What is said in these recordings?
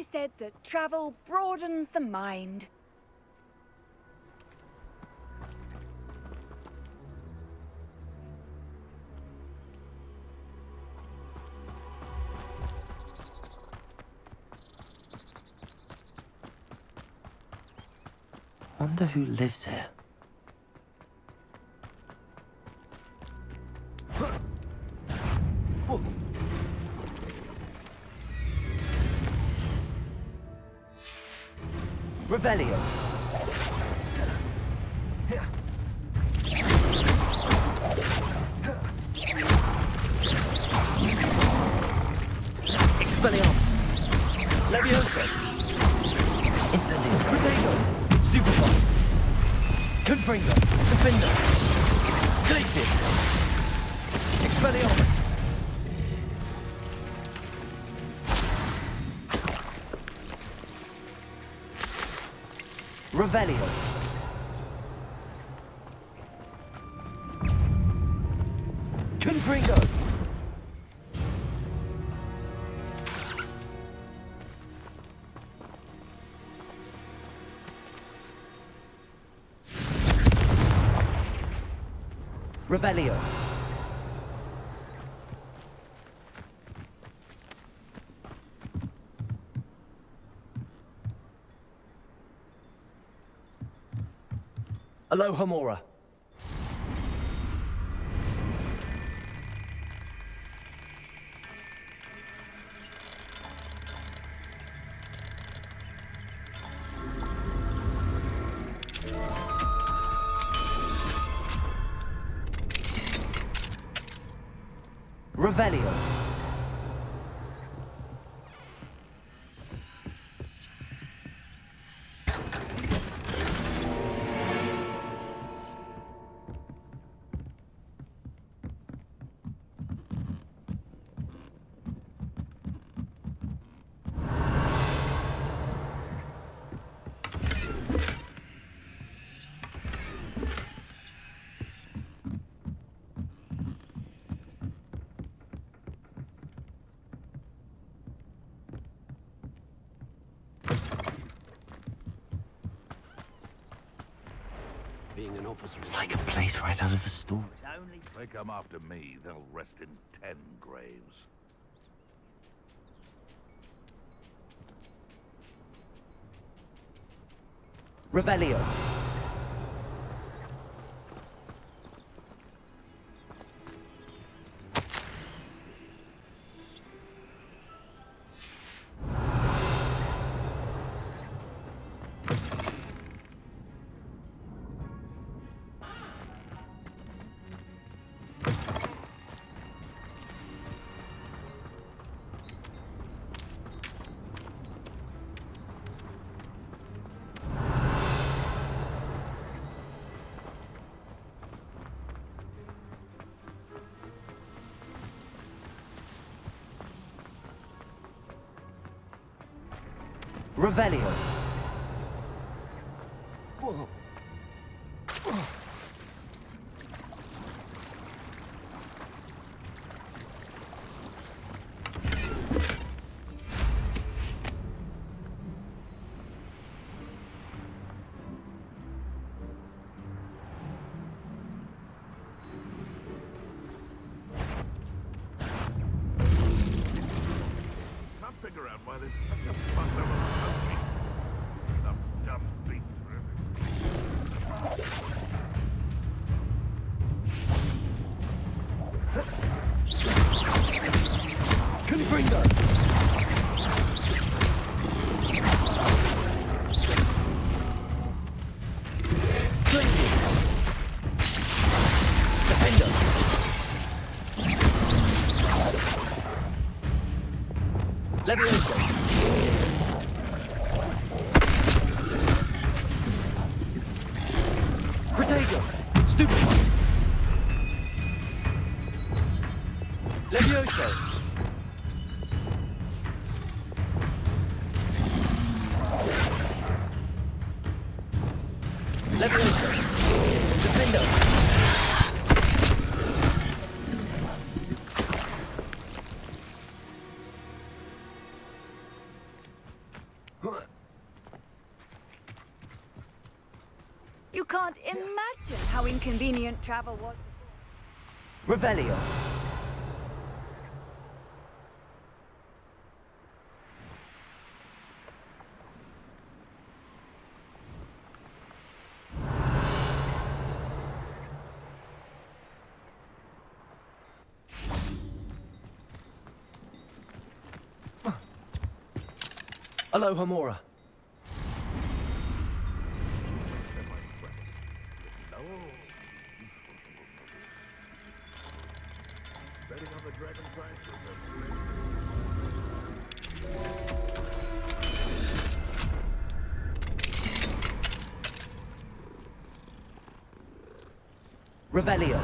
always said that travel broadens the mind. Wonder who lives here. Revelio. Expelliarmus. Levioso. Incendio. Protego. Stupefy. Confringo. Defender. Glacius. Expelliarmus. Revelio. Confringo. Revelio. Alohomora. Revelio. Being an officer. It's like a place right out of a story. If they come after me, they'll rest in 10 graves. Revelio. Revelio. Whoa. Can't figure out why there's such a fuss over smoking. Some dumb beats, really. Confringo. Glacius. Defender. Levioso. Protego. Stupefy. Levioso. Levioso. Defender. can't imagine how inconvenient travel was. Revelio. Aloha Mora. Betting on the dragon price or Revelio.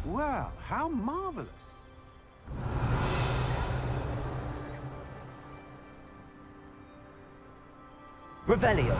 Well, how marvelous. Revelio.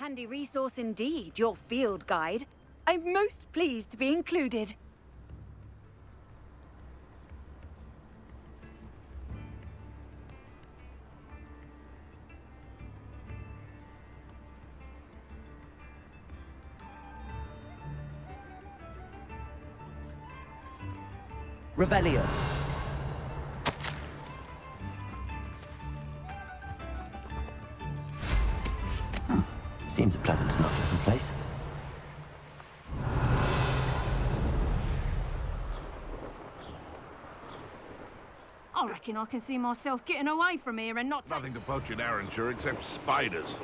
Handy resource indeed, your field guide. I'm most pleased to be included. Revelio. Seems a pleasant enough little place. I reckon I can see myself getting away from here and not Nothing to poach in Arranshire except spiders.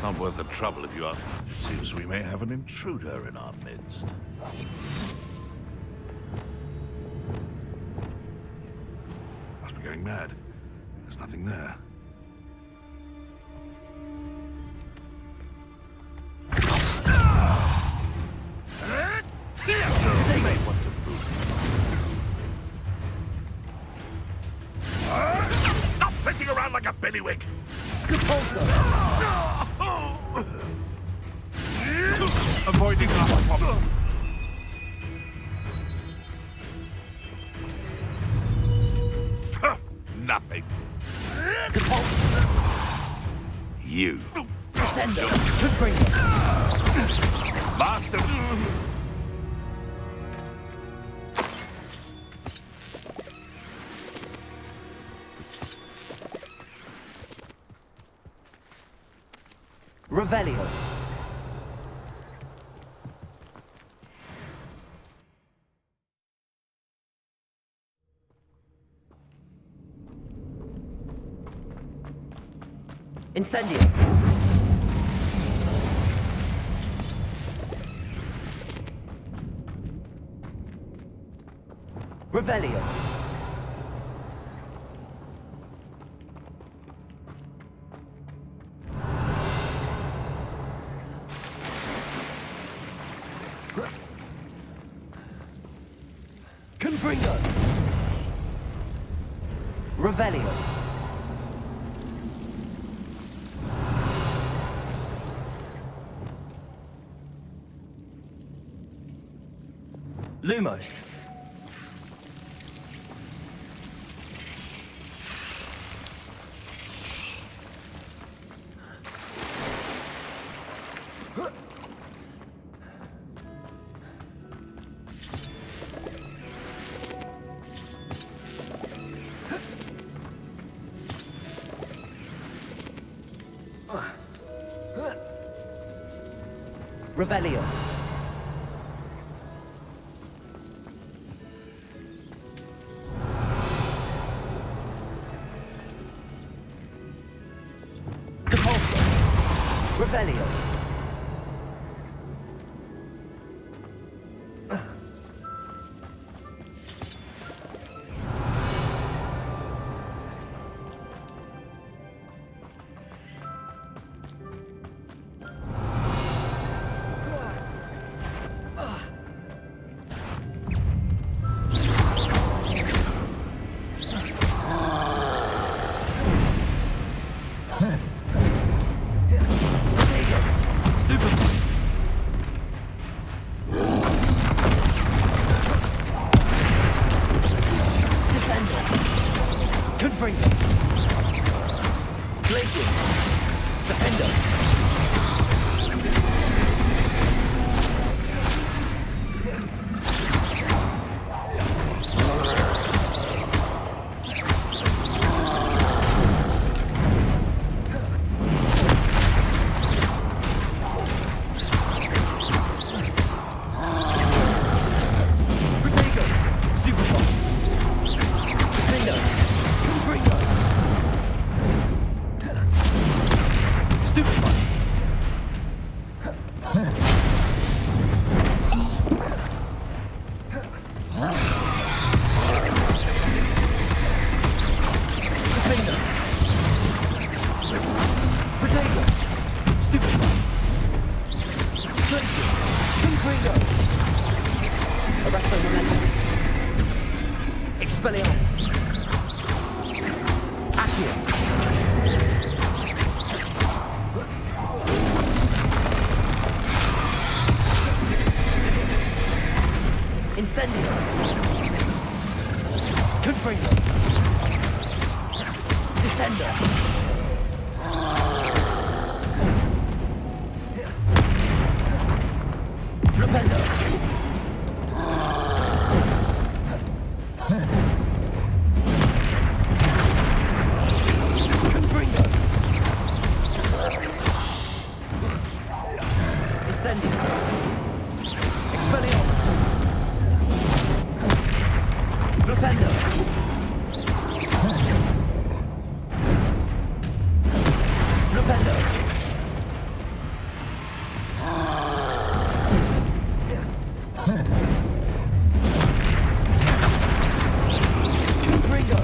Not worth the trouble if you ask. It seems we may have an intruder in our midst. Must be going mad. There's nothing there. They may want to move. Stop flitting around like a billywig! Avoiding our problem. Nothing. You. Descender. Confringo. Bastard! Revelio. Incendio. Revelio. Confringo. Revelio. Lumos. Revelio. Depulso. Revelio. Confringo. Glacius. Defender. Protego. Stupefy. Defender. Confringo. Stupefy. Defender. Protego. Stupefy. Glacius. Confringo. Arresto momentum. Expelliarmus. Accio. Incendio. Confringo. Descendo. Flipendo. Confringo. Incendio. Expelliarmus. Flipendo. Flipendo. Confringo.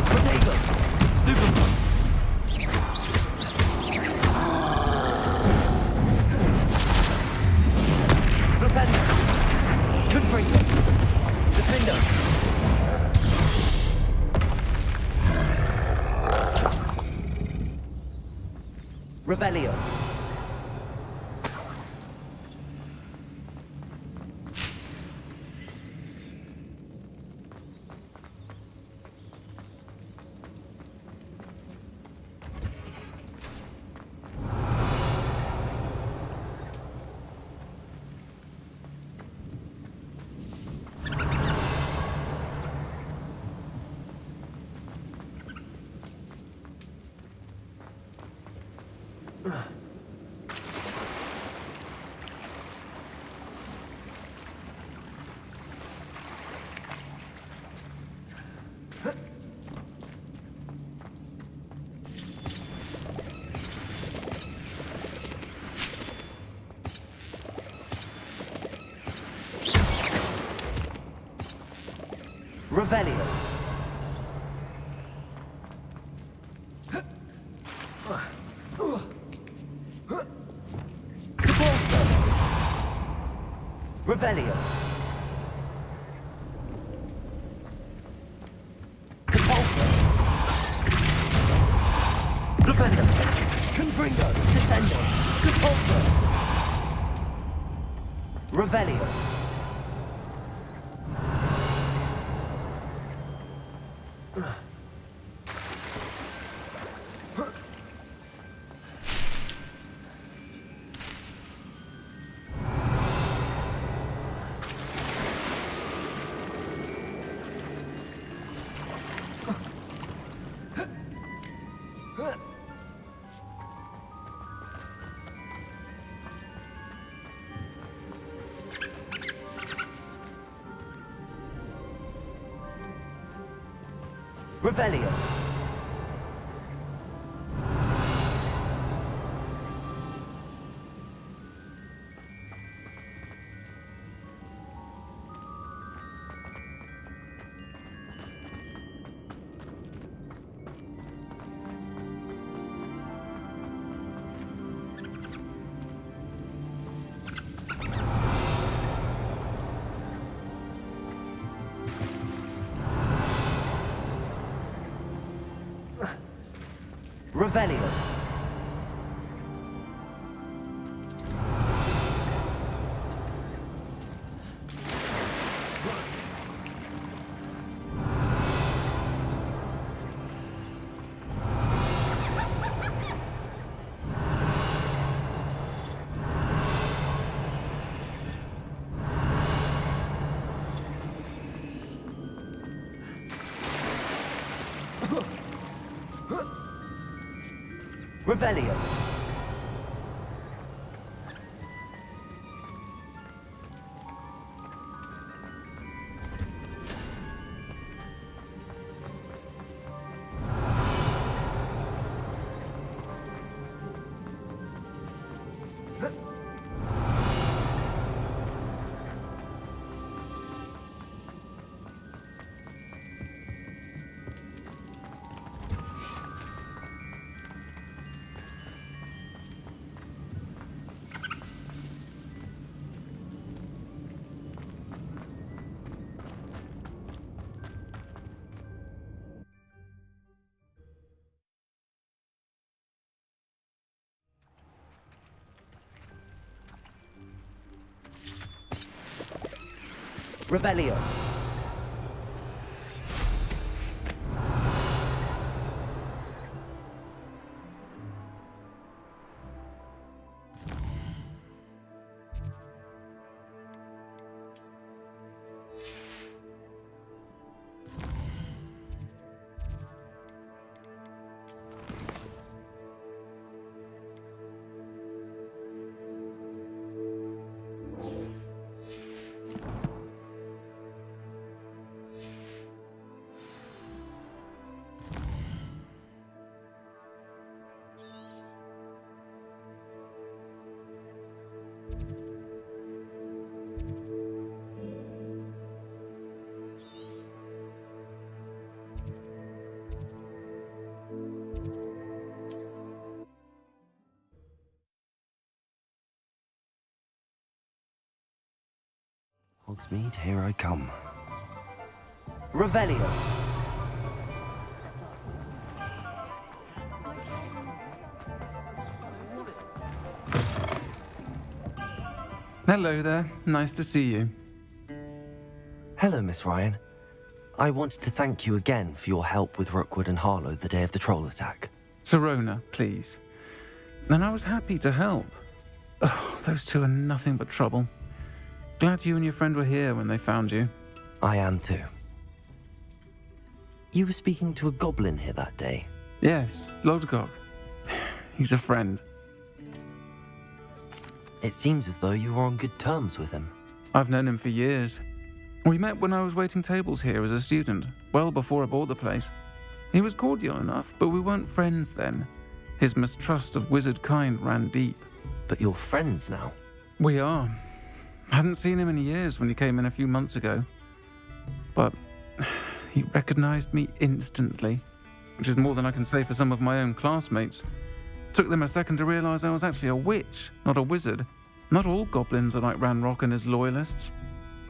Protego. Stupefy. Flipendo. Confringo. Defendo. Revelio. Revelio. Repulso. Revelio. Repulso. Flipendo. Confringo. Descendo. Repulso. Revelio. Revelio. Revelio. Revelio. Revelio. Hogsmeade, here I come. Revelio. Hello there. Nice to see you. Hello, Miss Ryan. I wanted to thank you again for your help with Rookwood and Harlow the day of the troll attack. Sirona, please. And I was happy to help. Oh, those two are nothing but trouble. Glad you and your friend were here when they found you. I am too. You were speaking to a goblin here that day. Yes, Lodgok. He's a friend. It seems as though you were on good terms with him. I've known him for years. We met when I was waiting tables here as a student, well before I bought the place. He was cordial enough, but we weren't friends then. His mistrust of wizard kind ran deep. But you're friends now. We are. Hadn't seen him in years when he came in a few months ago. But he recognized me instantly, which is more than I can say for some of my own classmates. Took them a second to realize I was actually a witch, not a wizard. Not all goblins are like Ranrock and his loyalists.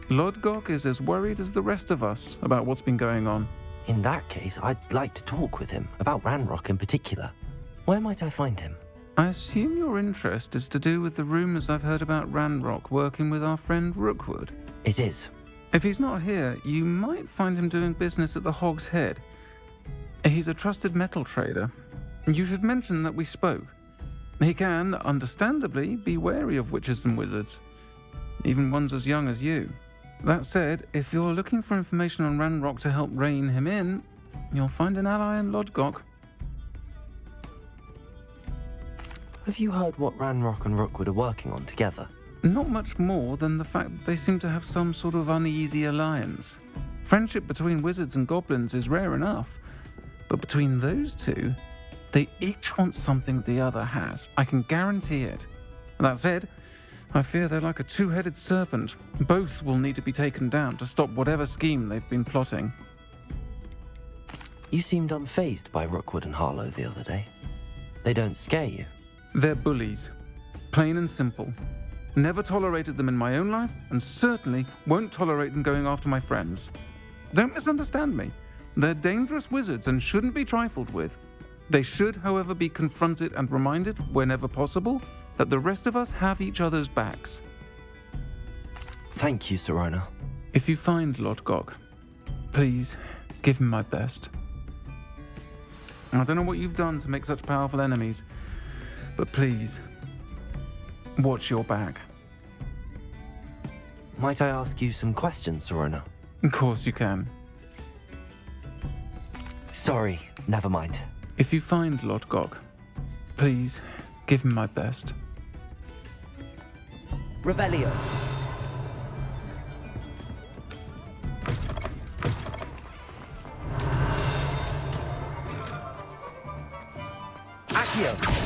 Lodgok is as worried as the rest of us about what's been going on. In that case, I'd like to talk with him, about Ranrock in particular. Where might I find him? I assume your interest is to do with the rumors I've heard about Ranrock working with our friend Rookwood. It is. If he's not here, you might find him doing business at the Hog's Head. He's a trusted metal trader. You should mention that we spoke. He can, understandably, be wary of witches and wizards, even ones as young as you. That said, if you're looking for information on Ranrock to help rein him in, you'll find an ally in Lodgok. Have you heard what Ranrock and Rookwood are working on together? Not much more than the fact that they seem to have some sort of uneasy alliance. Friendship between wizards and goblins is rare enough, but between those two, they each want something the other has. I can guarantee it. That said, I fear they're like a two-headed serpent. Both will need to be taken down to stop whatever scheme they've been plotting. You seemed unfazed by Rookwood and Harlow the other day. They don't scare you. They're bullies. Plain and simple. Never tolerated them in my own life, and certainly won't tolerate them going after my friends. Don't misunderstand me. They're dangerous wizards and shouldn't be trifled with. They should, however, be confronted and reminded, whenever possible, that the rest of us have each other's backs. Thank you, Sirona. If you find Lodgok, please give him my best. I don't know what you've done to make such powerful enemies, but please, watch your back. Might I ask you some questions, Sirona? Of course you can. Sorry, never mind. If you find Lodgok, please give him my best. Revelio. Accio.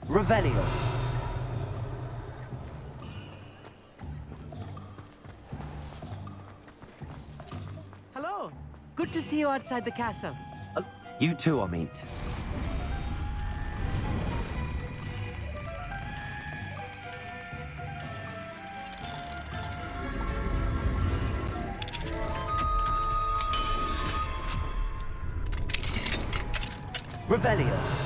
Revelio. Hello. Good to see you outside the castle. You too, Amit. Revelio.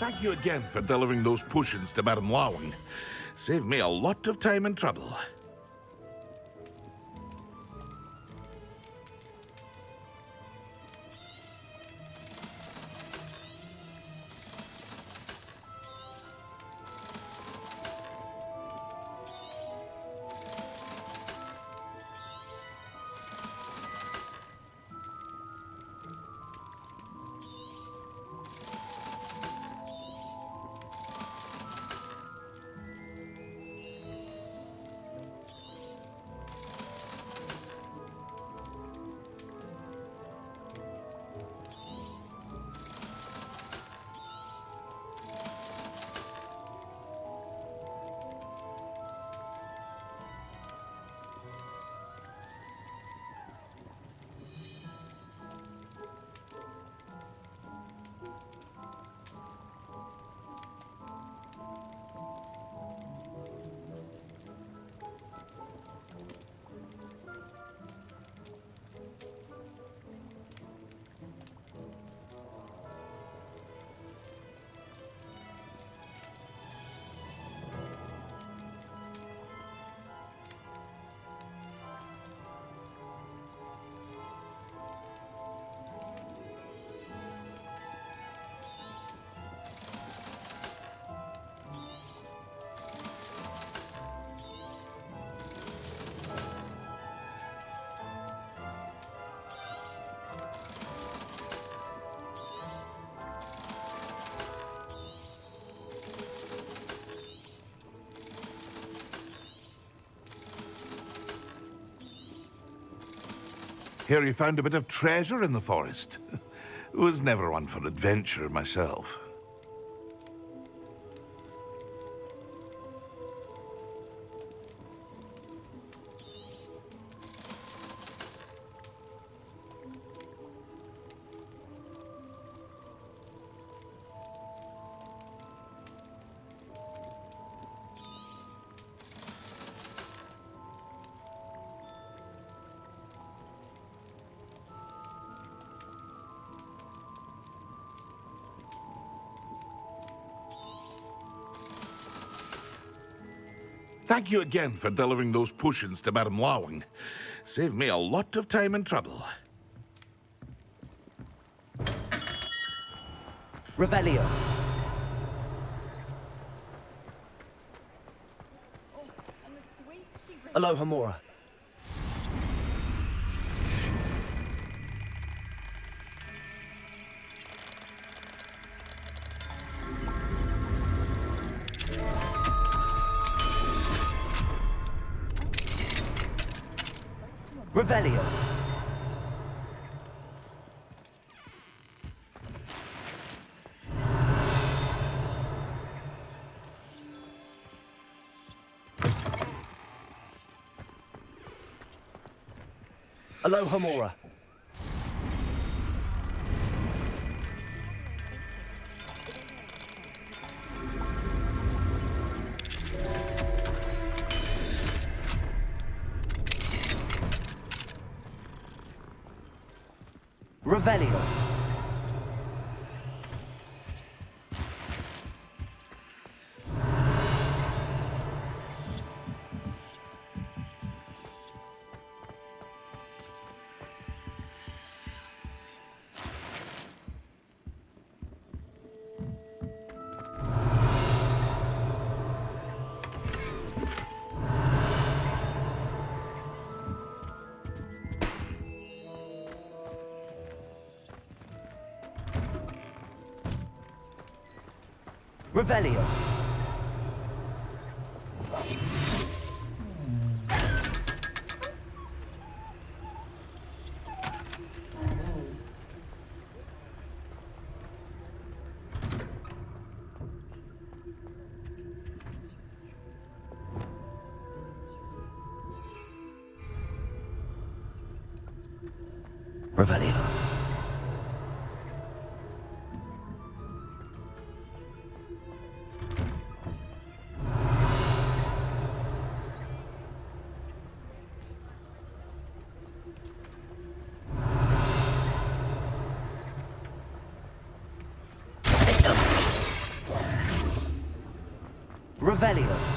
Thank you again for delivering those potions to Madame Lawing. Saved me a lot of time and trouble. Hear you found a bit of treasure in the forest. Was never one for adventure myself. Thank you again for delivering those potions to Madame Lawing. Saved me a lot of time and trouble. Revelio. Aloha Mora. Revelio. Aloha Mora. Revelio. Revelio. Revelio. Revelio.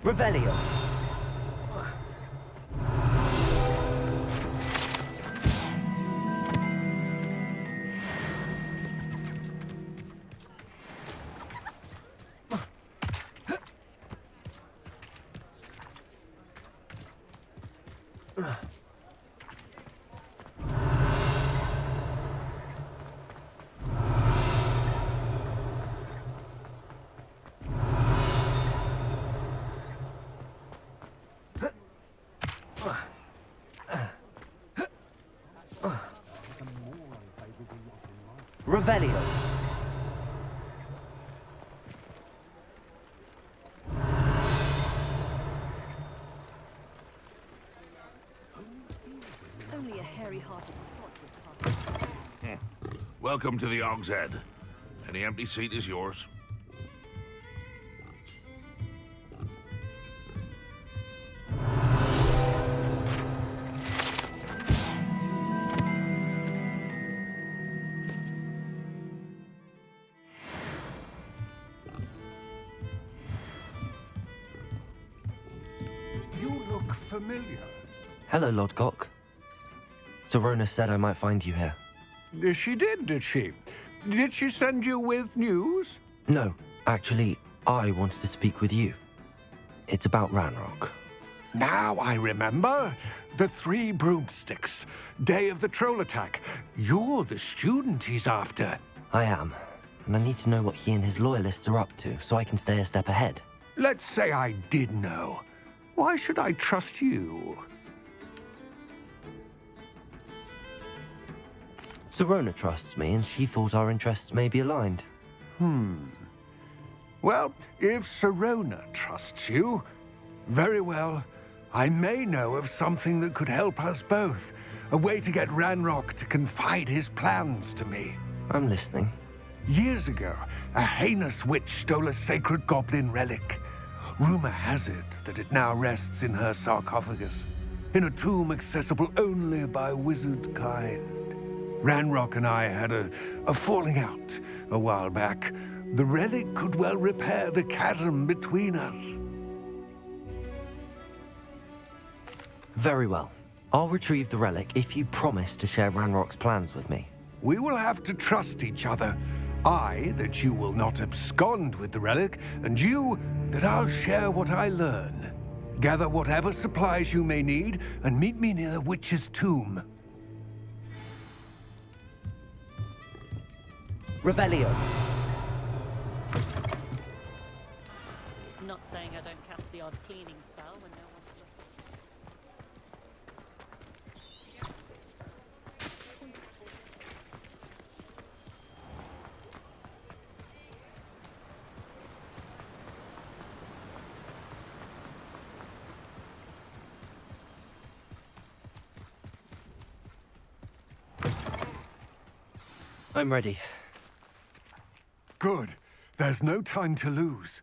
Revelio. Revelio. Only a hairy-hearted Welcome to the Og's Head. Any empty seat is yours. You look familiar. Hello, Lord Gok. Sorona said I might find you here. She did she? Did she send you with news? No, actually, I wanted to speak with you. It's about Ranrock. Now I remember. The 3 broomsticks. Day of the troll attack. You're the student he's after. I am, and I need to know what he and his loyalists are up to so I can stay a step ahead. Let's say I did know. Why should I trust you? Sorona trusts me, and she thought our interests may be aligned. Well, if Sorona trusts you, very well. I may know of something that could help us both. A way to get Ranrock to confide his plans to me. I'm listening. Years ago, a heinous witch stole a sacred goblin relic. Rumor has it that it now rests in her sarcophagus, in a tomb accessible only by wizard kind. Ranrock and I had a falling out a while back. The relic could well repair the chasm between us. Very well. I'll retrieve the relic if you promise to share Ranrock's plans with me. We will have to trust each other. I, that you will not abscond with the relic, and you, that I'll share what I learn. Gather whatever supplies you may need, and meet me near the witch's tomb. Revelio. Not saying I don't cast the odd cleaning spell when no one's looking. I'm ready. Good. There's no time to lose.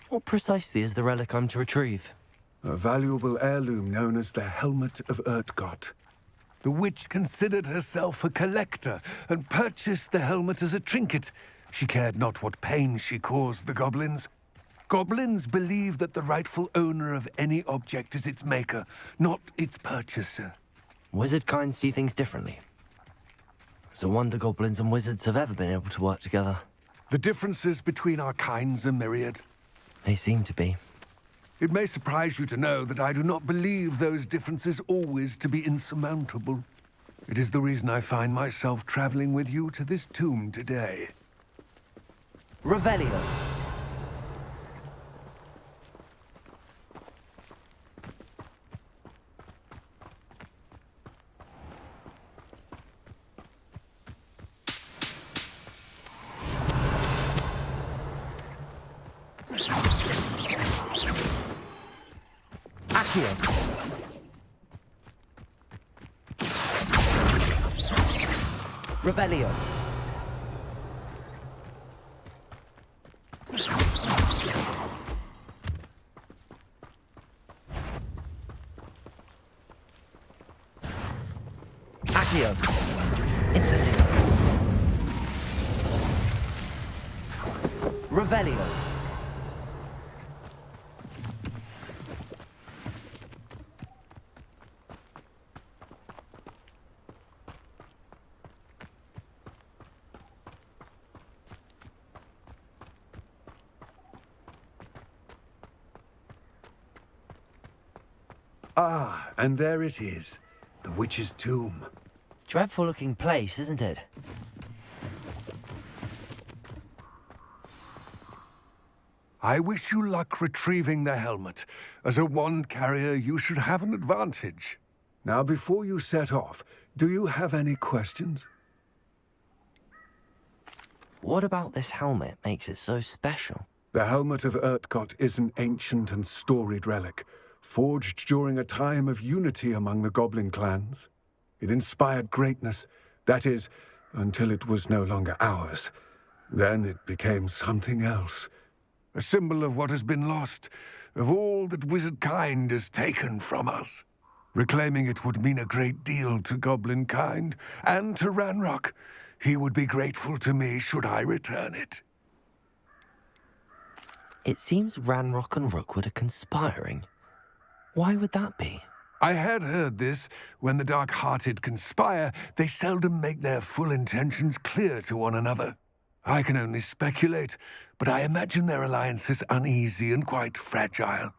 What precisely is the relic I'm to retrieve? A valuable heirloom known as the Helmet of Urtgott. The witch considered herself a collector and purchased the helmet as a trinket. She cared not what pain she caused the goblins. Goblins believe that the rightful owner of any object is its maker, not its purchaser. Wizard kind see things differently. It's a wonder goblins and wizards have ever been able to work together. The differences between our kinds are myriad. They seem to be. It may surprise you to know that I do not believe those differences always to be insurmountable. It is the reason I find myself traveling with you to this tomb today. Revelio. Accio. Revelio. Accio. Incendio. Revelio. Ah, and there it is. The witch's tomb. Dreadful looking place, isn't it? I wish you luck retrieving the helmet. As a wand carrier, you should have an advantage. Now, before you set off, do you have any questions? What about this helmet makes it so special? The Helmet of Urtgott is an ancient and storied relic, forged during a time of unity among the goblin clans. It inspired greatness, that is, until it was no longer ours. Then it became something else. A symbol of what has been lost, of all that wizard kind has taken from us. Reclaiming it would mean a great deal to goblin kind, and to Ranrock. He would be grateful to me should I return it. It seems Ranrock and Rookwood are conspiring. Why would that be? I had heard this. When the dark-hearted conspire, they seldom make their full intentions clear to one another. I can only speculate, but I imagine their alliance is uneasy and quite fragile.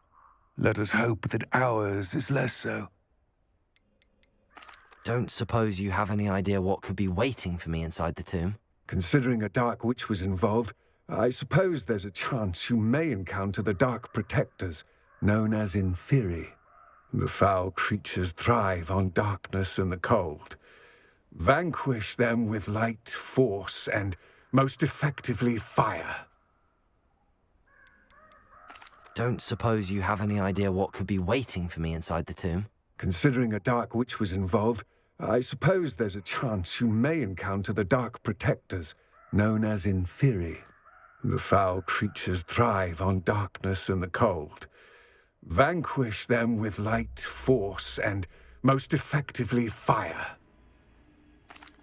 Let us hope that ours is less so. Don't suppose you have any idea what could be waiting for me inside the tomb? Considering a dark witch was involved, I suppose there's a chance you may encounter the Dark Protectors, known as Inferi. The foul creatures thrive on darkness and the cold. Vanquish them with light, force, and most effectively fire. Don't suppose you have any idea what could be waiting for me inside the tomb? Considering a dark witch was involved, I suppose there's a chance you may encounter the Dark Protectors, known as Inferi. The foul creatures thrive on darkness and the cold. Vanquish them with light, force, and most effectively fire.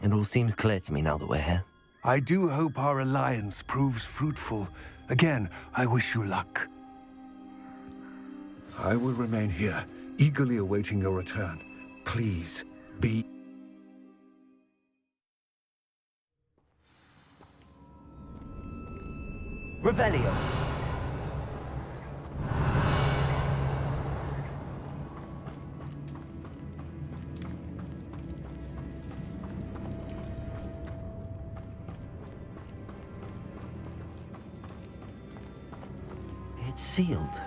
It all seems clear to me now that we're here. I do hope our alliance proves fruitful. Again, I wish you luck. I will remain here, eagerly awaiting your return. Please, be... Revelio. It's sealed.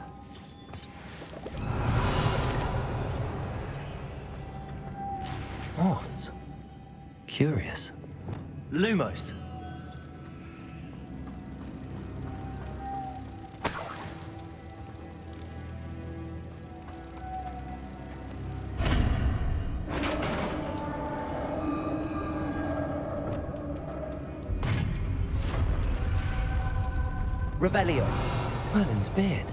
Moths. Curious. Lumos. Revelio. Merlin's beard.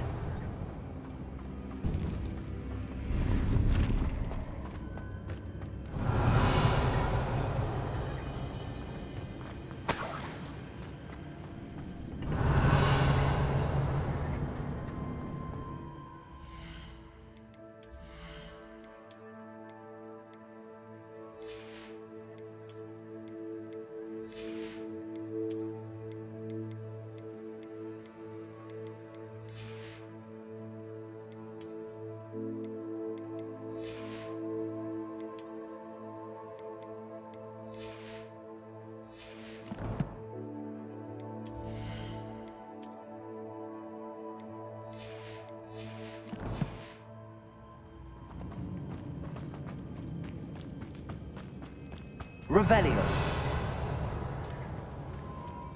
Revelio.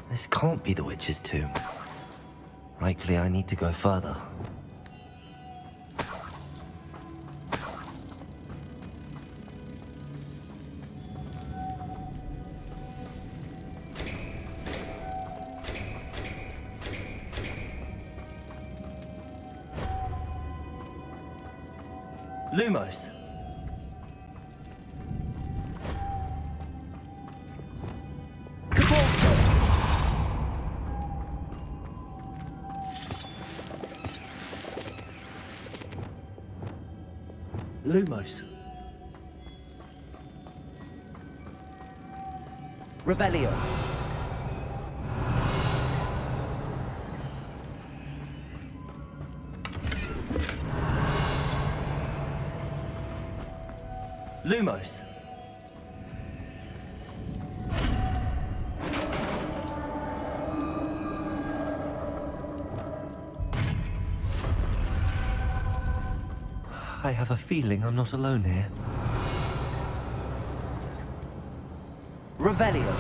This can't be the witch's tomb. Likely I need to go further. Lumos. Lumos. Revelio. Lumos. I have a feeling I'm not alone here. Revelio.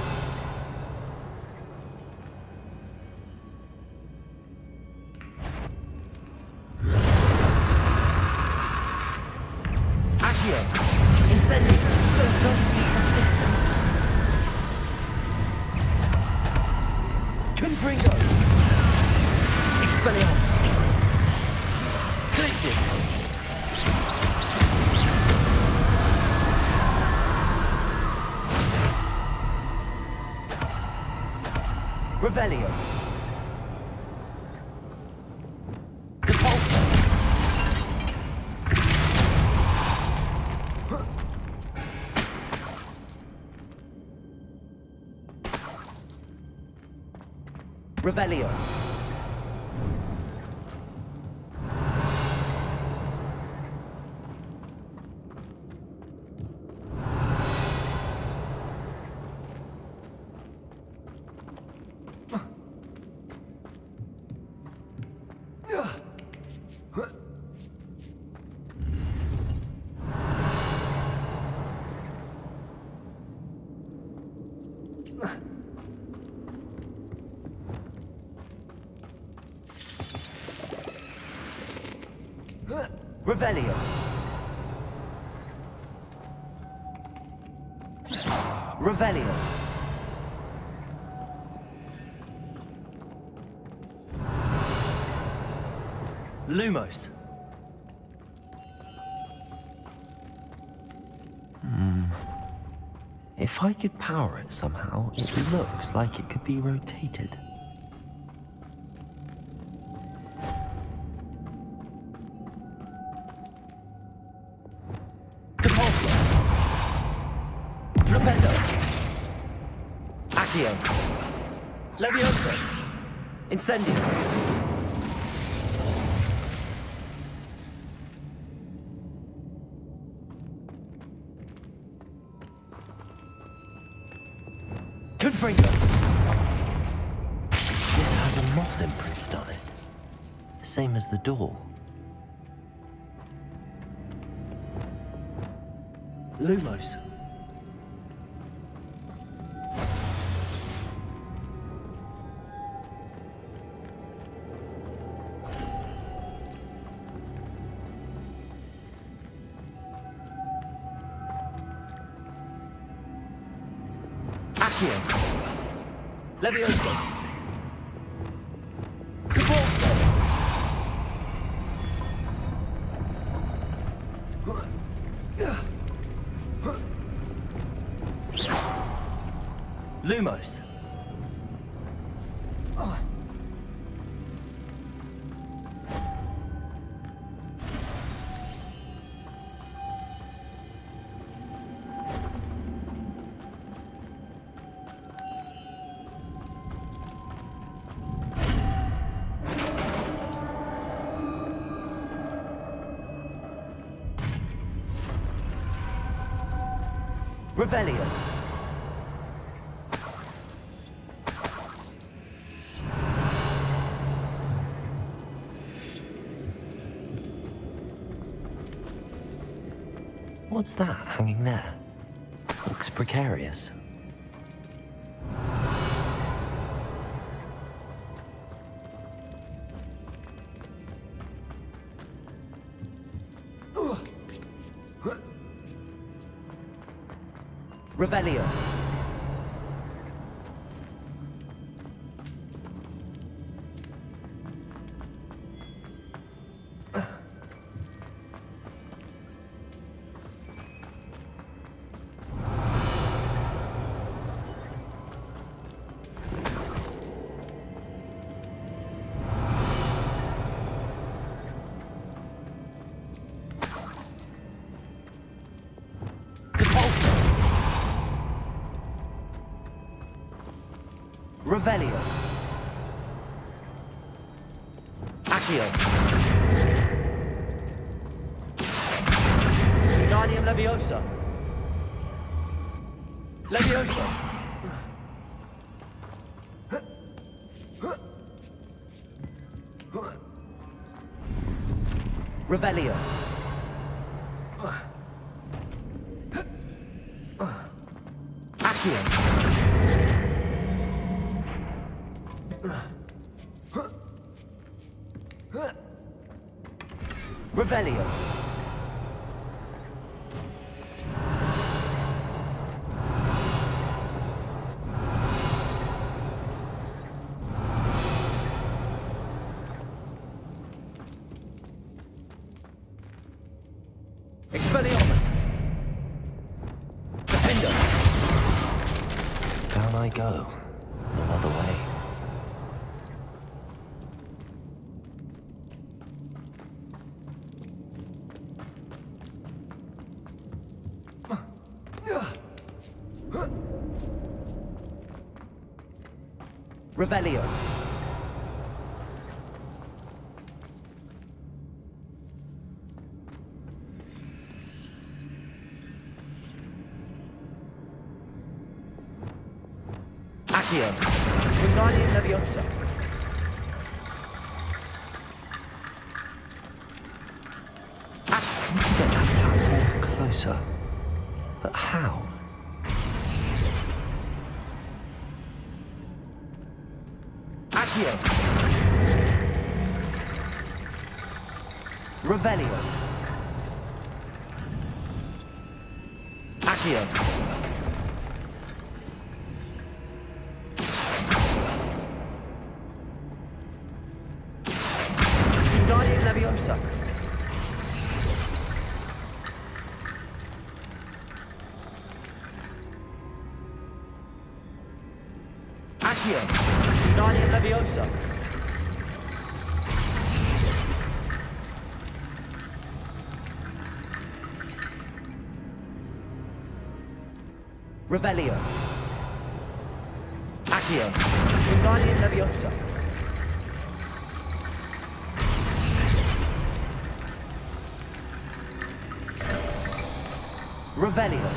Accio. Incendio. Persona assistant. Confringo. Expelliarmus. Glacius. Revelio. Depulso. Revelio. Revelio. Revelio. Lumos. If I could power it somehow, it looks like it could be rotated. Depulso. Flipendo. Accio. Levioso. Incendio. Confringo. This has a moth imprinted on it. same as the door. Lumos. Accio. Levioso. Cabalso. Lumos. Revelio. What's that hanging there? Looks precarious. Revelio. Revelio. Accio. Wingardium Leviosa. Leviosa. Revelio. Accio. Revelio. Expelliarmus. Defender. Down I go. No other way. Revelio. Accio. Wingardium Leviosa. Get that platform closer. But how? Accio. Revelio. Accio. Wingardium Leviosa. Accio. Wingardium Leviosa. Revelio. Accio. Wingardium Leviosa. Revelio.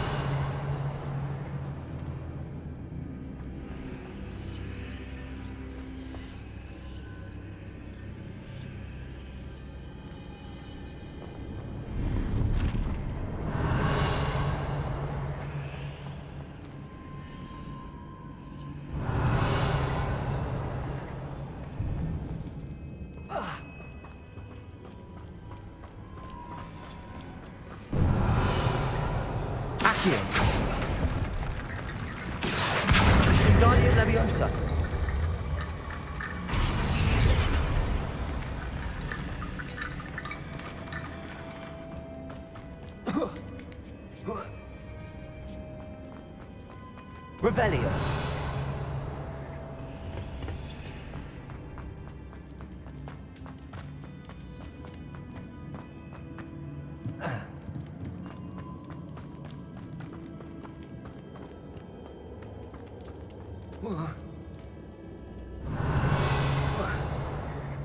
Accio. Wingardium Leviosa. Revelio.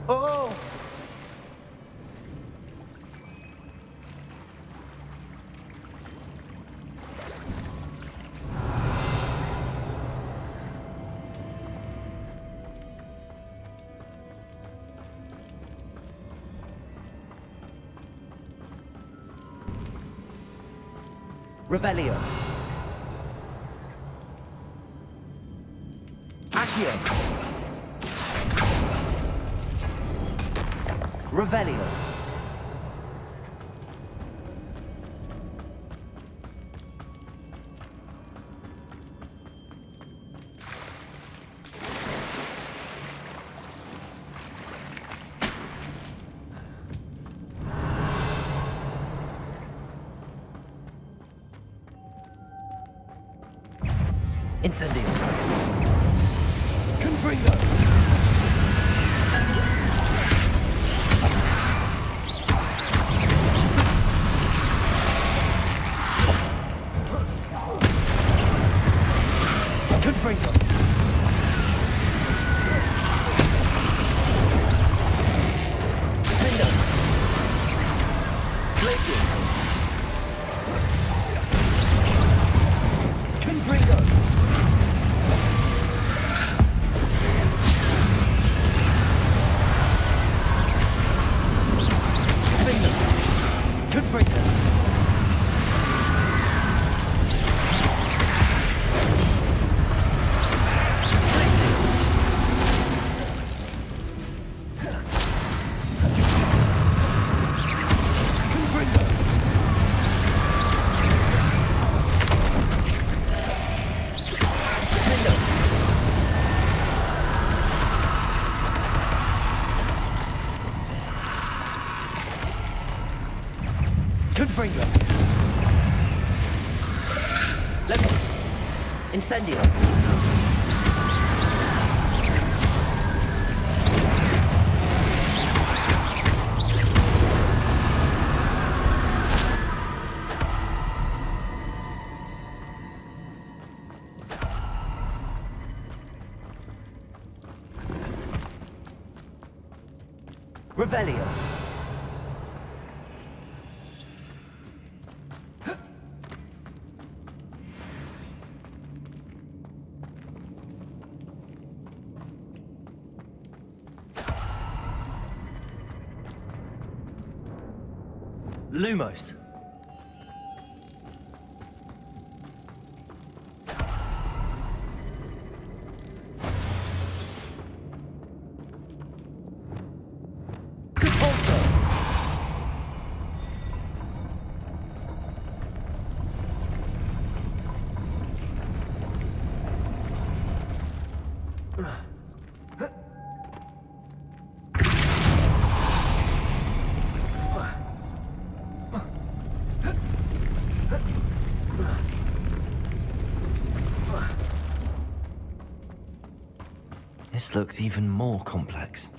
Oh! Revelio. Accio. Revelio. Incendio. Confringo. Confringo. Defendo. Glacius. Confringo. Confringo. Confringo. Levy. Incendio. Revelio. Lumos. Capolto. This looks even more complex.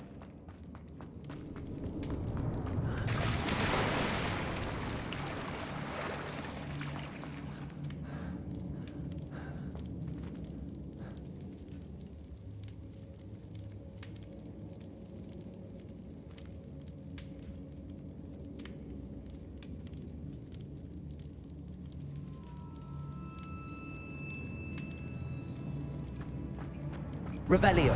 Revelio.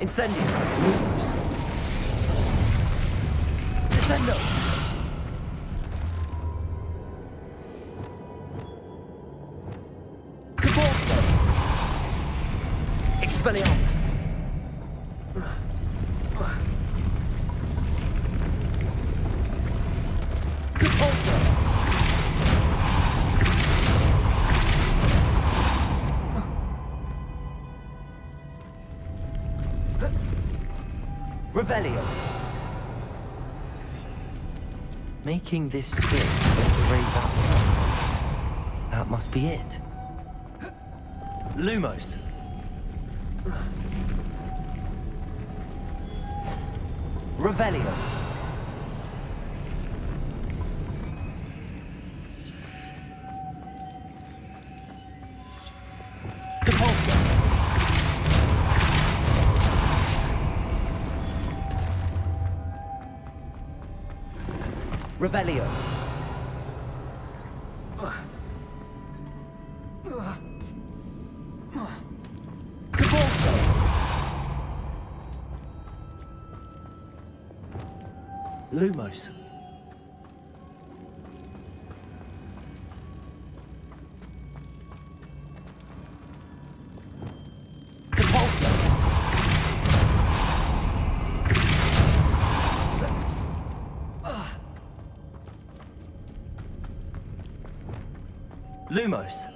Incendio! Lumos! Descendo! Caporzo! Expelliarmus! Caporzo! Revelio. Making this spin to raise up. That must be it. Lumos. Revelio. Depulso. Revelio. Depulso. Lumos. Depulso. Lumos.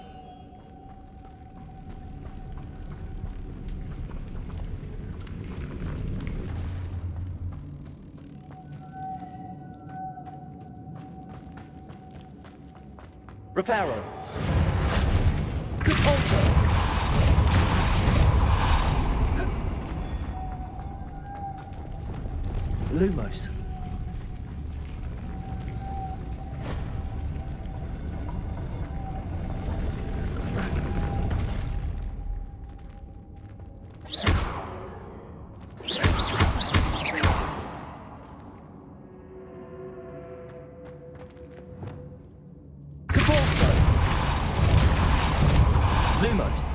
Reparo. Depulso. Lumos. Depulso. Lumos.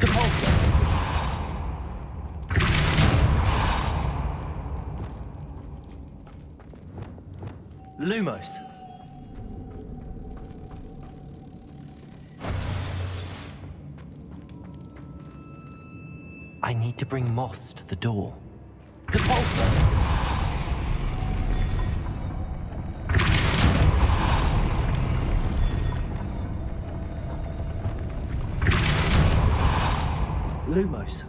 Depulso. Lumos. I need to bring moths to the door. Depulso. Lumos.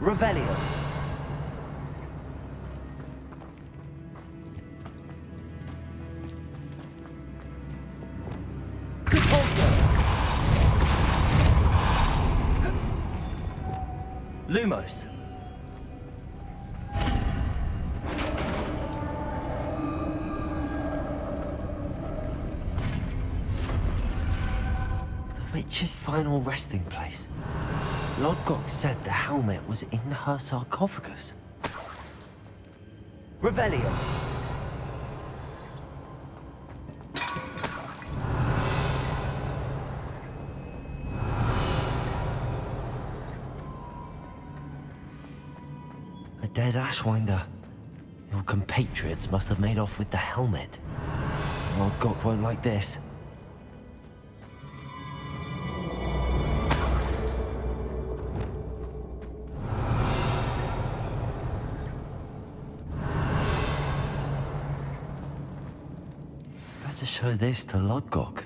Revelio. Depulso. Lumos. The witch's final resting place. Lodgok said the helmet was in her sarcophagus. Revelio. A dead Ashwinder. Your compatriots must have made off with the helmet. Lodgok won't like this. To show this to Lodgok.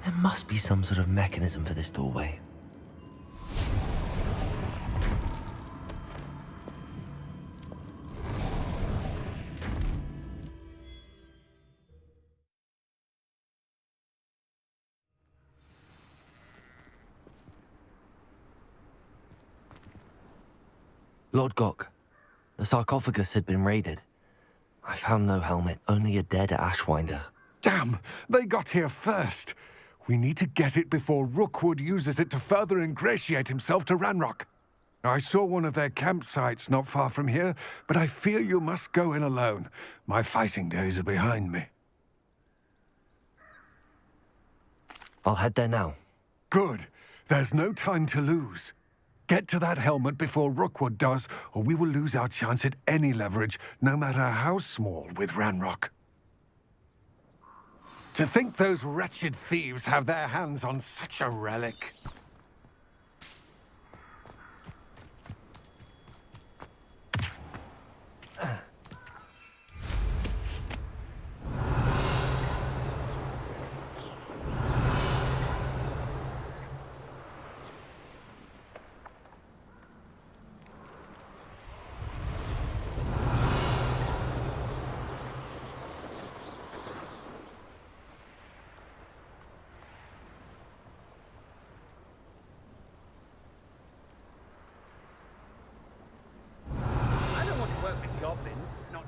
There must be some sort of mechanism for this doorway. Lord Gok, the sarcophagus had been raided. I found no helmet, only a dead Ashwinder. Damn! They got here first. We need to get it before Rookwood uses it to further ingratiate himself to Ranrock. I saw one of their campsites not far from here, but I fear you must go in alone. My fighting days are behind me. I'll head there now. Good. There's no time to lose. Get to that helmet before Rookwood does, or we will lose our chance at any leverage, no matter how small, with Ranrock. To think those wretched thieves have their hands on such a relic.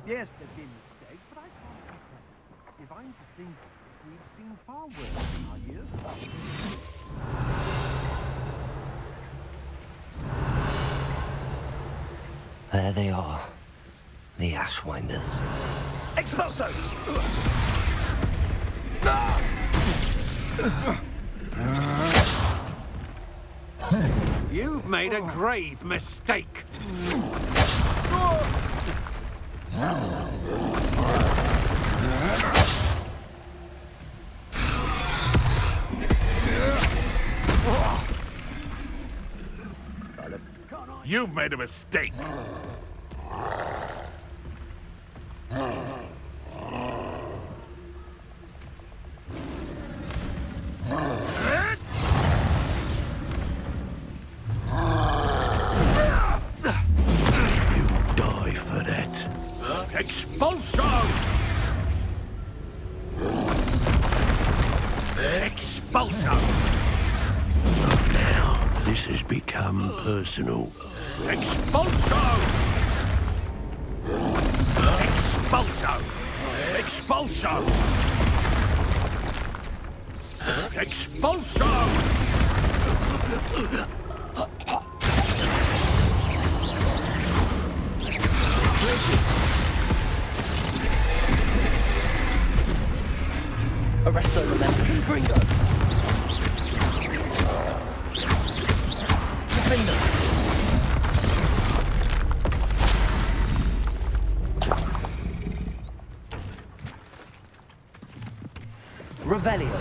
Yes, there's been mistakes, but I can't complain. If I'm to think of it, we've seen far worse in our years. There they are. The Ashwinders. Expulso! You've made a grave mistake. You've made a mistake. Die for that. Expulso! Expulso! Now, this has become personal. Expulso! Expulso! Expulso! Expulso! Arresto momentum. Confringo. Defender. Revelio.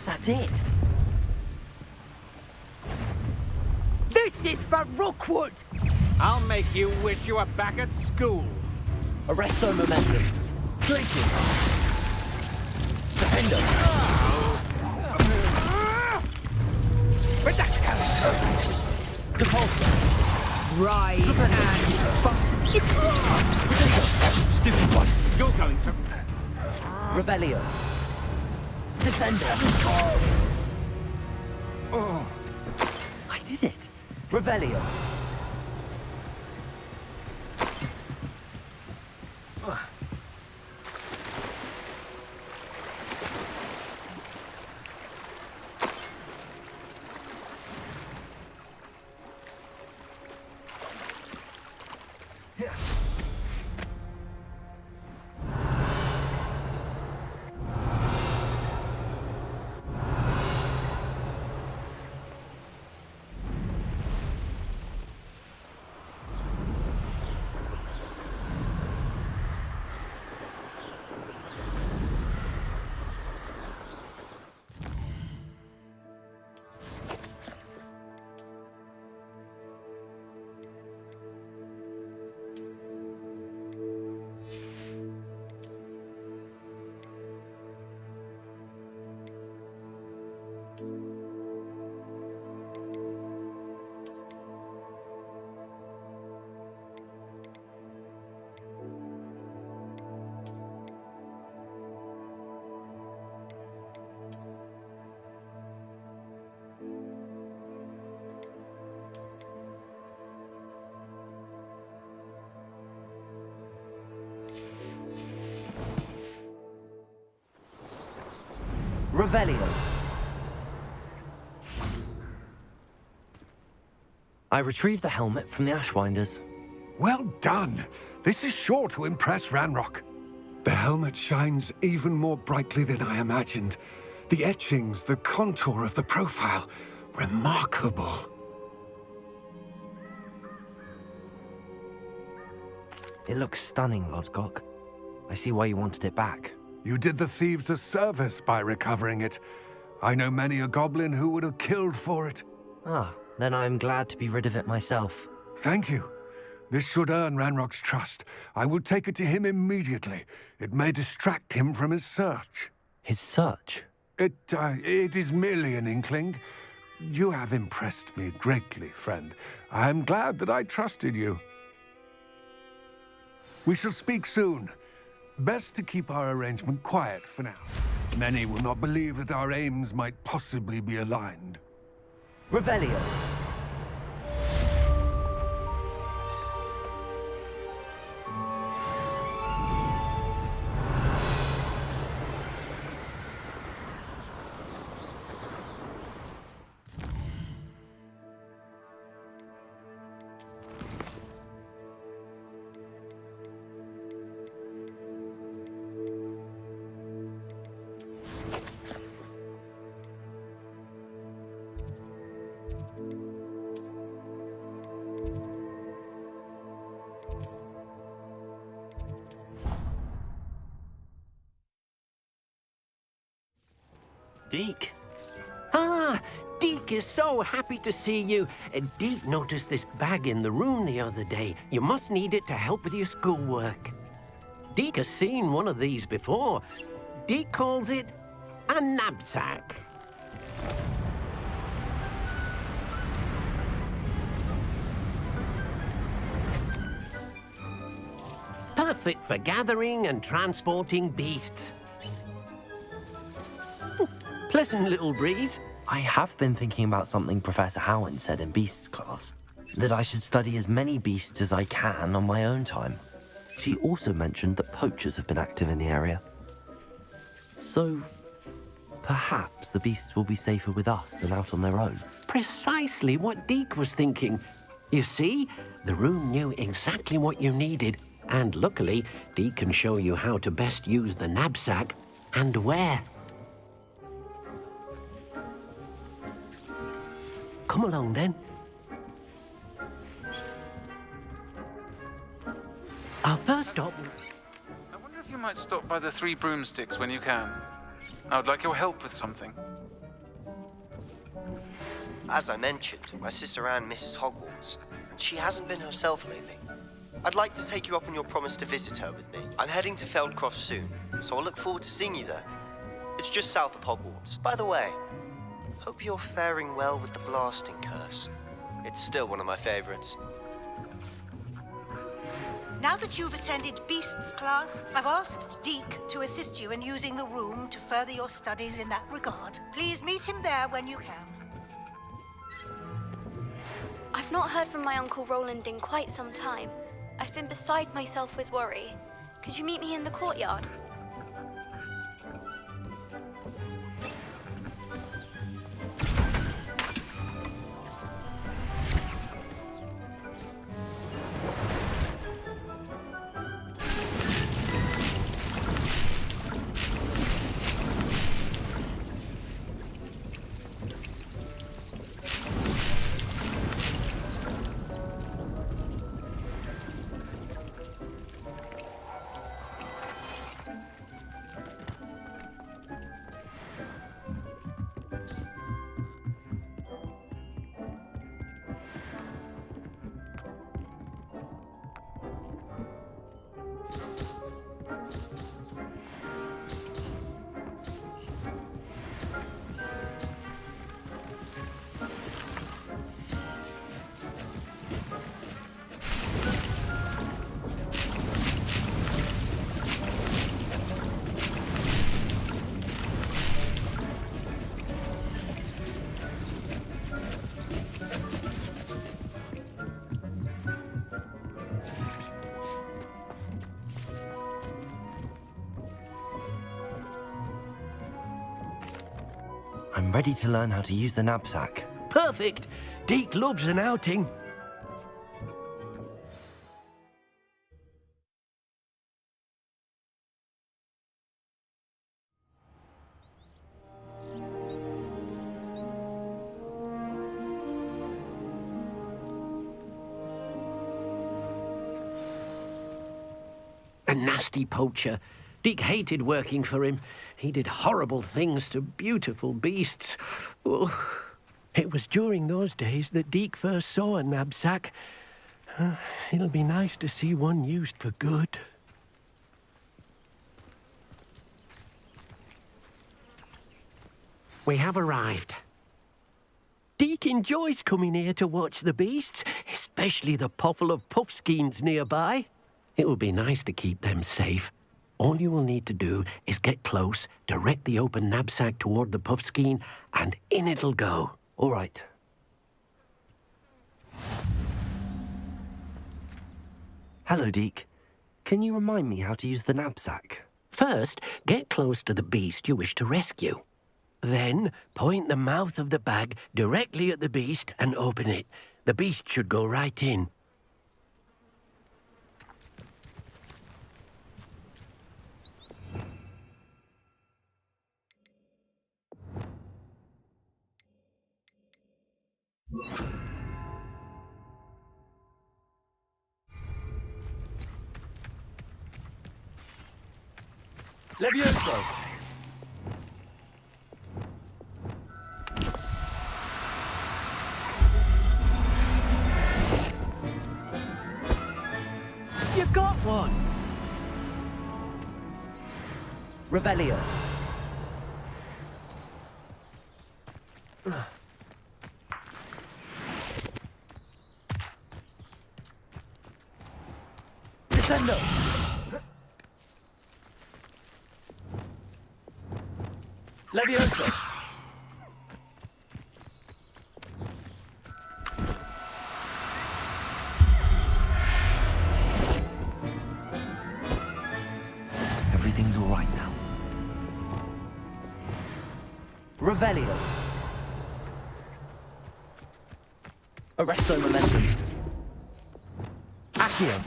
That's it. This is for Rookwood! I'll make you wish you were back at school. Arresto momentum. Glacier. Defender. Depulsor. Rise and Stupid one. You're going to... Revelio. Descender. Oh. I did it. Revelio. Revelio. I retrieved the helmet from the Ashwinders. Well done. This is sure to impress Ranrock. The helmet shines even more brightly than I imagined. The etchings, the contour of the profile, remarkable. It looks stunning, Lodgok. I see why you wanted it back. You did the thieves a service by recovering it. I know many a goblin who would have killed for it. Ah, then I am glad to be rid of it myself. Thank you. This should earn Ranrock's trust. I will take it to him immediately. It may distract him from his search. His search? It is merely an inkling. You have impressed me greatly, friend. I am glad that I trusted you. We shall speak soon. Best to keep our arrangement quiet for now. Many will not believe that our aims might possibly be aligned. Revelio. Deke. Ah, Deke is so happy to see you. Deke noticed this bag in the room the other day. You must need it to help with your schoolwork. Deke has seen one of these before. Deke calls it a knapsack. Perfect for gathering and transporting beasts. Pleasant little breeze. I have been thinking about something Professor Howard said in Beasts class. That I should study as many beasts as I can on my own time. She also mentioned that poachers have been active in the area. So, perhaps the beasts will be safer with us than out on their own. Precisely what Deke was thinking. You see, the room knew exactly what you needed, and luckily, Deke can show you how to best use the knapsack and where. Come along, then. Our first stop... I wonder if you might stop by the Three Broomsticks when you can. I would like your help with something. As I mentioned, my sister Anne misses Hogwarts, and she hasn't been herself lately. I'd like to take you up on your promise to visit her with me. I'm heading to Feldcroft soon, so I'll look forward to seeing you there. It's just south of Hogwarts. By the way, hope you're faring well with the blasting curse. It's still one of my favorites. Now that you've attended Beasts class, I've asked Deke to assist you in using the room to further your studies in that regard. Please meet him there when you can. I've not heard from my Uncle Roland in quite some time. I've been beside myself with worry. Could you meet me in the courtyard? I'm ready to learn how to use the knapsack. Perfect. Deke loves an outing. A nasty poacher. Deke hated working for him. He did horrible things to beautiful beasts. Oh. It was during those days that Deke first saw a knapsack. It'll be nice to see one used for good. We have arrived. Deke enjoys coming here to watch the beasts, especially the potful of puffskeins nearby. It will be nice to keep them safe. All you will need to do is get close, direct the open knapsack toward the puffskein, and in it'll go. All right. Hello, Deke. Can you remind me how to use the knapsack? First, get close to the beast you wish to rescue. Then, point the mouth of the bag directly at the beast and open it. The beast should go right in. Levioso! You got one! Revelio. Descendo! Levioso! Everything's all right now. Revelio. Arresto momentum. Accio.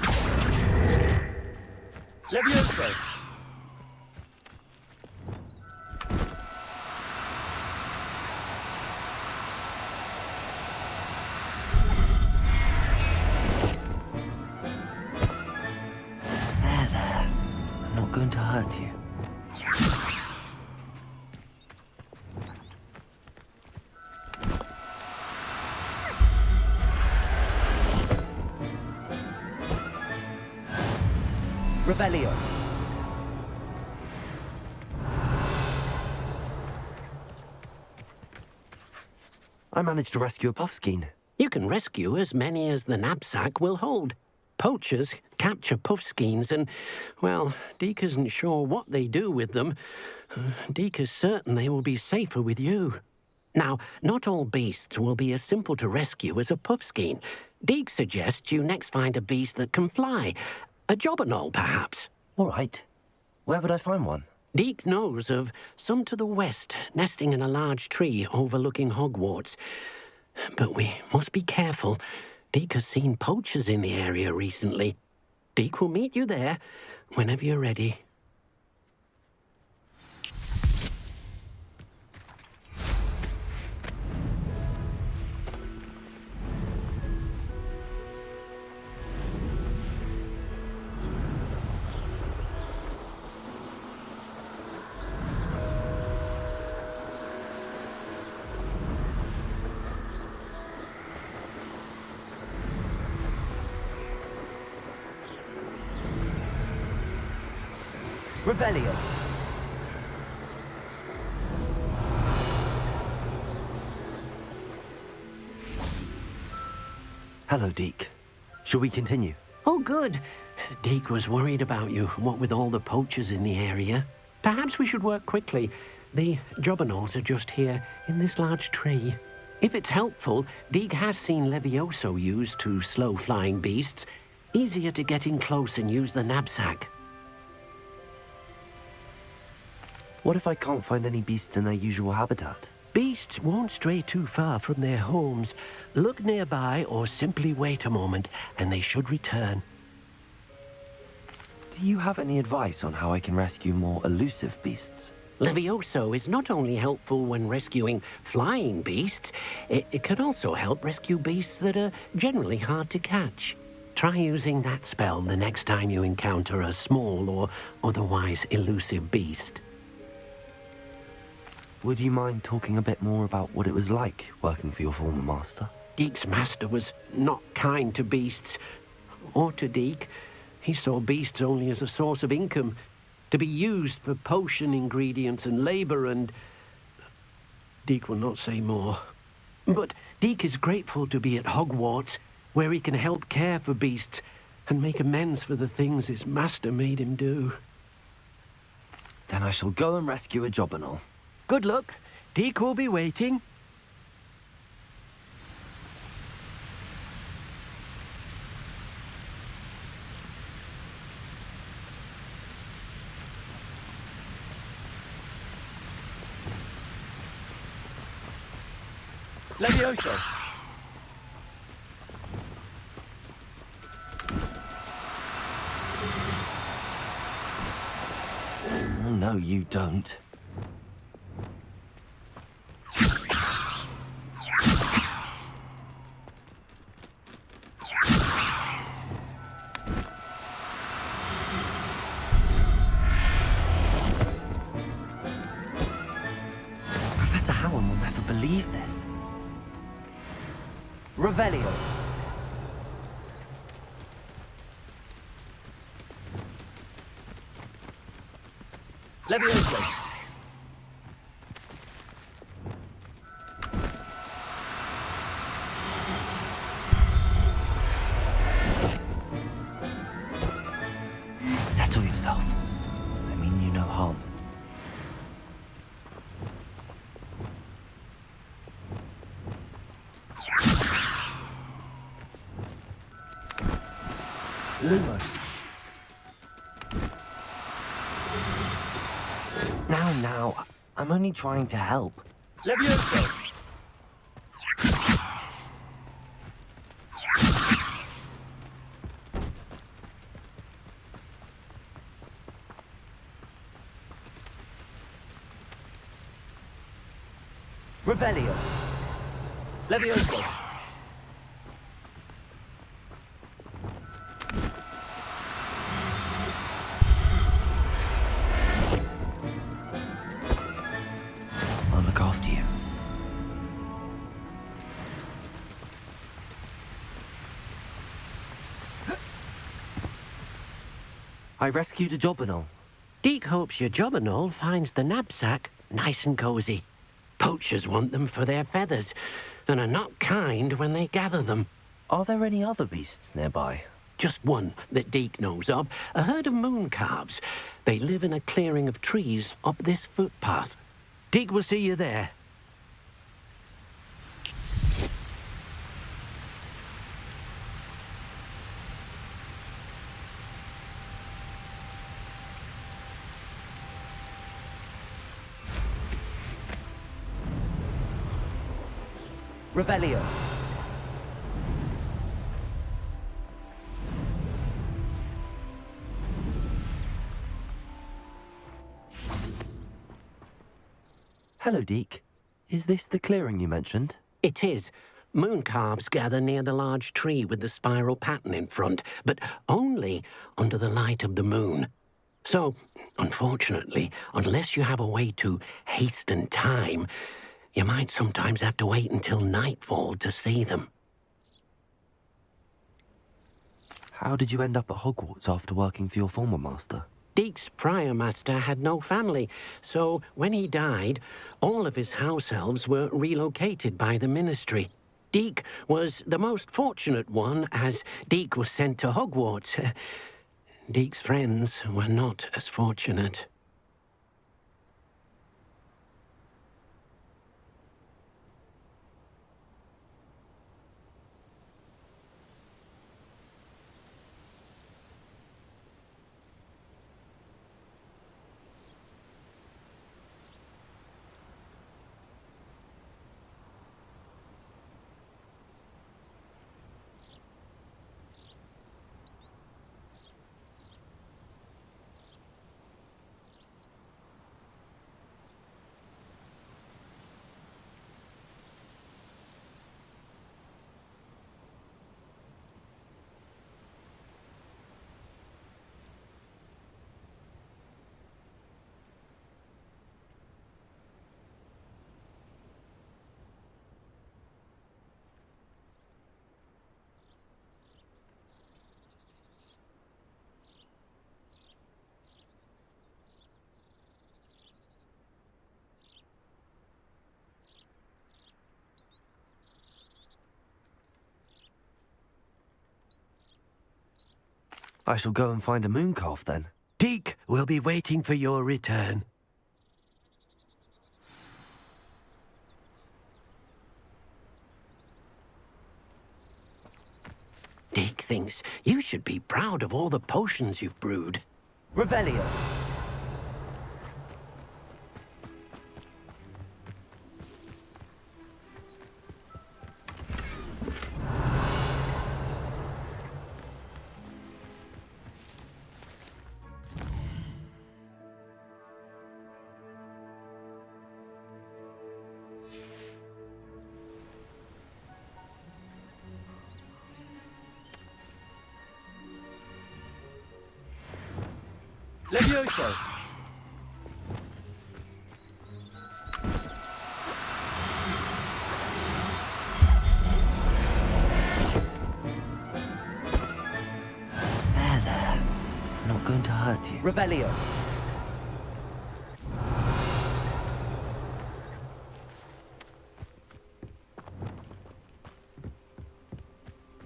Levioso. There. I'm not going to hurt you. Revelio. I managed to rescue a puffskein. You can rescue as many as the knapsack will hold. Poachers capture puffskeins and, well, Deke isn't sure what they do with them. Deke is certain they will be safer with you. Now, not all beasts will be as simple to rescue as a puffskein. Deke suggests you next find a beast that can fly. A jobberknoll, perhaps. All right. Where would I find one? Deke knows of some to the west, nesting in a large tree overlooking Hogwarts. But we must be careful. Deke has seen poachers in the area recently. Deke will meet you there whenever you're ready. Revelio. Hello, Deke. Shall we continue? Oh, good. Deke was worried about you, what with all the poachers in the area. Perhaps we should work quickly. The jobberknolls are just here, in this large tree. If it's helpful, Deke has seen Levioso used to slow flying beasts. Easier to get in close and use the knapsack. What if I can't find any beasts in their usual habitat? Beasts won't stray too far from their homes. Look nearby or simply wait a moment, and they should return. Do you have any advice on how I can rescue more elusive beasts? Levioso is not only helpful when rescuing flying beasts, it can also help rescue beasts that are generally hard to catch. Try using that spell the next time you encounter a small or otherwise elusive beast. Would you mind talking a bit more about what it was like working for your former master? Deek's master was not kind to beasts, or to Deek. He saw beasts only as a source of income, to be used for potion ingredients and labor, and Deek will not say more. But Deek is grateful to be at Hogwarts, where he can help care for beasts and make amends for the things his master made him do. Then I shall go and rescue a Jobberknoll. Good luck. Deek will be waiting. Levioso! Oh, no, you don't. Professor Howard will never believe this. Revelio. Levioso. Settle yourself. I mean you no harm. Lumos. Now, I'm only trying to help. Levioso! Revelio. Levioso. I'll look after you. I rescued a Jobberknoll. Deek hopes your Jobberknoll finds the knapsack nice and cozy. Poachers want them for their feathers, and are not kind when they gather them. Are there any other beasts nearby? Just one that Deek knows of, a herd of moon calves. They live in a clearing of trees up this footpath. Deek will see you there. Revelio. Hello, Deek. Is this the clearing you mentioned? It is. Moon calves gather near the large tree with the spiral pattern in front, but only under the light of the moon. So, unfortunately, unless you have a way to hasten time, you might sometimes have to wait until nightfall to see them. How did you end up at Hogwarts after working for your former master? Deek's prior master had no family, so when he died, all of his house elves were relocated by the ministry. Deek was the most fortunate one, as Deek was sent to Hogwarts. Deek's friends were not as fortunate. I shall go and find a moon calf then. Deke will be waiting for your return. Deke thinks you should be proud of all the potions you've brewed. Revelio. Levioso! There. Not going to hurt you. Revelio!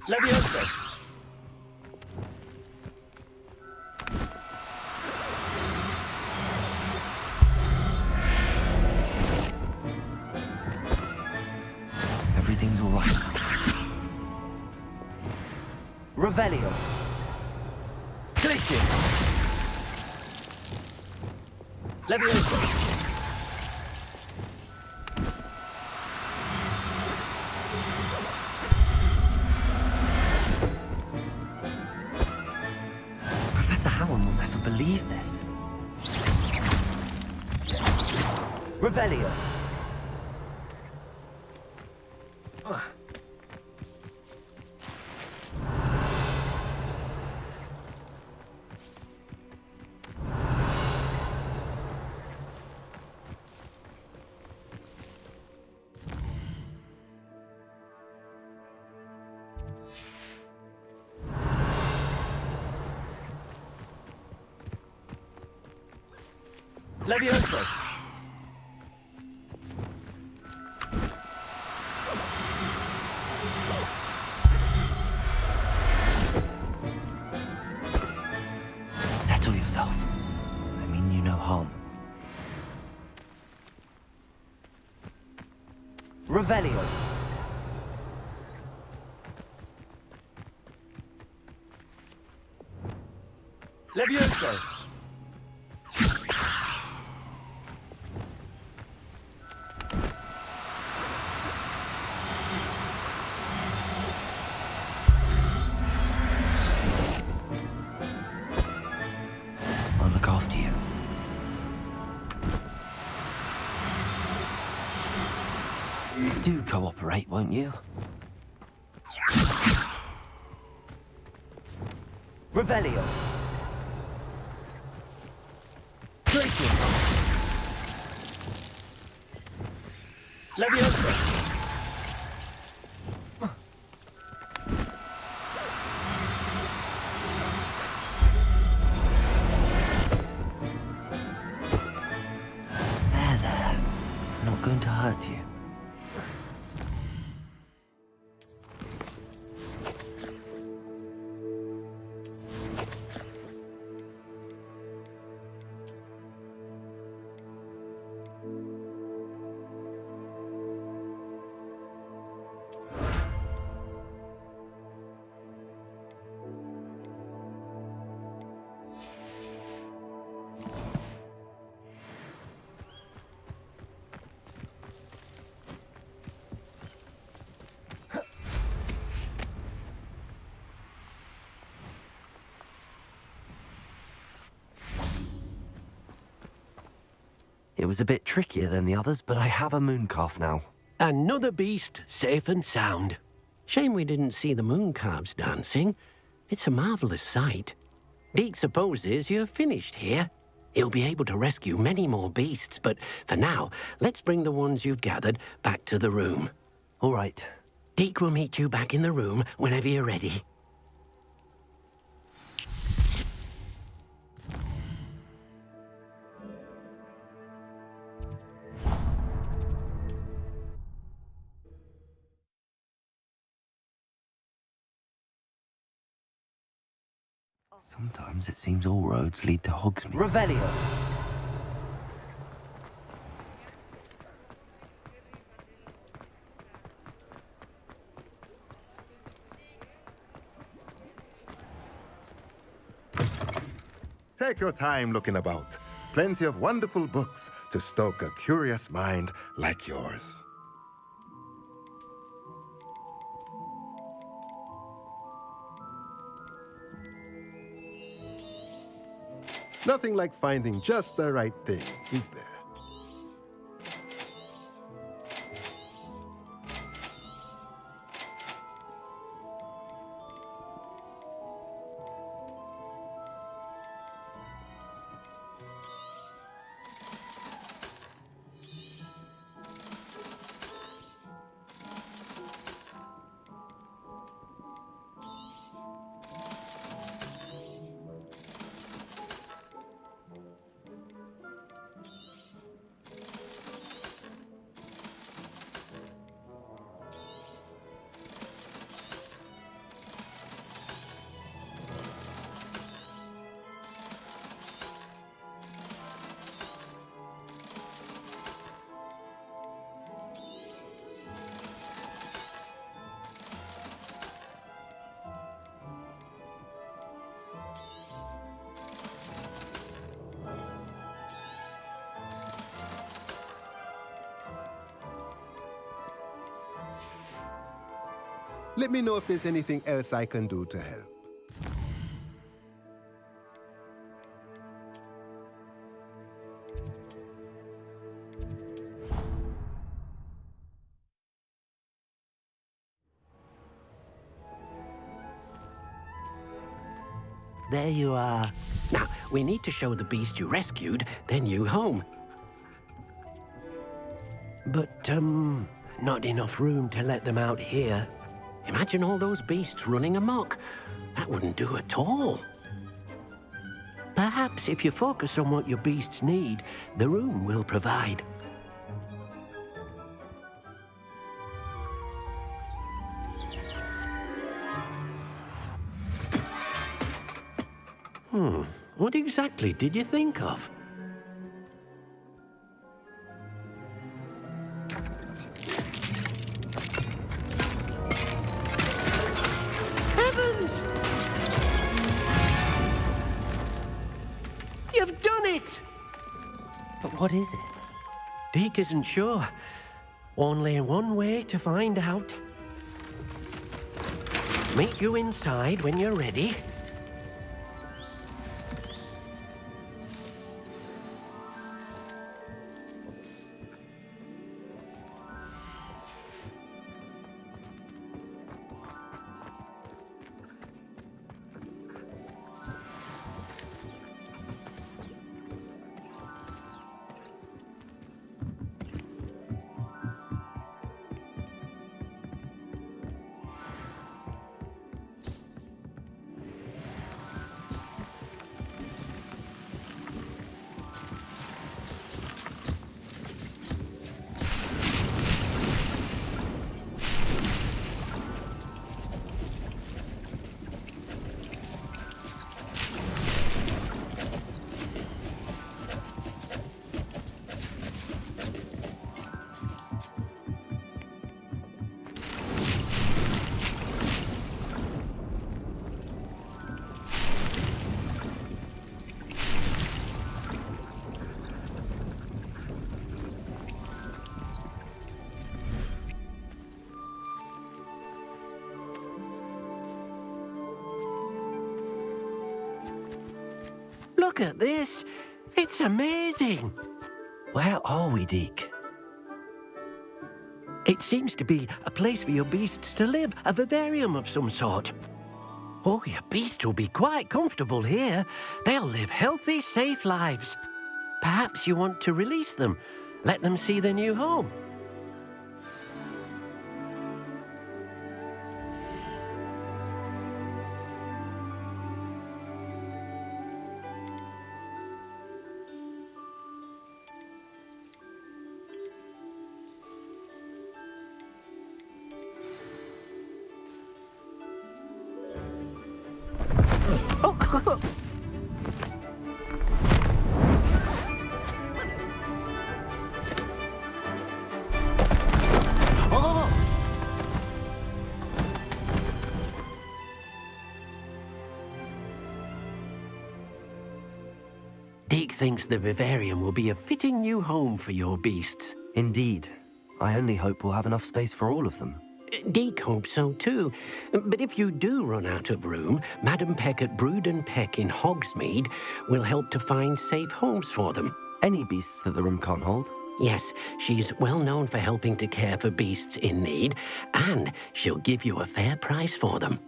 Levioso! Everything's all right. Revelio. Glacius. Levioso. Professor Howard will never believe this. Revelio. Levioso. Settle yourself. I mean you no harm. Revelio. Levioso. I'll look after you. Do cooperate, won't you? Revelio. Glacius. Levioso. There. Not going to hurt you. It was a bit trickier than the others, but I have a moon calf now. Another beast, safe and sound. Shame we didn't see the moon calves dancing. It's a marvelous sight. Deke supposes you're finished here. He'll be able to rescue many more beasts, but for now, let's bring the ones you've gathered back to the room. All right. Deke will meet you back in the room whenever you're ready. Sometimes it seems all roads lead to Hogsmeade. Revelio. Take your time looking about. Plenty of wonderful books to stoke a curious mind like yours. Nothing like finding just the right thing, is there? Let me know if there's anything else I can do to help. There you are. Now, we need to show the beast you rescued their new home. But, not enough room to let them out here. Imagine all those beasts running amok. That wouldn't do at all. Perhaps if you focus on what your beasts need, the room will provide. What exactly did you think of? Heavens! You've done it! But what is it? Deke isn't sure. Only one way to find out. Meet you inside when you're ready. Look at this. It's amazing. Where are we, Deke? It seems to be a place for your beasts to live, a vivarium of some sort. Oh, your beasts will be quite comfortable here. They'll live healthy, safe lives. Perhaps you want to release them, let them see their new home. Deke thinks the vivarium will be a fitting new home for your beasts. Indeed. I only hope we'll have enough space for all of them. Deke hopes so too. But if you do run out of room, Madam Peck at Brood and Peck in Hogsmeade will help to find safe homes for them. Any beasts that the room can't hold? Yes, she's well known for helping to care for beasts in need, and she'll give you a fair price for them.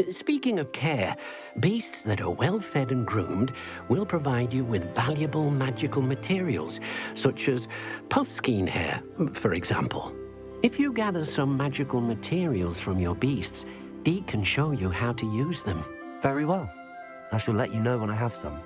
Speaking of care, beasts that are well fed and groomed will provide you with valuable magical materials, such as puffskein hair, for example. If you gather some magical materials from your beasts, Deke can show you how to use them. Very well. I shall let you know when I have some.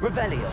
Revelio.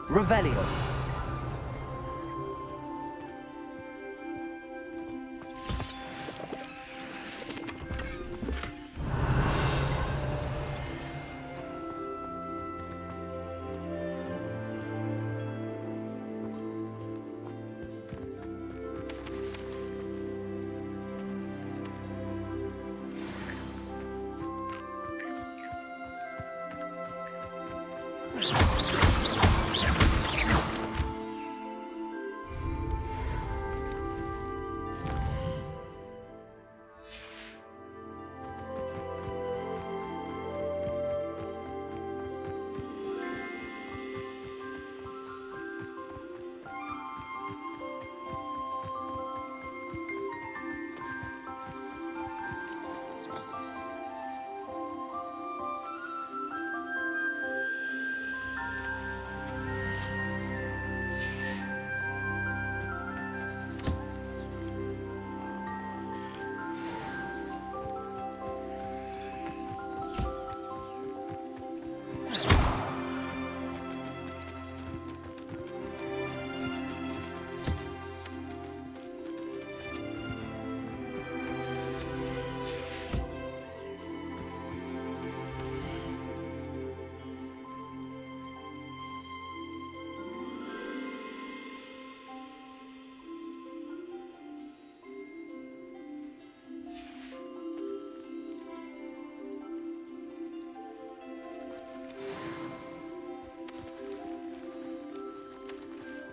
Revelio.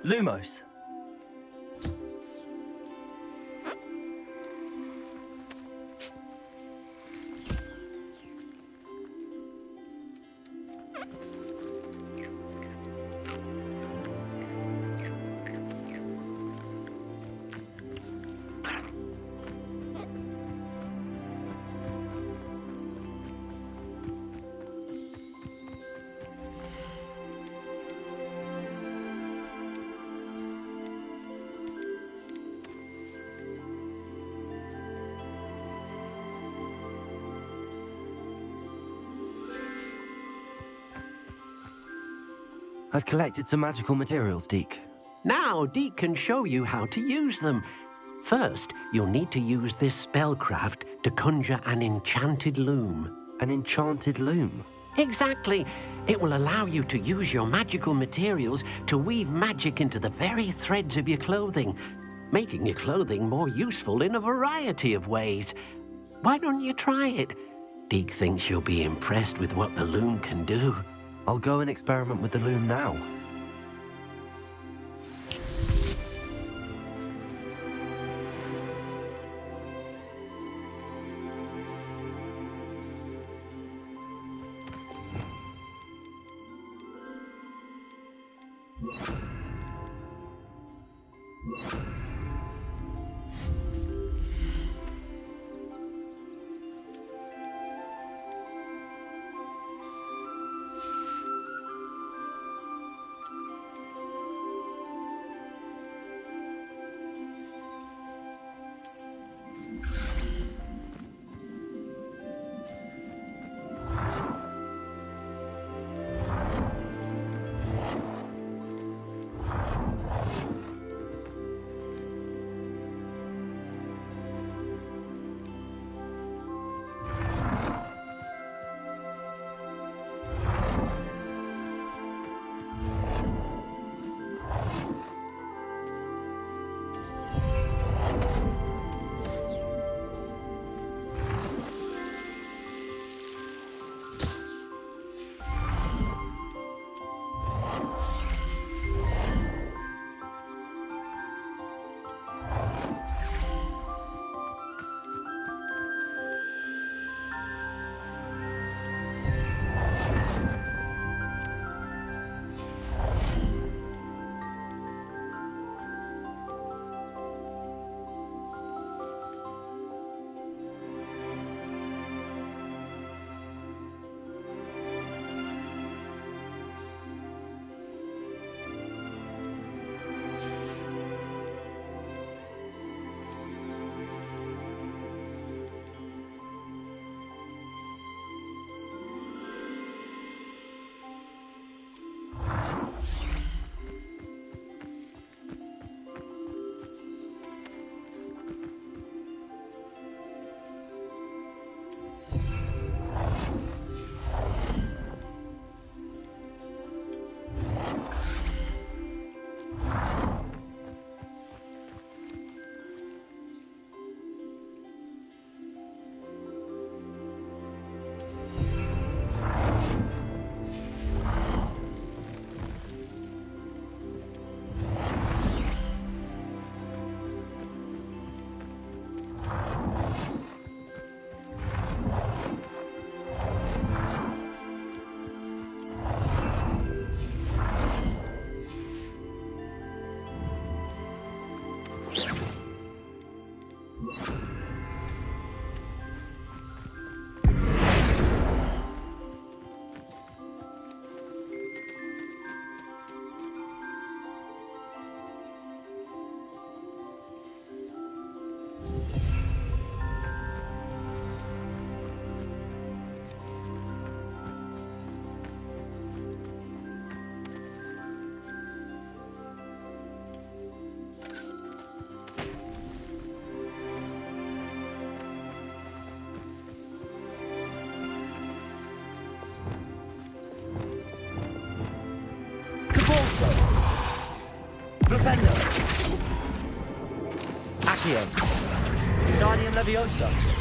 Lumos. I've collected some magical materials, Deke. Now, Deke can show you how to use them. First, you'll need to use this spellcraft to conjure an enchanted loom. An enchanted loom? Exactly. It will allow you to use your magical materials to weave magic into the very threads of your clothing, making your clothing more useful in a variety of ways. Why don't you try it? Deke thinks you'll be impressed with what the loom can do. I'll go and experiment with the loom now. Flipendo. Accio. Guardian Leviosa.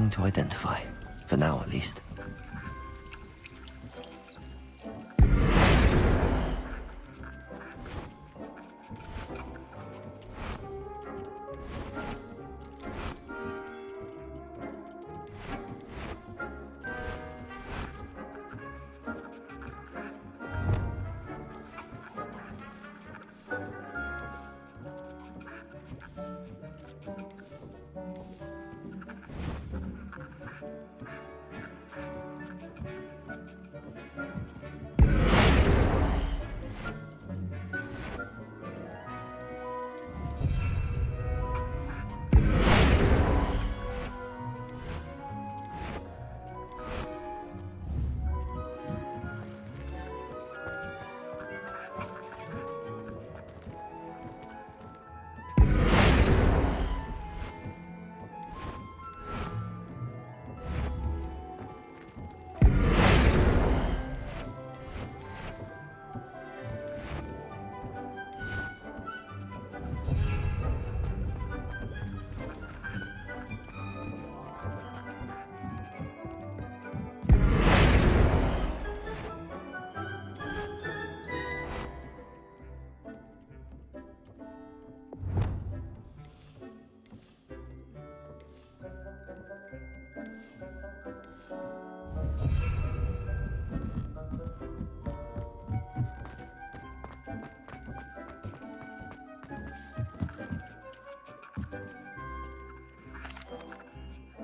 nothing to identify. For now, at least.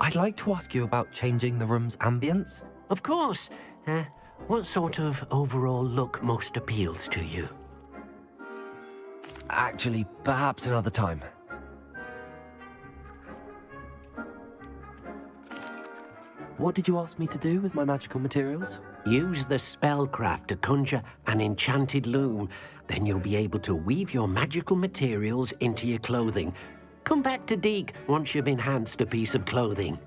I'd like to ask you about changing the room's ambience. Of course. What sort of overall look most appeals to you? Actually, perhaps another time. What did you ask me to do with my magical materials? Use the spellcraft to conjure an enchanted loom. Then you'll be able to weave your magical materials into your clothing. Come back to Deke once you've enhanced a piece of clothing.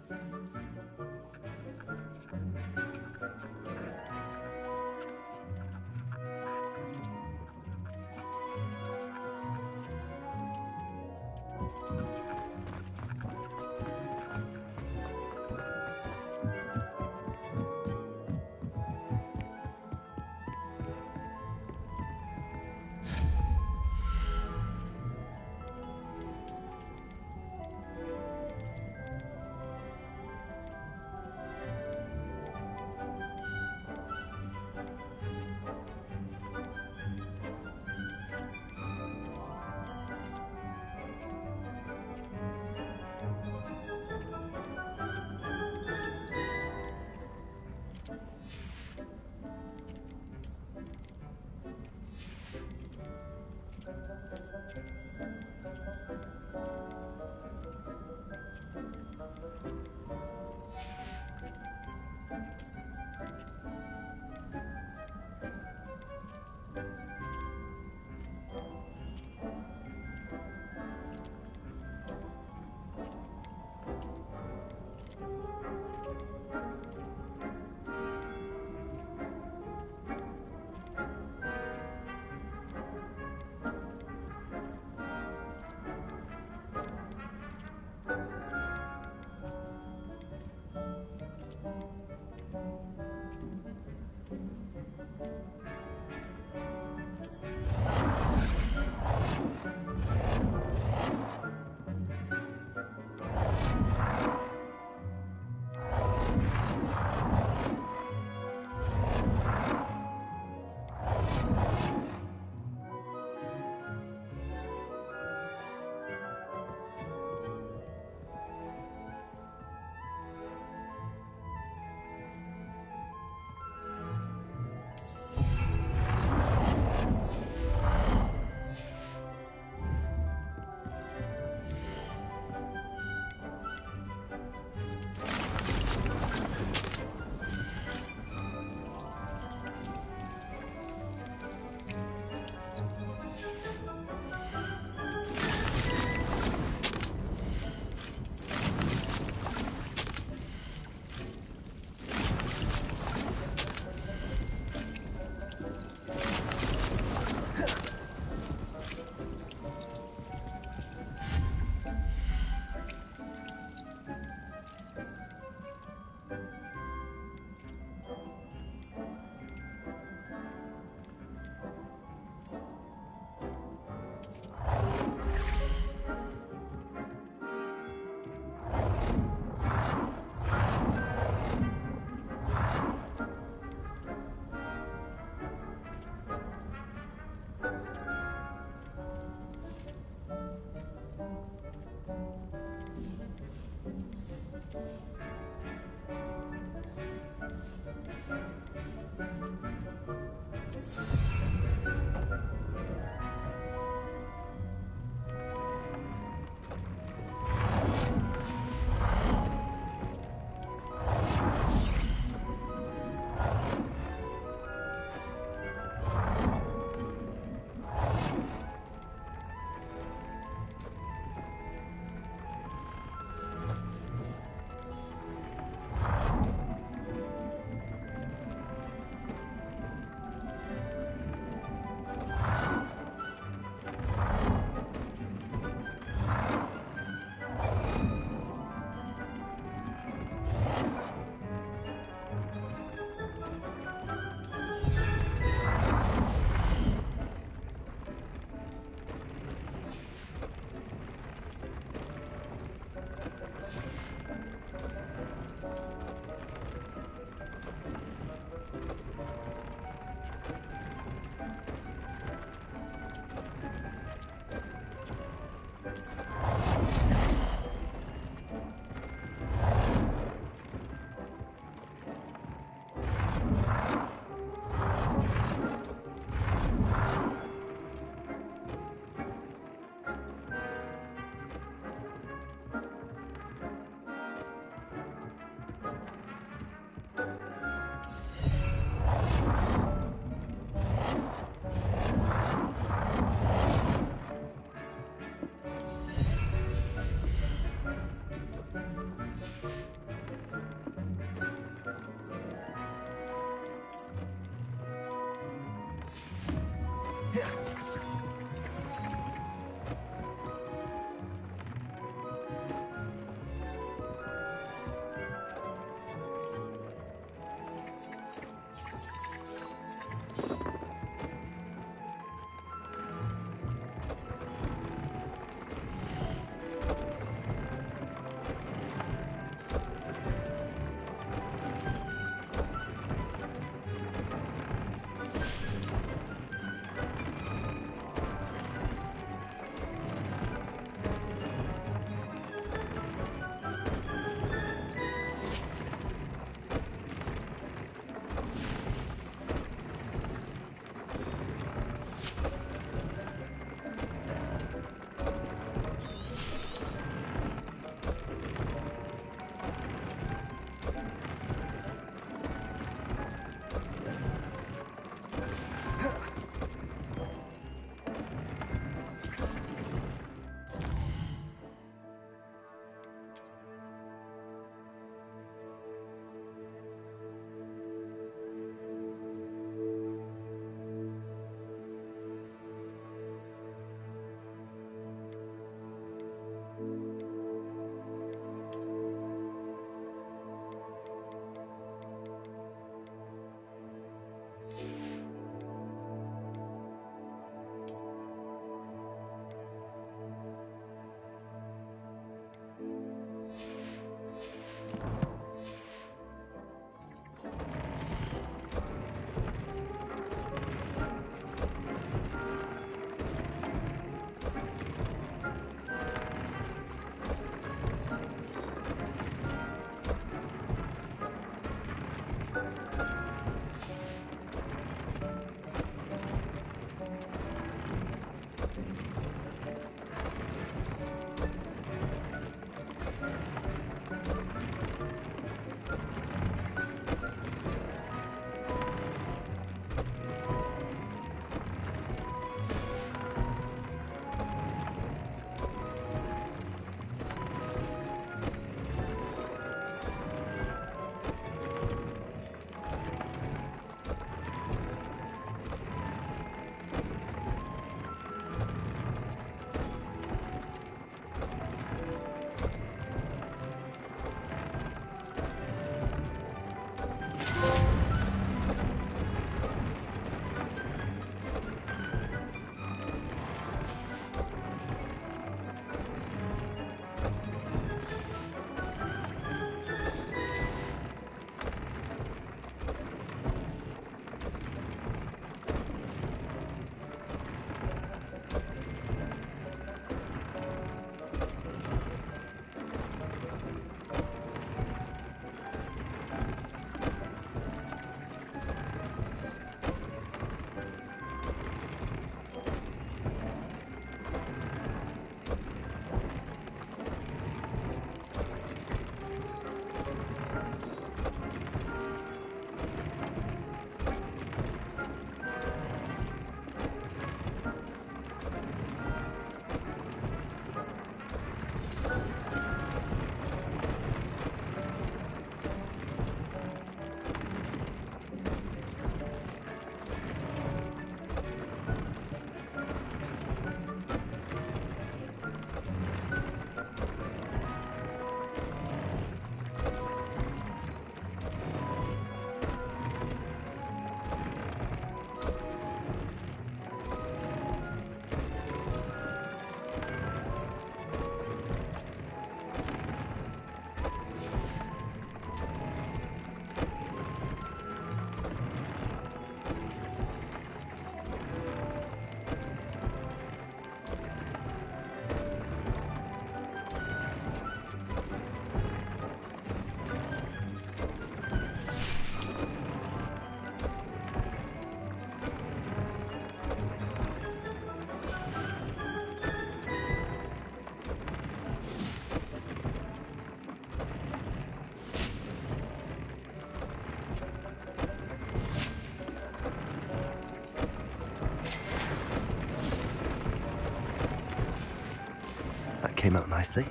Came out nicely.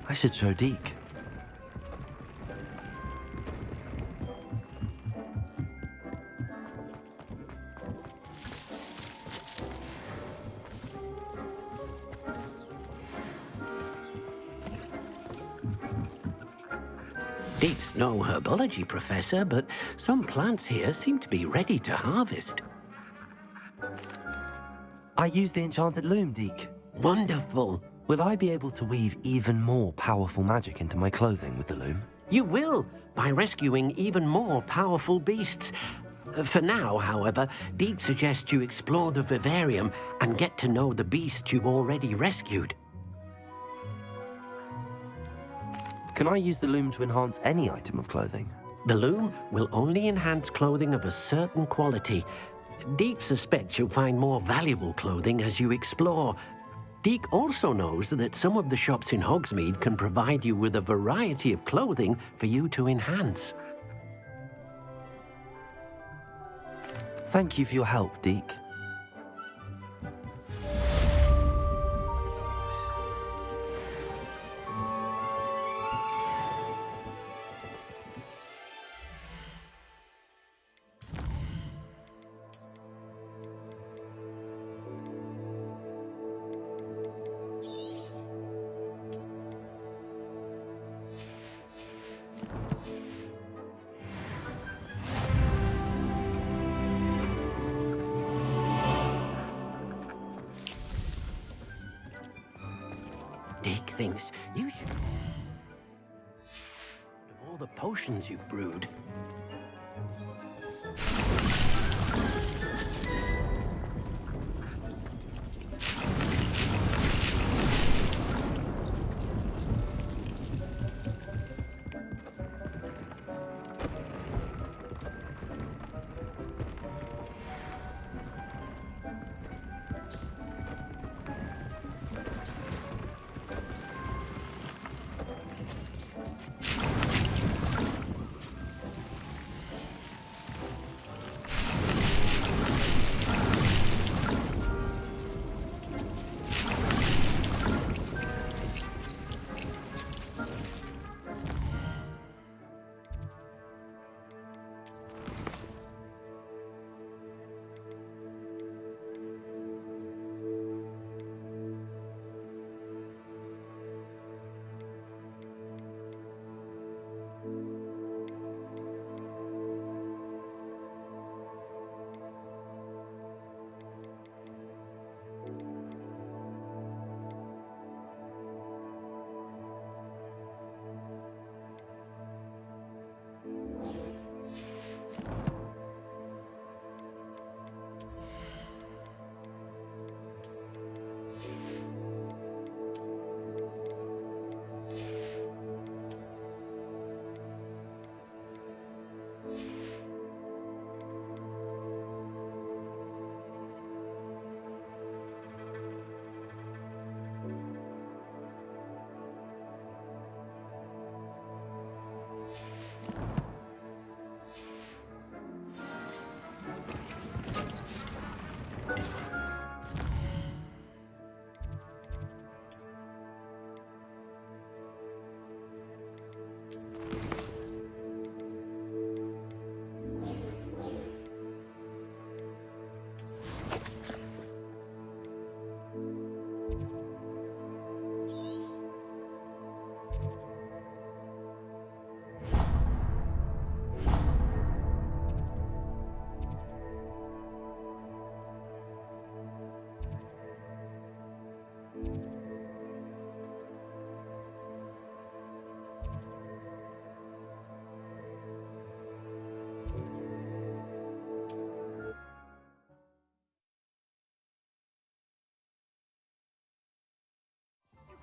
I should show Deke. Deke's no herbology professor, but some plants here seem to be ready to harvest. I use the enchanted loom, Deke. Wonderful. Will I be able to weave even more powerful magic into my clothing with the loom? You will, by rescuing even more powerful beasts. For now, however, Deke suggests you explore the vivarium and get to know the beasts you've already rescued. Can I use the loom to enhance any item of clothing? The loom will only enhance clothing of a certain quality. Deke suspects you'll find more valuable clothing as you explore. Deke also knows that some of the shops in Hogsmeade can provide you with a variety of clothing for you to enhance. Thank you for your help, Deke. Deke thinks you should... Of all the potions you've brewed...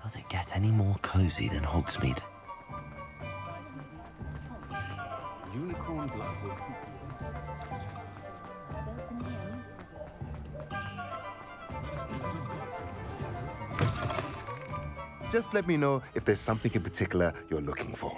Does it get any more cozy than Hogsmeade? Unicorn Blackwood. Just let me know if there's something in particular you're looking for.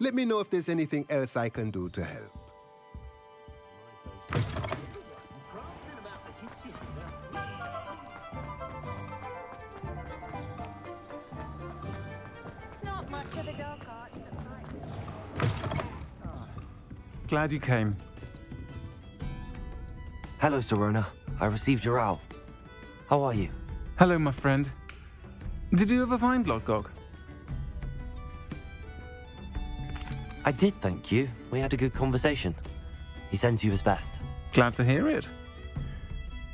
Let me know if there's anything else I can do to help. Not much of the dark arts at night. Glad you came. Hello, Serona. I received your owl. How are you? Hello, my friend. Did you ever find Lodgok? I did, thank you. We had a good conversation. He sends you his best. Glad to hear it.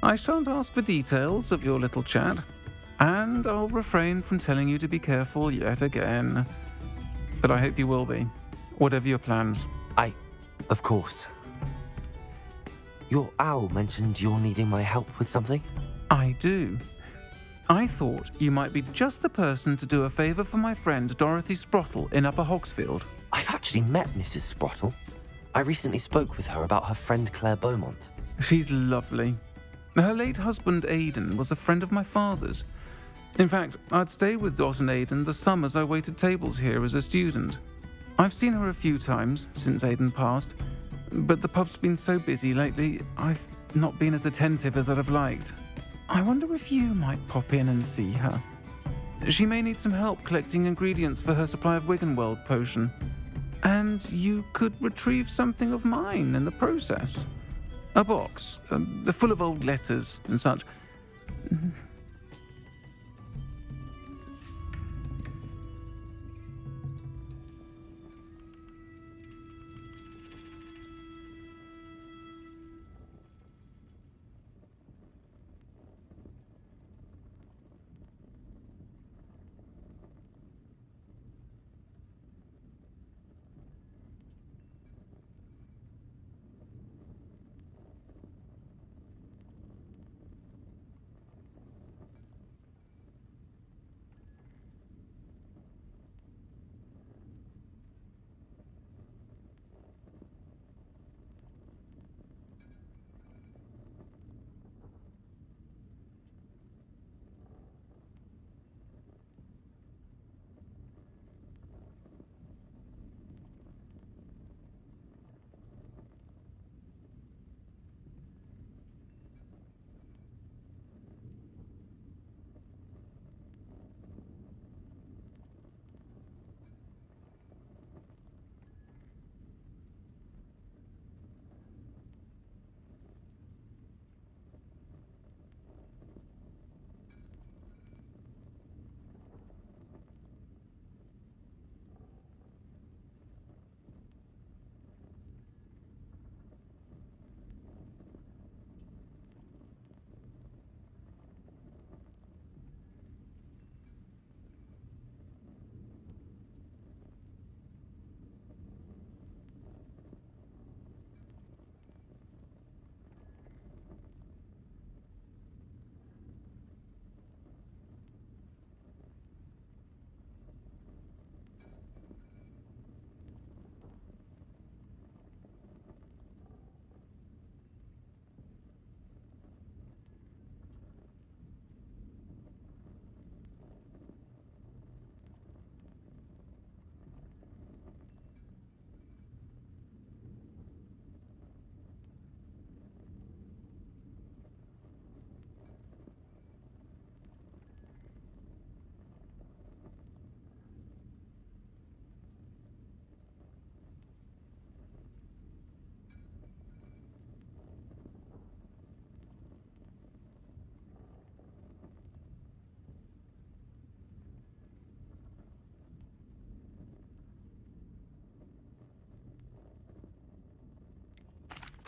I shan't ask for details of your little chat, and I'll refrain from telling you to be careful yet again. But I hope you will be, whatever your plans. Of course. Your owl mentioned you're needing my help with something? I do. I thought you might be just the person to do a favour for my friend Dorothy Sprottle in Upper Hogsfield. I've actually met Mrs. Sprottle. I recently spoke with her about her friend Claire Beaumont. She's lovely. Her late husband Aidan was a friend of my father's. In fact, I'd stayed with Dot and Aidan the summers I waited tables here as a student. I've seen her a few times since Aidan passed, but the pub's been so busy lately, I've not been as attentive as I'd have liked. I wonder if you might pop in and see her. She may need some help collecting ingredients for her supply of Wiggenweld potion. And you could retrieve something of mine in the process. A box, full of old letters and such.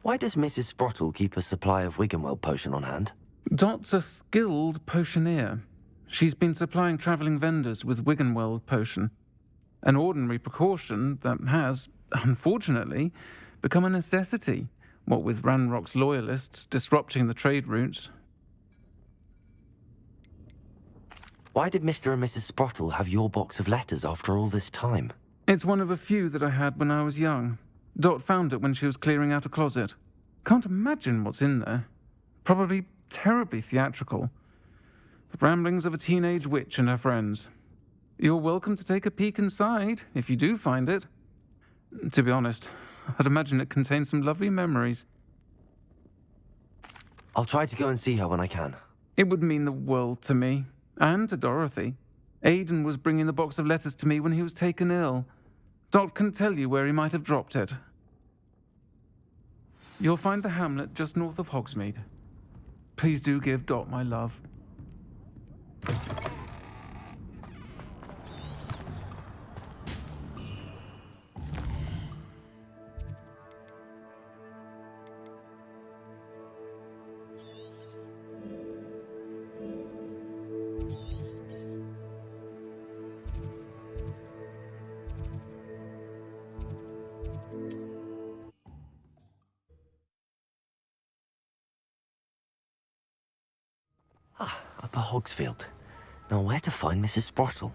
Why does Mrs. Sprottle keep a supply of Wiggenweld potion on hand? Dot's a skilled potioneer. She's been supplying travelling vendors with Wiggenweld potion, an ordinary precaution that has, unfortunately, become a necessity, what with Ranrock's loyalists disrupting the trade routes. Why did Mr. and Mrs. Sprottle have your box of letters after all this time? It's one of a few that I had when I was young. Dot found it when she was clearing out a closet. Can't imagine what's in there. Probably terribly theatrical. The ramblings of a teenage witch and her friends. You're welcome to take a peek inside, if you do find it. To be honest, I'd imagine it contains some lovely memories. I'll try to go and see her when I can. It would mean the world to me, and to Dorothy. Aidan was bringing the box of letters to me when he was taken ill. Dot can tell you where he might have dropped it. You'll find the hamlet just north of Hogsmeade. Please do give Dot my love. Upper Hogsfield. Now where to find Mrs. Sprottle?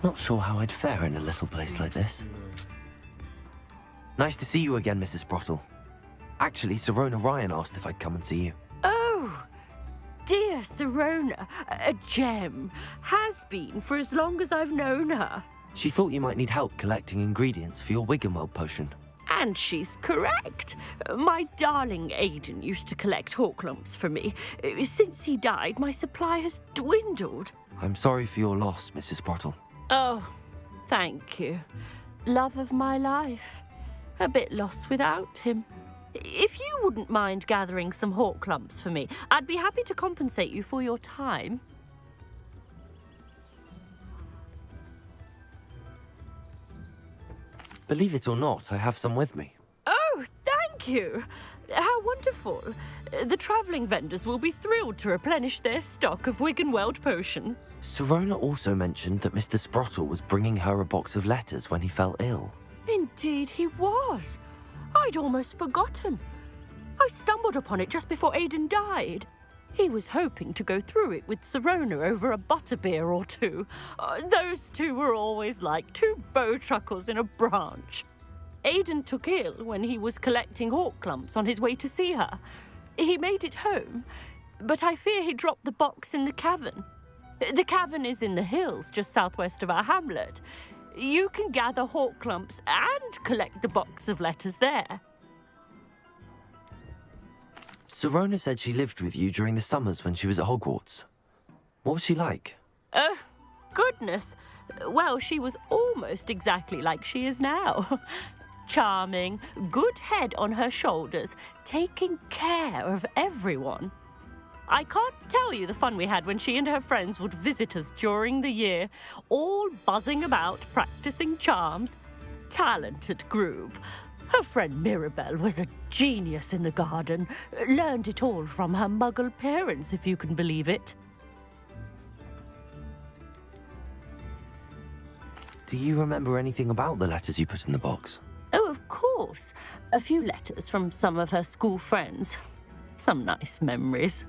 Not sure how I'd fare in a little place like this. Nice to see you again, Mrs. Sprottle. Actually, Sirona Ryan asked if I'd come and see you. Oh, dear Sirona, a gem. Has been for as long as I've known her. She thought you might need help collecting ingredients for your Wiggenweld potion. And she's correct. My darling Aidan used to collect Horklumps for me. Since he died, my supply has dwindled. I'm sorry for your loss, Mrs. Sprottle. Oh, thank you. Love of my life. A bit lost without him. If you wouldn't mind gathering some Horklumps for me, I'd be happy to compensate you for your time. Believe it or not, I have some with me. Oh, thank you. How wonderful. The travelling vendors will be thrilled to replenish their stock of Wiggenweld potion. Sirona also mentioned that Mr. Sprottle was bringing her a box of letters when he fell ill. Indeed he was. I'd almost forgotten. I stumbled upon it just before Aidan died. He was hoping to go through it with Sirona over a butterbeer or two. Those two were always like two bowtruckles in a branch. Aidan took ill when he was collecting Horklumps on his way to see her. He made it home, but I fear he dropped the box in the cavern. The cavern is in the hills just southwest of our hamlet. You can gather Horklumps and collect the box of letters there. Sirona said she lived with you during the summers when she was at Hogwarts. What was she like? Oh, goodness. Well, she was almost exactly like she is now. Charming, good head on her shoulders, taking care of everyone. I can't tell you the fun we had when she and her friends would visit us during the year, all buzzing about, practicing charms. Talented group. Her friend Mirabelle was a genius in the garden. Learned it all from her muggle parents, if you can believe it. Do you remember anything about the letters you put in the box? Oh, of course. A few letters from some of her school friends. Some nice memories.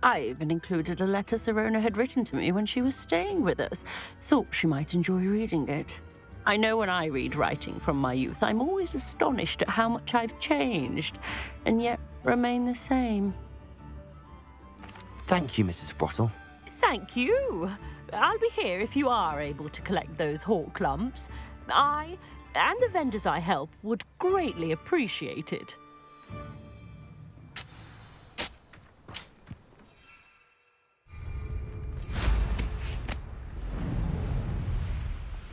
I even included a letter Sirona had written to me when she was staying with us. Thought she might enjoy reading it. I know when I read writing from my youth, I'm always astonished at how much I've changed, and yet remain the same. Thank you, Mrs. Sprottle. Thank you. I'll be here if you are able to collect those Horklumps. I, and the vendors I help, would greatly appreciate it.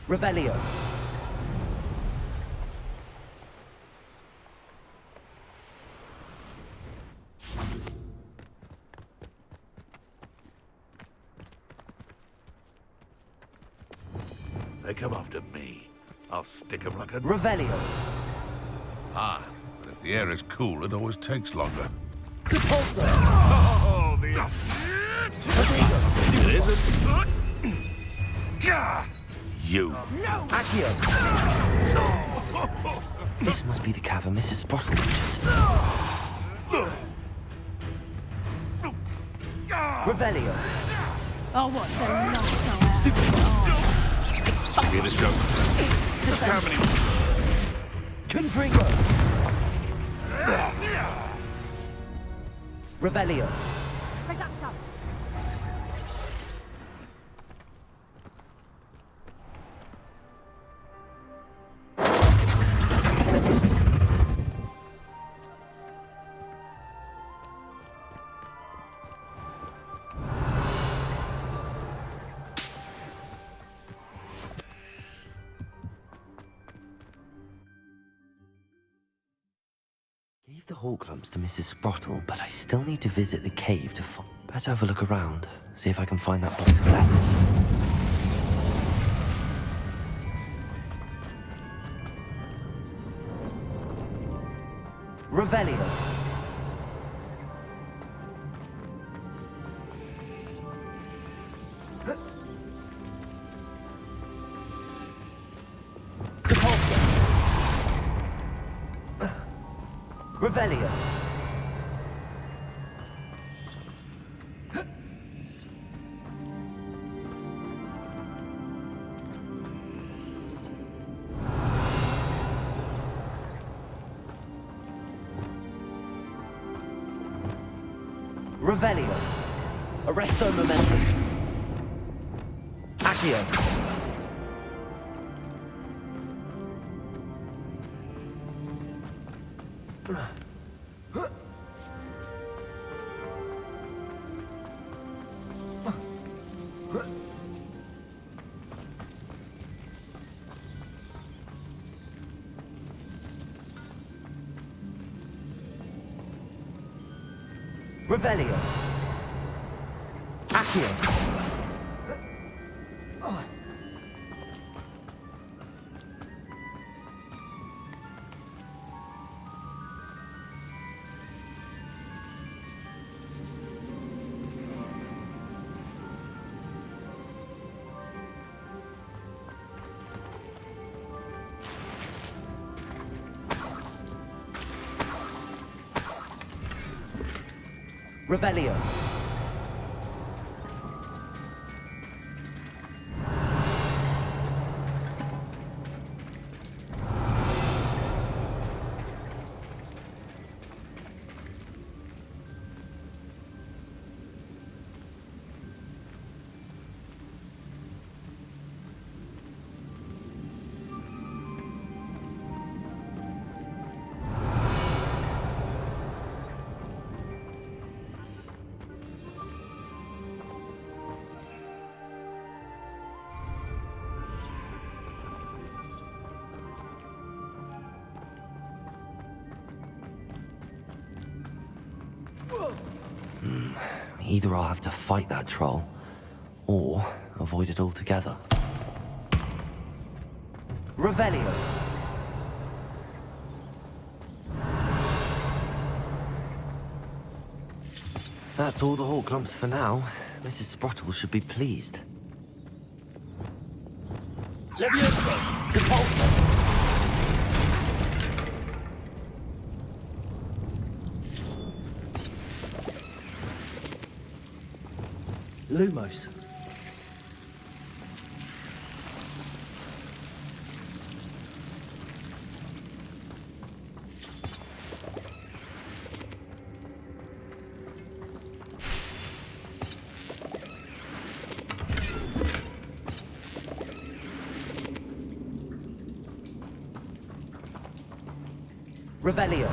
Revelio. They come after me. I'll stick 'em like a... Revelio. Ah, but if the air is cool, it always takes longer. Repulsor. Oh, the... You. No. Accio. This must be the cavern Mrs. Sprottle mentioned. Revelio. Oh, what the Stupid. Here to show. Just how many... Confringo. Revelio. Reducto! Gave the hawk lumps to Mrs. Sprottle, but I still need to visit the cave to find. Better have a look around, see if I can find that box of letters. Revelio. Revelio. Revelio. Arresto momentum. Accio. Revelio. Accio. Revelio. Either I'll have to fight that troll, or avoid it altogether. Revelio. That's all the hawk lumps for now. Mrs. Sprottle should be pleased. Levioso! Depulso! Lumos. Revelio.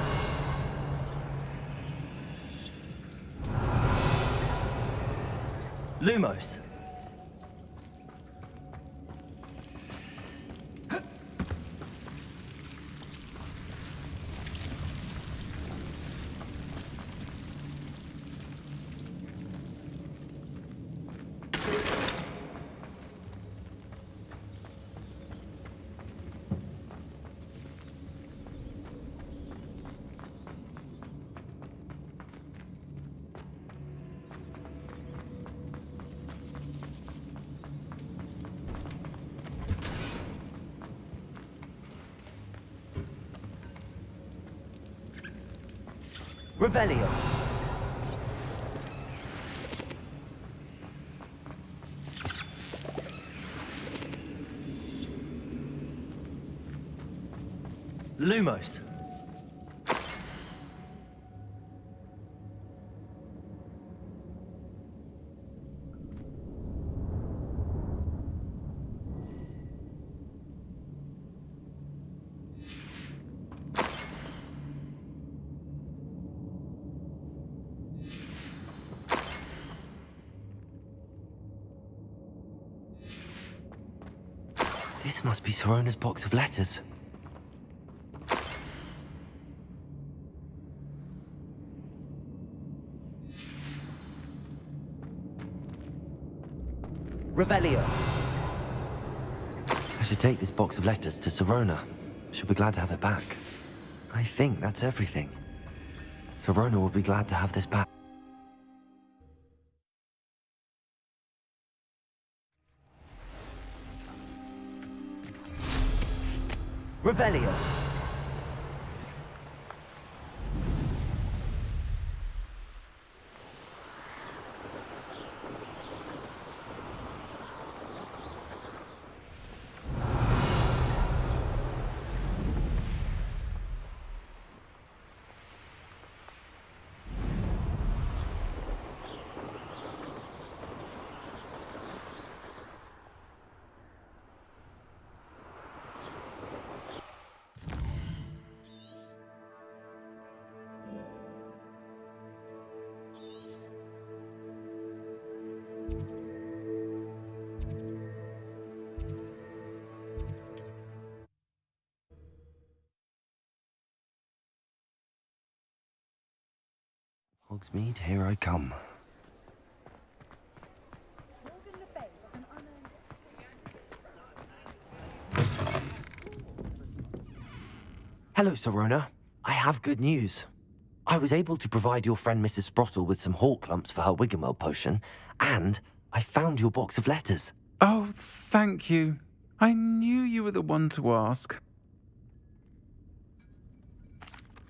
Lumos. Revelio. Lumos. This must be Sorona's box of letters. Revelio. I should take this box of letters to Sorona. She'll be glad to have it back. I think that's everything. Sorona will be glad to have this back. Revelio. Hogsmeade, here I come. Hello, Sorona. I have good news. I was able to provide your friend Mrs. Sprottle with some hawk lumps for her Wiggenweld potion, and I found your box of letters. Oh, thank you. I knew you were the one to ask.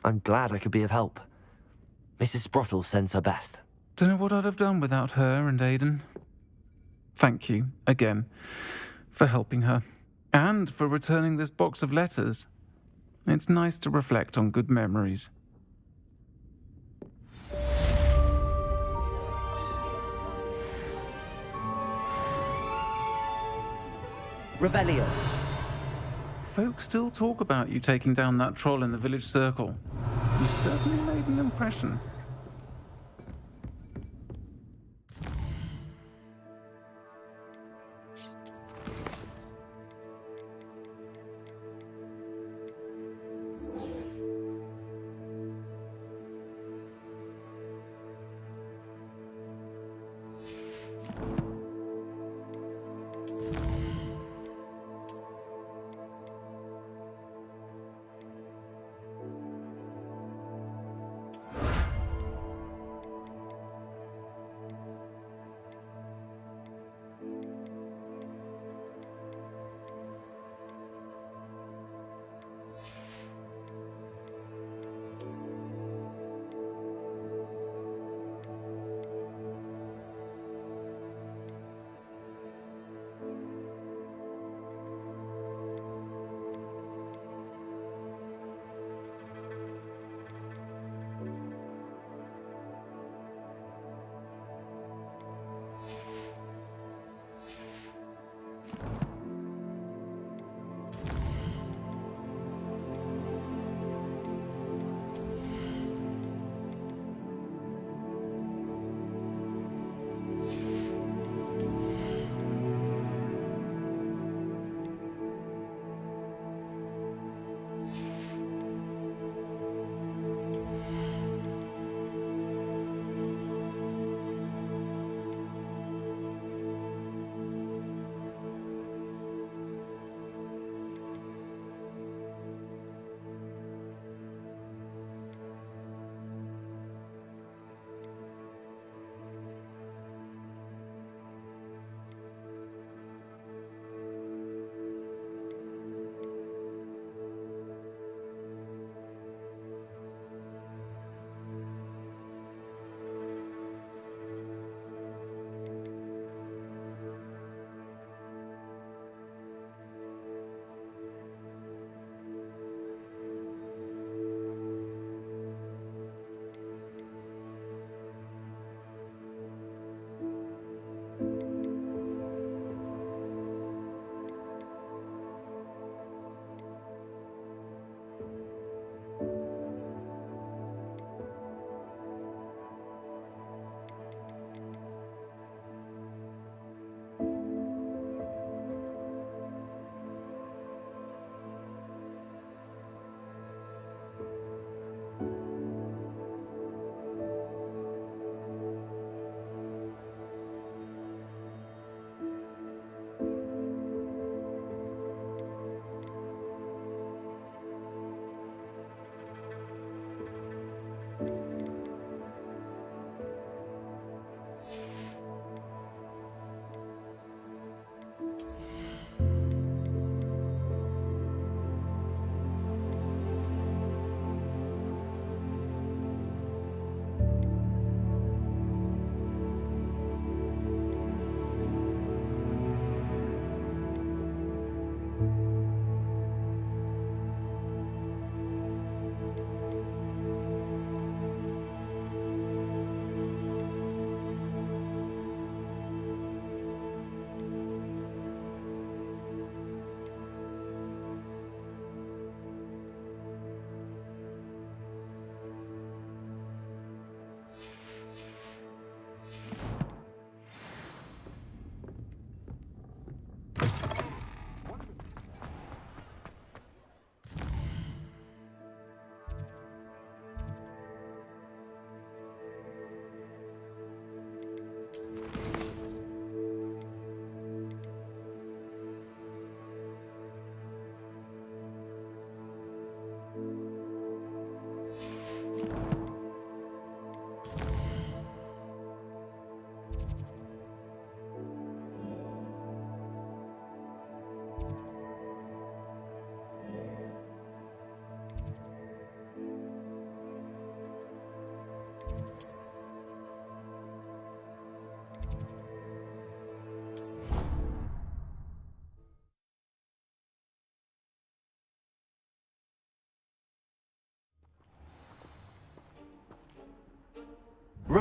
I'm glad I could be of help. Mrs. Sprottle sends her best. Don't know what I'd have done without her and Aidan. Thank you, again, for helping her. And for returning this box of letters. It's nice to reflect on good memories. Revelio. Folks still talk about you taking down that troll in the village circle. You certainly made an impression.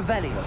Revelio.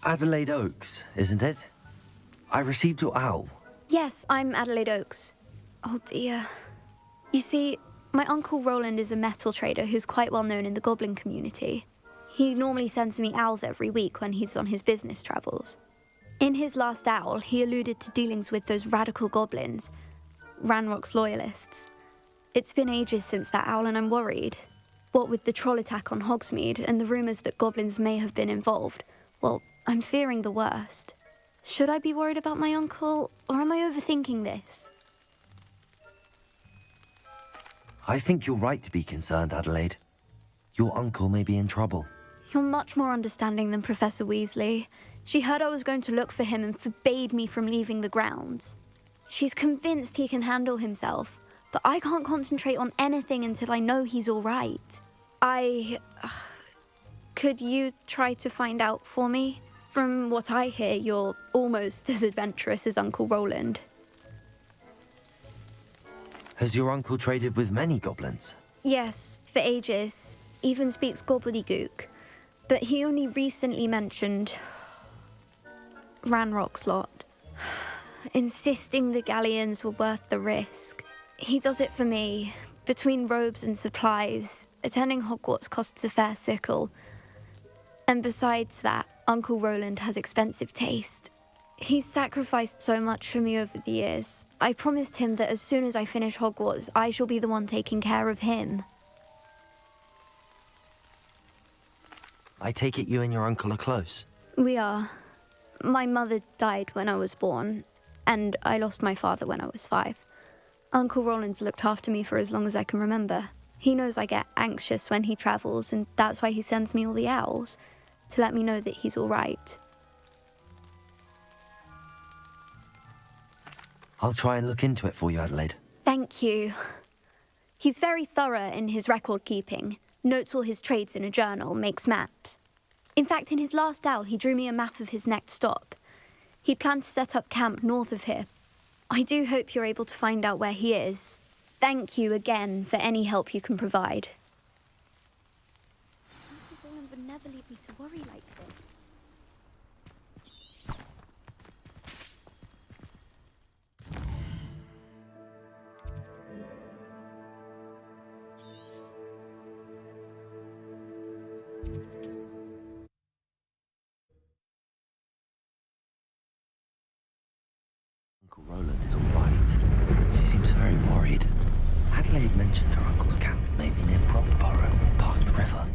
Adelaide Oaks, isn't it? I received your owl. Yes, I'm Adelaide Oaks. Oh dear. You see, my Uncle Roland is a metal trader who's quite well known in the goblin community. He normally sends me owls every week when he's on his business travels. In his last owl, he alluded to dealings with those radical goblins, Ranrock's loyalists. It's been ages since that owl and I'm worried. What with the troll attack on Hogsmeade and the rumours that goblins may have been involved, well, I'm fearing the worst. Should I be worried about my uncle, or am I overthinking this? I think you're right to be concerned, Adelaide. Your uncle may be in trouble. You're much more understanding than Professor Weasley. She heard I was going to look for him and forbade me from leaving the grounds. She's convinced he can handle himself, but I can't concentrate on anything until I know he's all right. Could you try to find out for me? From what I hear, you're almost as adventurous as Uncle Roland. Has your uncle traded with many goblins? Yes, for ages. Even speaks gobbledygook. But he only recently mentioned Ranrock's lot, insisting the galleons were worth the risk. He does it for me. Between robes and supplies, attending Hogwarts costs a fair sickle. And besides that, Uncle Roland has expensive taste. He's sacrificed so much for me over the years. I promised him that as soon as I finish Hogwarts, I shall be the one taking care of him. I take it you and your uncle are close? We are. My mother died when I was born, and I lost my father when I was 5. Uncle Roland's looked after me for as long as I can remember. He knows I get anxious when he travels, and that's why he sends me all the owls, to let me know that he's all right. I'll try and look into it for you, Adelaide. Thank you. He's very thorough in his record keeping, notes all his trades in a journal, makes maps. In fact, in his last owl, he drew me a map of his next stop. He planned to set up camp north of here. I do hope you're able to find out where he is. Thank you again for any help you can provide. Uncle Roland would never leave me to worry like this. Uncle Roland is all right. She seems very worried. Adelaide mentioned her uncle's camp may be near Brockborough, past the river.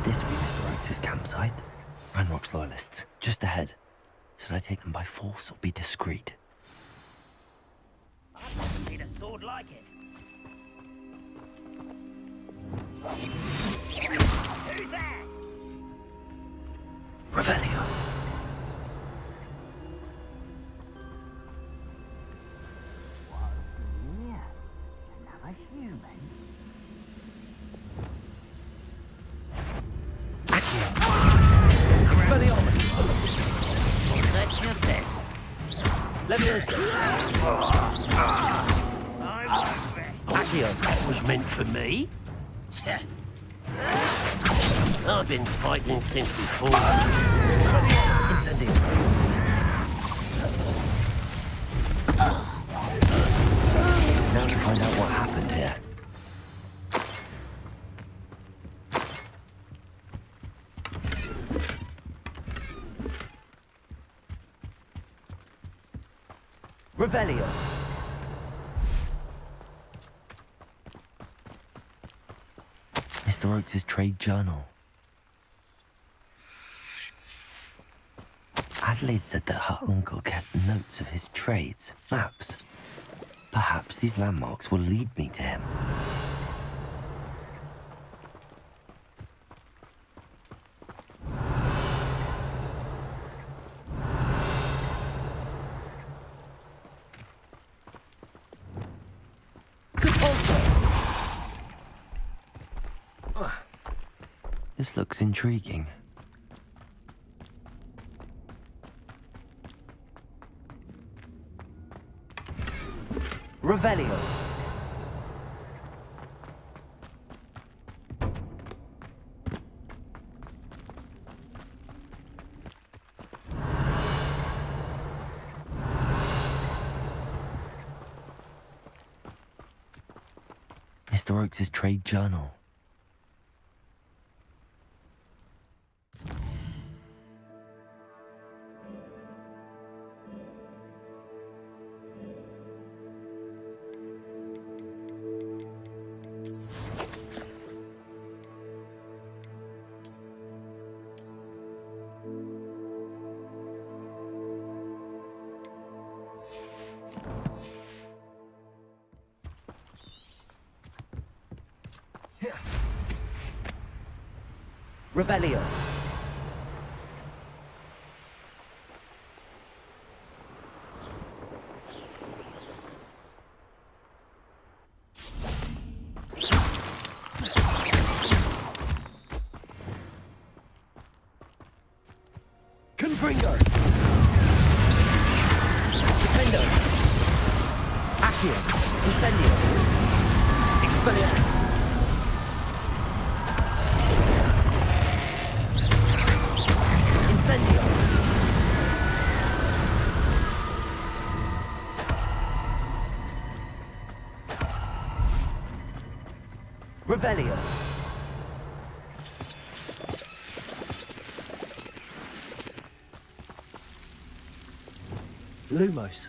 This be Mr. Oakes' campsite? Ranrock's loyalists, just ahead. Should I take them by force or be discreet? I've never seen a sword like it. Who's there? Revelio. Another human. That's your best. Accio, that was meant for me. I've been fighting since before. Incendio. Now to find out what happened here. Revelio. Mr. Oakes' trade journal. Adelaide said that her uncle kept notes of his trades, maps. Perhaps these landmarks will lead me to him. This looks intriguing. Revelio. Mr. Oakes' trade journal. Revelio. Confringo. Defendo. Accio. Incendio. Expelliarmus. Incendio. Revelio. Lumos.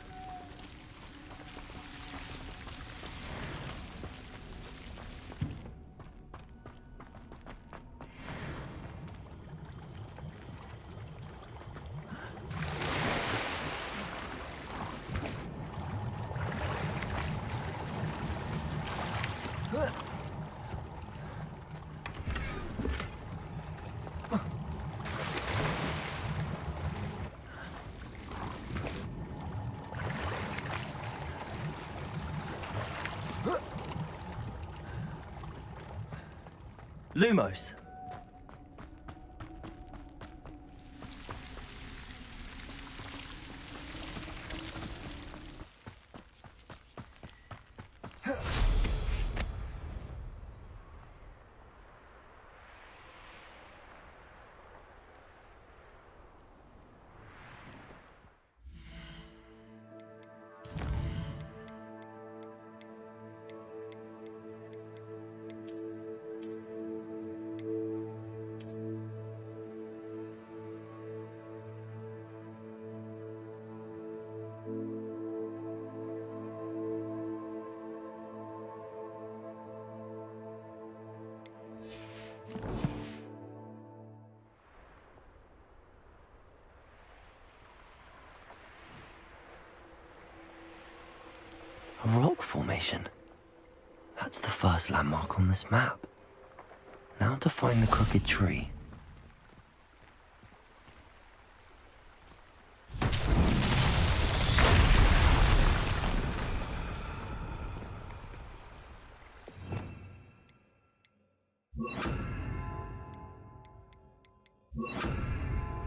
Lumos. A rock formation. That's the first landmark on this map. Now to find the crooked tree.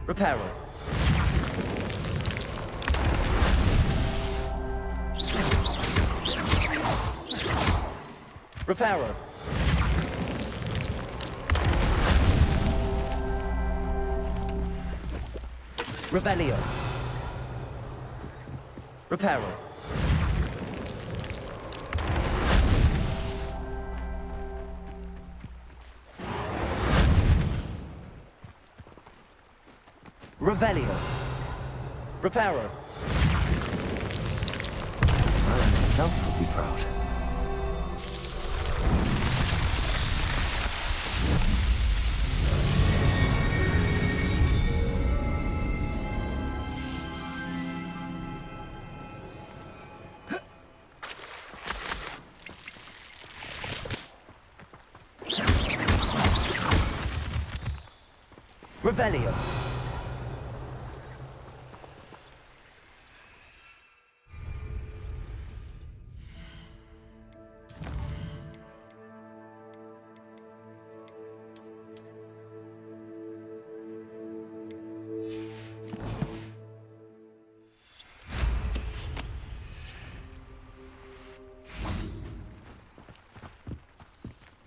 Reparo. Reparo. Revelio. Reparo. Revelio. Reparo. I myself would be proud. Revelio.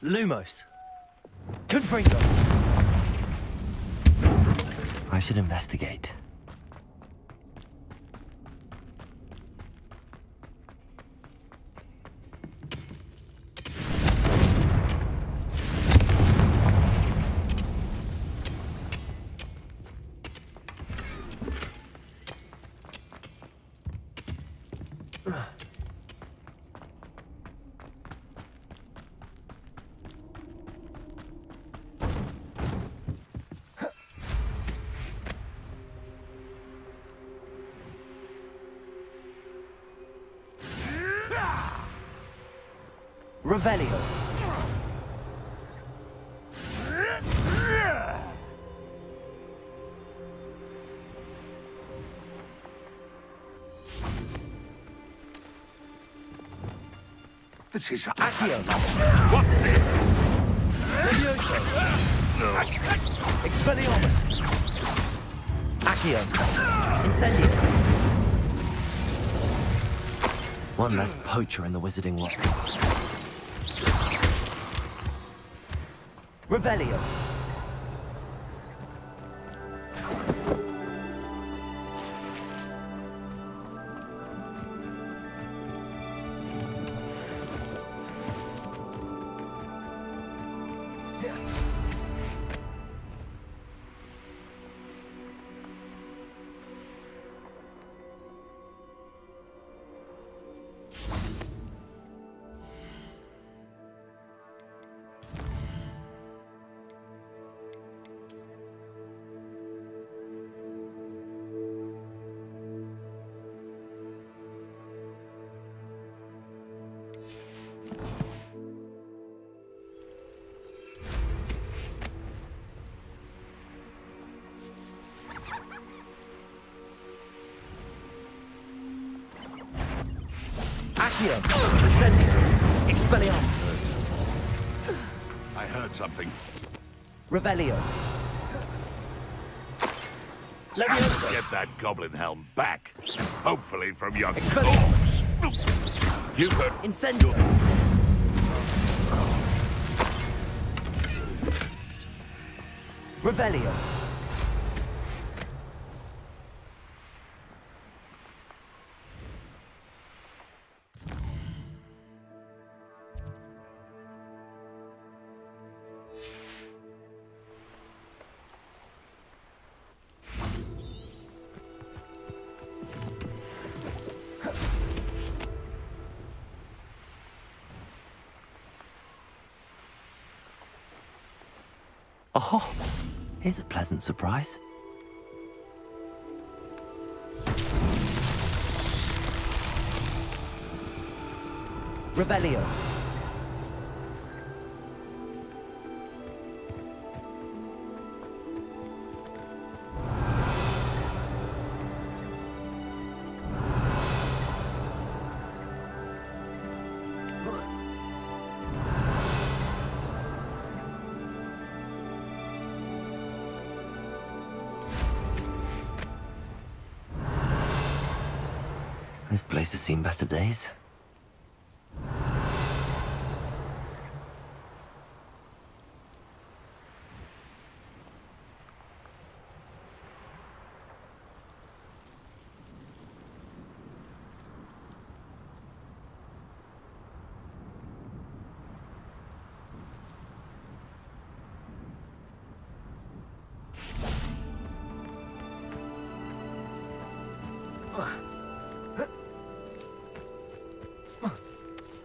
Lumos. Confringo. I should investigate. Revelio. This is Accio. What's this? Levioso. No. Expelliarmus. Accio. Incendio. One less poacher in the wizarding world. Revelio. Accio. Incendio. Expelliarmus. I heard something. Revelio. Levioso. Get that goblin helm back. Hopefully from your Expelliarmus. You heard. Incendio. Revelio. Oh, here's a pleasant surprise. Revelio. This place has seen better days.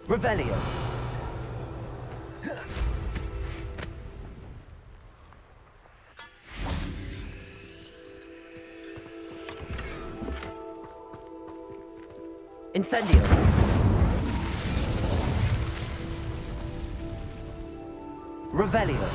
Revelio. Incendio. Revelio.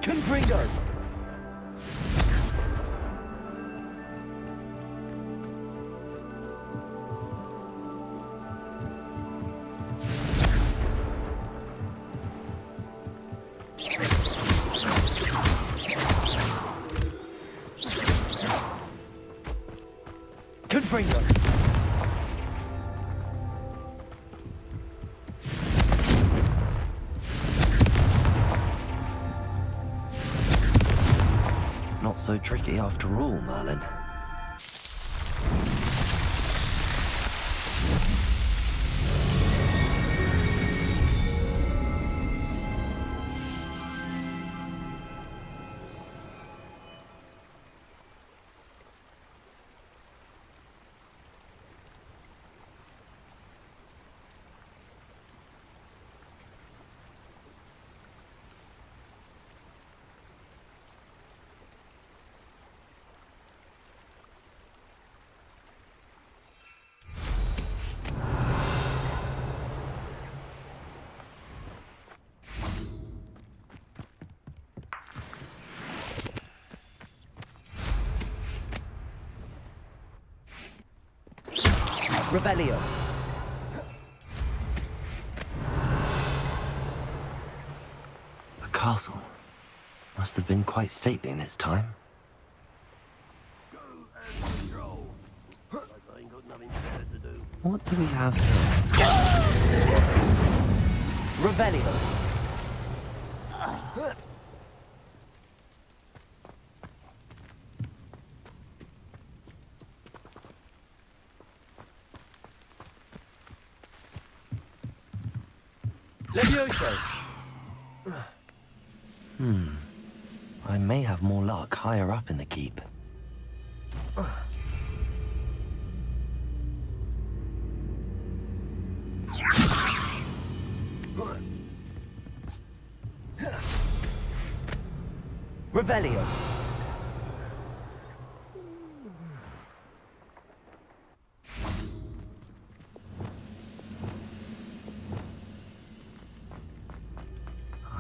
Confringo. Confringo. Not so tricky after all, Merlin. Revelio. A castle. Must have been quite stately in its time. What do we have here? Revelio. Levioso. I may have more luck higher up in the keep. Revelio.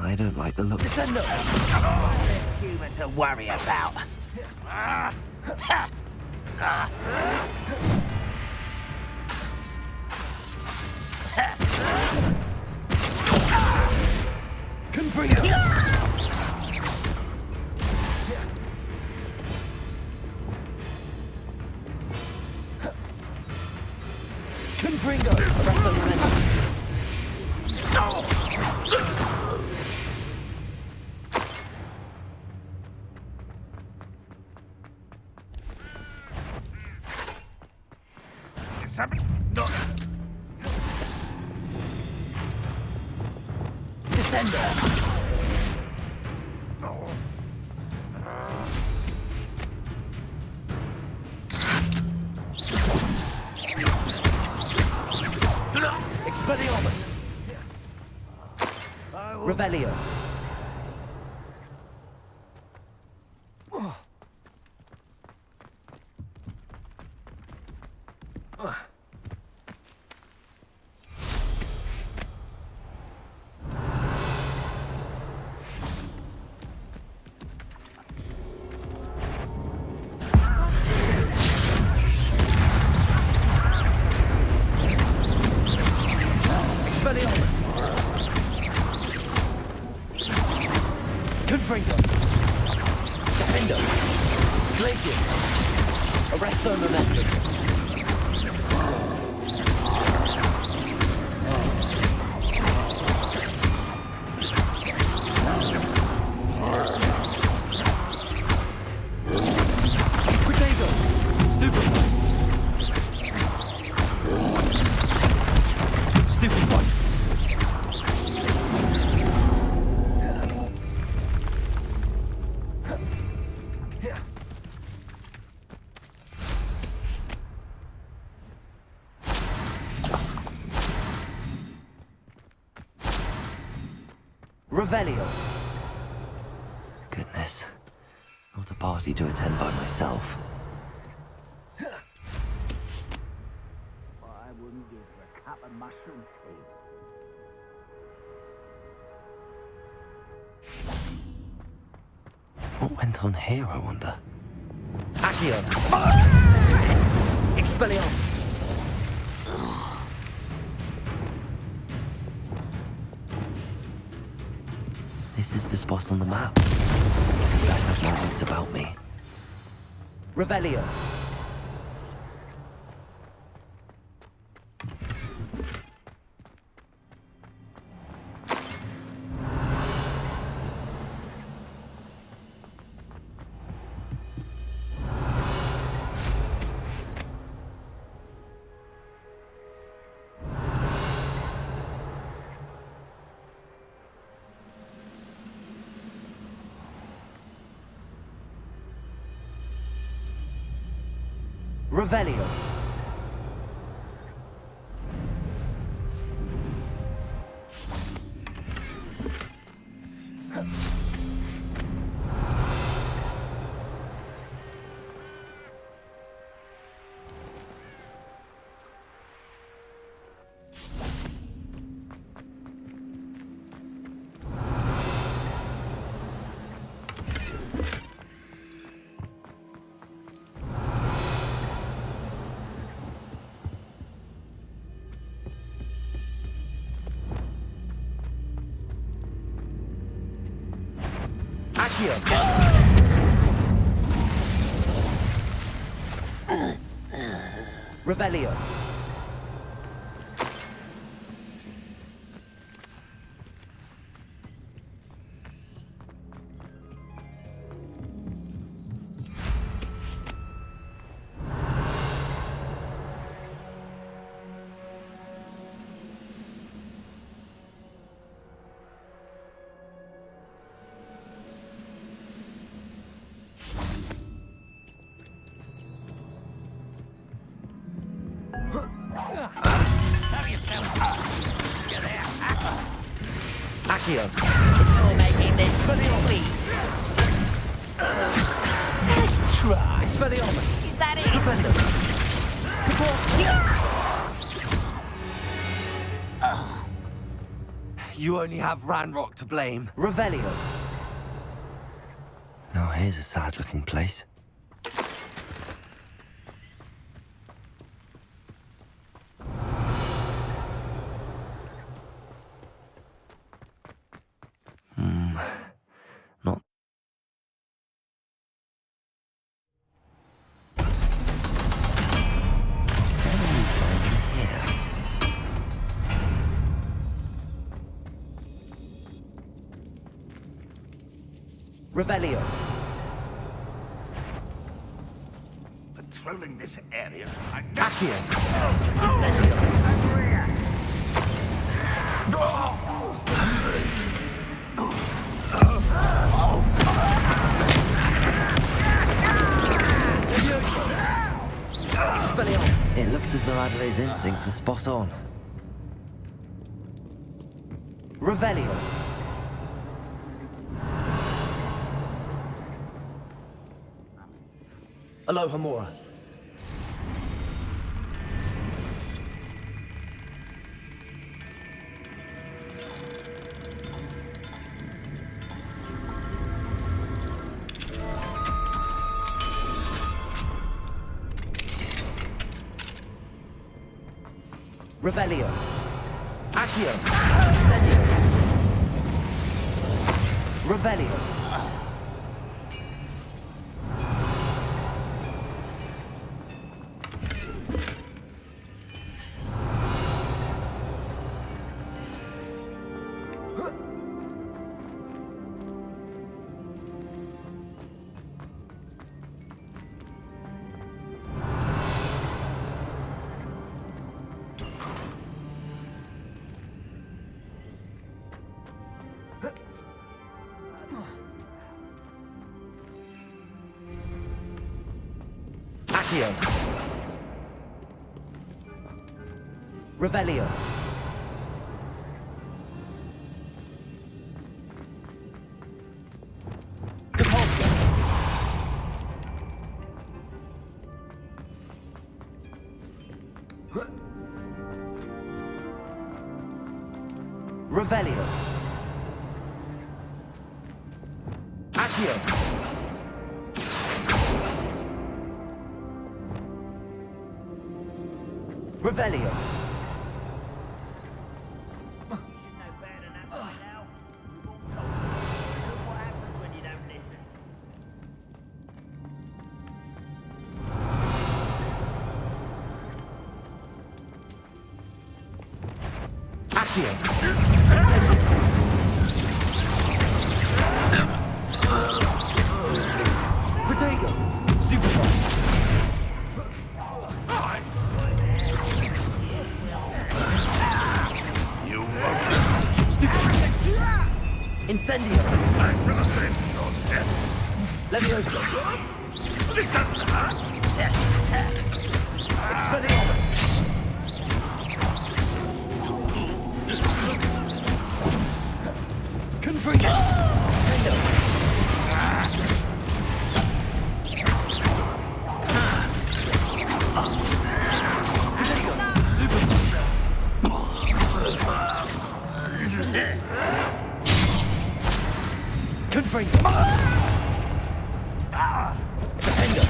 I don't like the look. Descendo! Human to worry about. Confringo! Confringo! Arrest the momentum. No. Descendo! Expelliarmus! Revelio! Confringo! Defendo! Glacius! Arresto momentum! Stupid one! Revelio. Goodness. Not a party to attend by myself. I wouldn't give for a cup of mushroom tea. What went on here, I wonder? Accio! Expelliarmus! This is the spot on the map. Best have my wits about me. Revelio! Revelio. Revelio. Accio. It's all making this complete. Let's try. Expelliarmus! Is that it? Stupendo! You only have Ranrock to blame. Revelio. Now here's a sad-looking place. Not... Revelio. Patrolling this area, Accio. Incendio. Expelliarmus. It looks as though Adelaide's instincts were spot on. Revelio. Alohomora. Revelio. Accio. Incendio. Revelio. Accio. Revelio. Revelio. Accio. Revelio. Accio. Protego. Stupefy. You Incendio. I shall avenge your death. Levioso. It doesn't hurt. Expelliarmus. Confringo. Kendo. Confringo. Defender.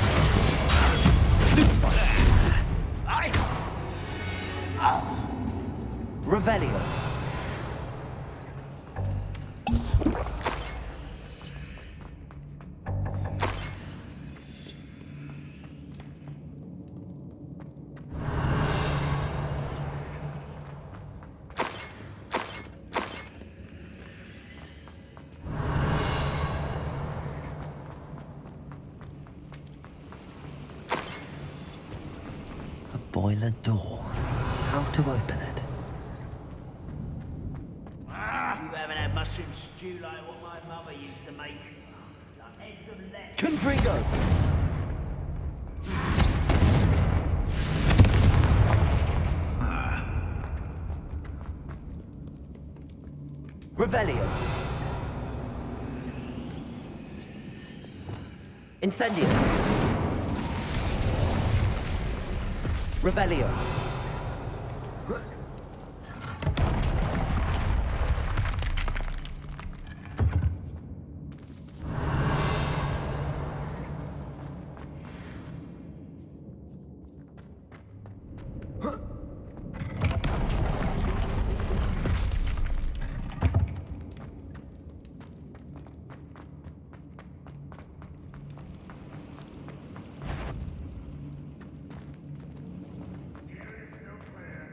Stupefy. Revelio. Boiler door. How to open it? You haven't had mushroom stew like what my mother used to make. Like heads of lead. Confringo. Revelio. Incendio. Revelio.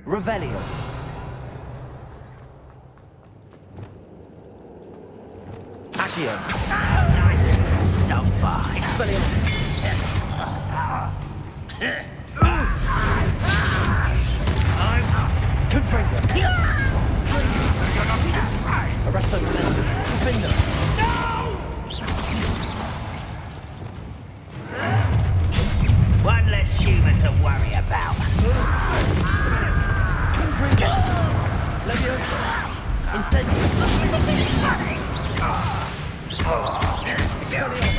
Revelio. Accio. Stop by. Expelliarmus. Confringo. Arresto momentum. Confringo. One less human to worry about. Confringo. Levioso. Incendio. Expelliarmus.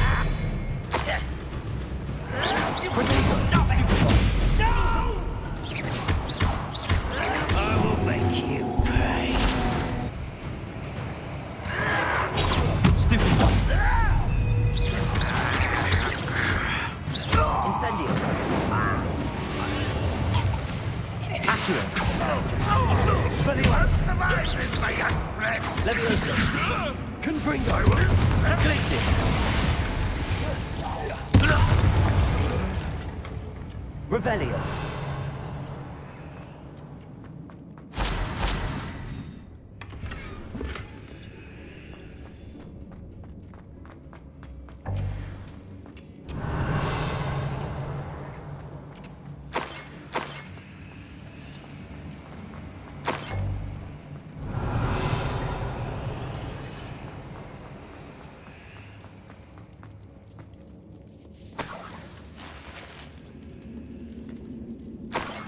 Protego. Stupefy. I will make you pay. Stupefy. Incendio. Accio. Expelliarmus. Levioso. Confringo. Glacius. Revelio.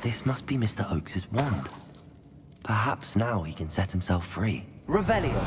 This must be Mr. Oakes's wand. Perhaps now he can set himself free. Revelio.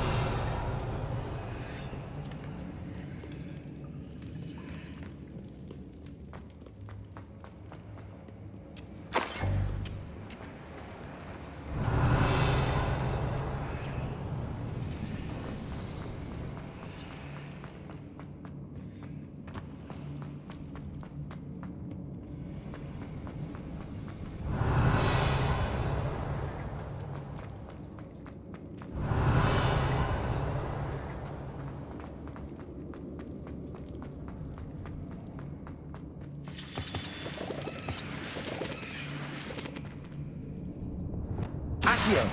Accio.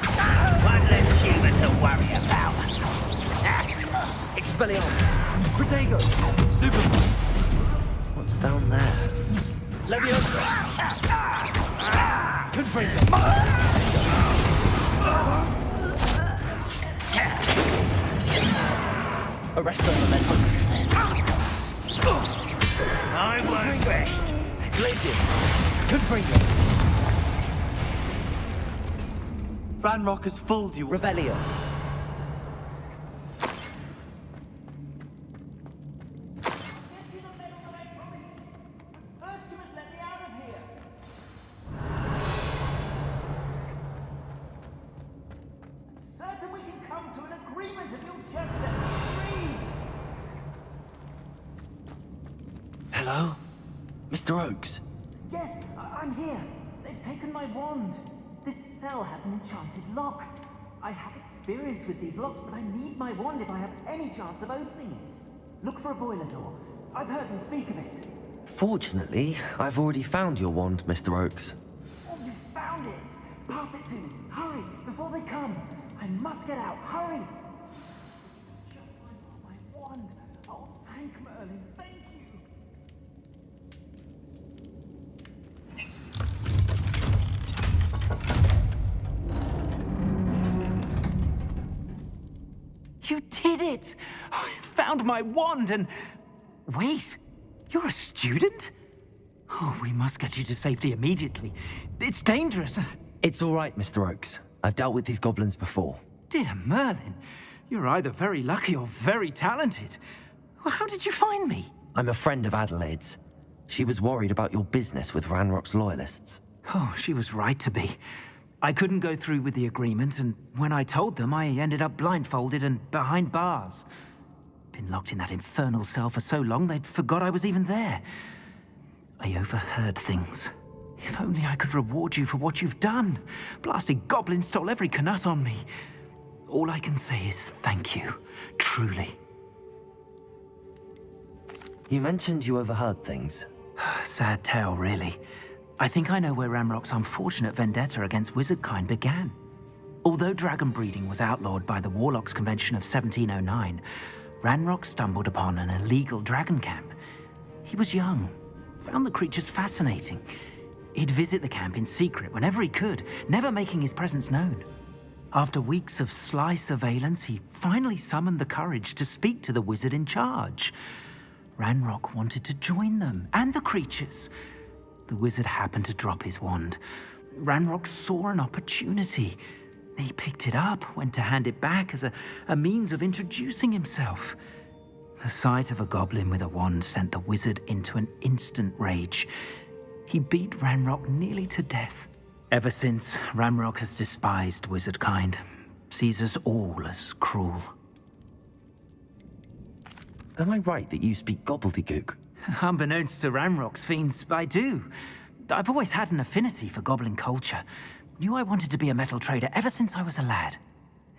What's a human to worry about? Expelliarmus. Protego. Stupid. What's down there? Leviosa. Confringo. Arresto momentum. I won't rest. Glacius. Confringo. Ranrock has fooled you. Revelio. Certain we can come to an agreement if you'll just let me breathe. Hello? Mr. Oakes? Yes, I'm here. They've taken my wand. This cell has an enchanted lock. I have experience with these locks, but I need my wand if I have any chance of opening it. Look for a boiler door. I've heard them speak of it. Fortunately, I've already found your wand, Mr. Oakes. Oh, you found it! Pass it to me. Hurry, before they come. I must get out. Hurry! Just my wand. Oh, thank Merlin. Thank you. You did it! I found my wand and... Wait, you're a student? Oh, we must get you to safety immediately. It's dangerous. It's all right, Mr. Oakes. I've dealt with these goblins before. Dear Merlin, you're either very lucky or very talented. Well, how did you find me? I'm a friend of Adelaide's. She was worried about your business with Ranrock's loyalists. Oh, she was right to be. I couldn't go through with the agreement, and when I told them, I ended up blindfolded and behind bars. Been locked in that infernal cell for so long, they'd forgot I was even there. I overheard things. If only I could reward you for what you've done. Blasted goblin stole every canut on me. All I can say is thank you, truly. You mentioned you overheard things. Sad tale, really. I think I know where Ranrock's unfortunate vendetta against wizardkind began. Although dragon breeding was outlawed by the Warlocks Convention of 1709, Ranrock stumbled upon an illegal dragon camp. He was young, found the creatures fascinating. He'd visit the camp in secret whenever he could, never making his presence known. After weeks of sly surveillance, he finally summoned the courage to speak to the wizard in charge. Ranrock wanted to join them, and the creatures. The wizard happened to drop his wand. Ranrock saw an opportunity. He picked it up, went to hand it back as a means of introducing himself. The sight of a goblin with a wand sent the wizard into an instant rage. He beat Ranrock nearly to death. Ever since, Ranrock has despised wizardkind, sees us all as cruel. Am I right that you speak gobbledygook? Unbeknownst to Ranrock's fiends, I do. I've always had an affinity for goblin culture. Knew I wanted to be a metal trader ever since I was a lad.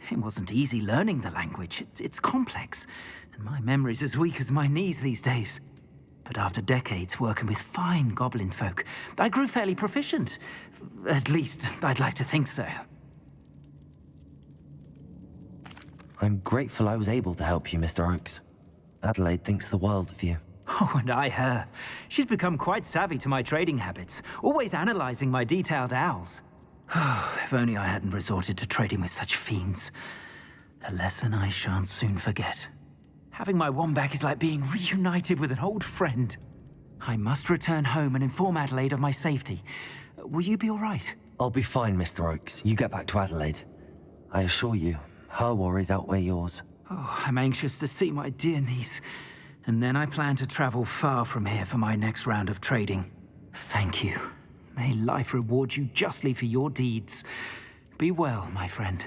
It wasn't easy learning the language. It's complex, and my memory's as weak as my knees these days. But after decades working with fine goblin folk, I grew fairly proficient. At least, I'd like to think so. I'm grateful I was able to help you, Mr. Oakes. Adelaide thinks the world of you. Oh, and I her. She's become quite savvy to my trading habits, always analyzing my detailed owls. If only I hadn't resorted to trading with such fiends. A lesson I shan't soon forget. Having my wand back is like being reunited with an old friend. I must return home and inform Adelaide of my safety. Will you be all right? I'll be fine, Mr. Oakes. You get back to Adelaide. I assure you, her worries outweigh yours. Oh, I'm anxious to see my dear niece. And then I plan to travel far from here for my next round of trading. Thank you. May life reward you justly for your deeds. Be well, my friend.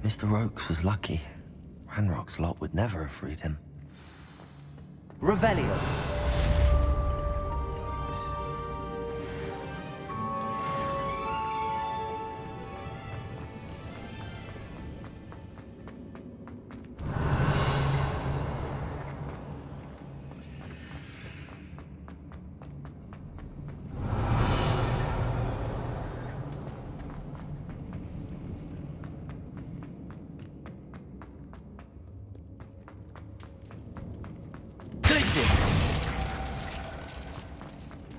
Mr. Oakes was lucky. Ranrock's lot would never have freed him. Revelio.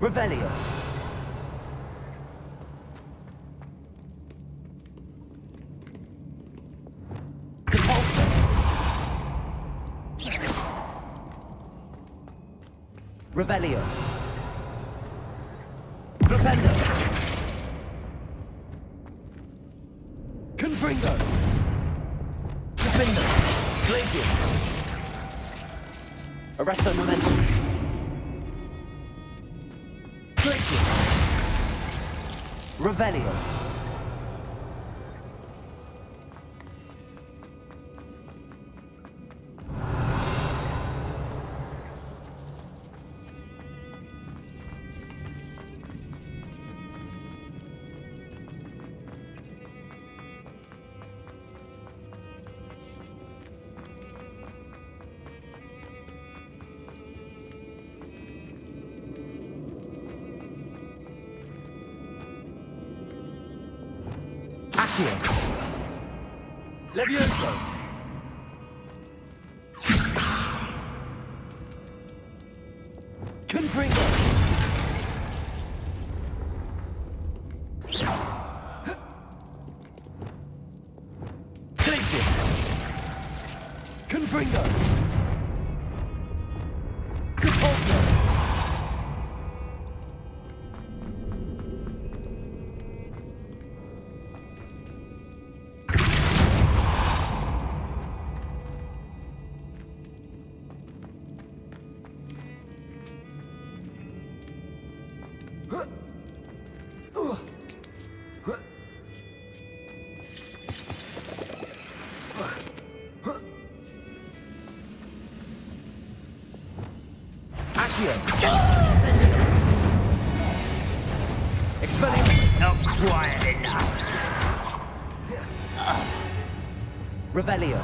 Revelio. Depulso. Revelio. Flipendo. Confringo. Flipendo. Glacius. Arresto Momentum. Glacius. Revelio. Accio. Levioso. Confringo. Glacius. Confringo. Depulso. Accio. Expelliarmus. Not quiet enough. Revelio.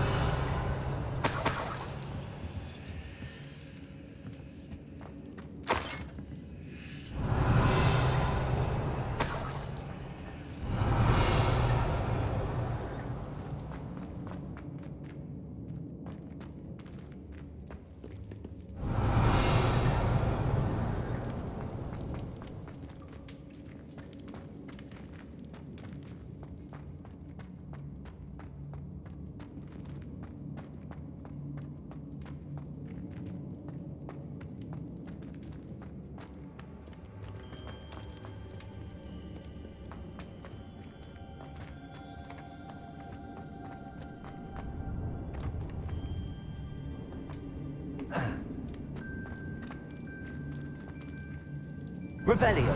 Revelio.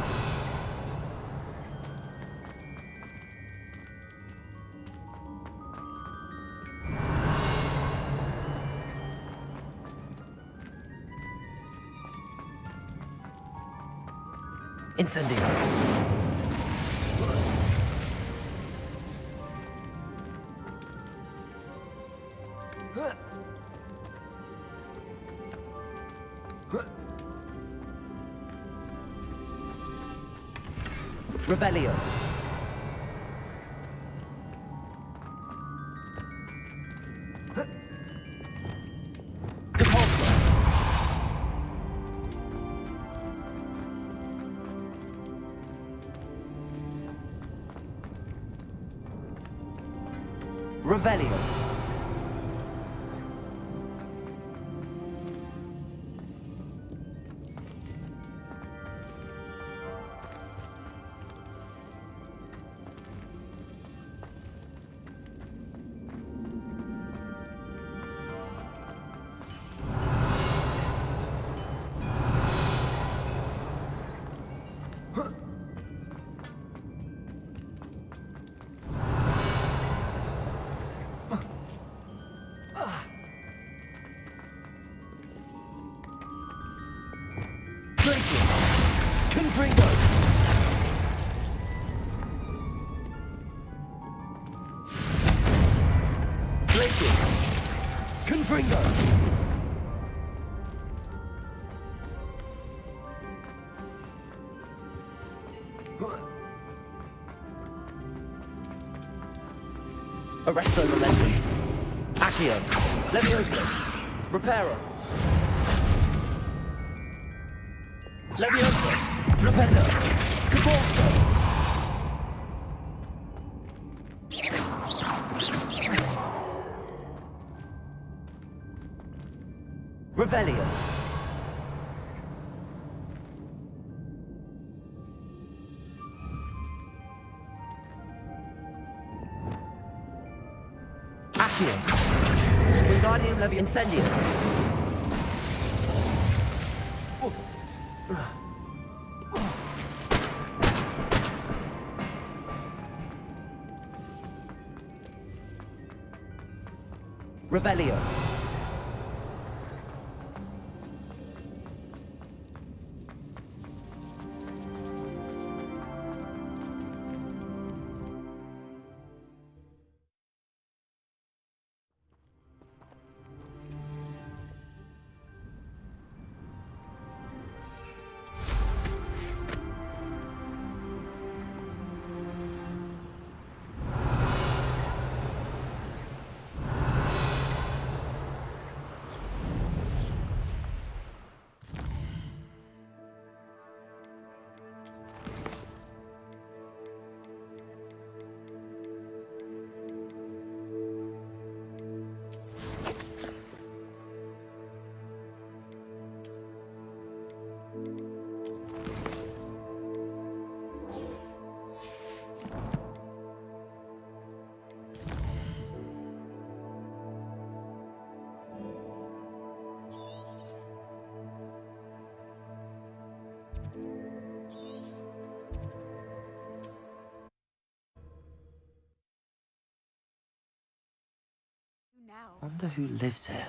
Incendio. Revelio. Depulso. Revelio. Confringo. Glacius. Confringo. Arresto Momentum. Accio. Levioso. Reparo. Levioso. Flipendo! Caborzo! Revelio! Accio! Wingardium Leviosa! Incendio! Revelio! Wonder who lives here.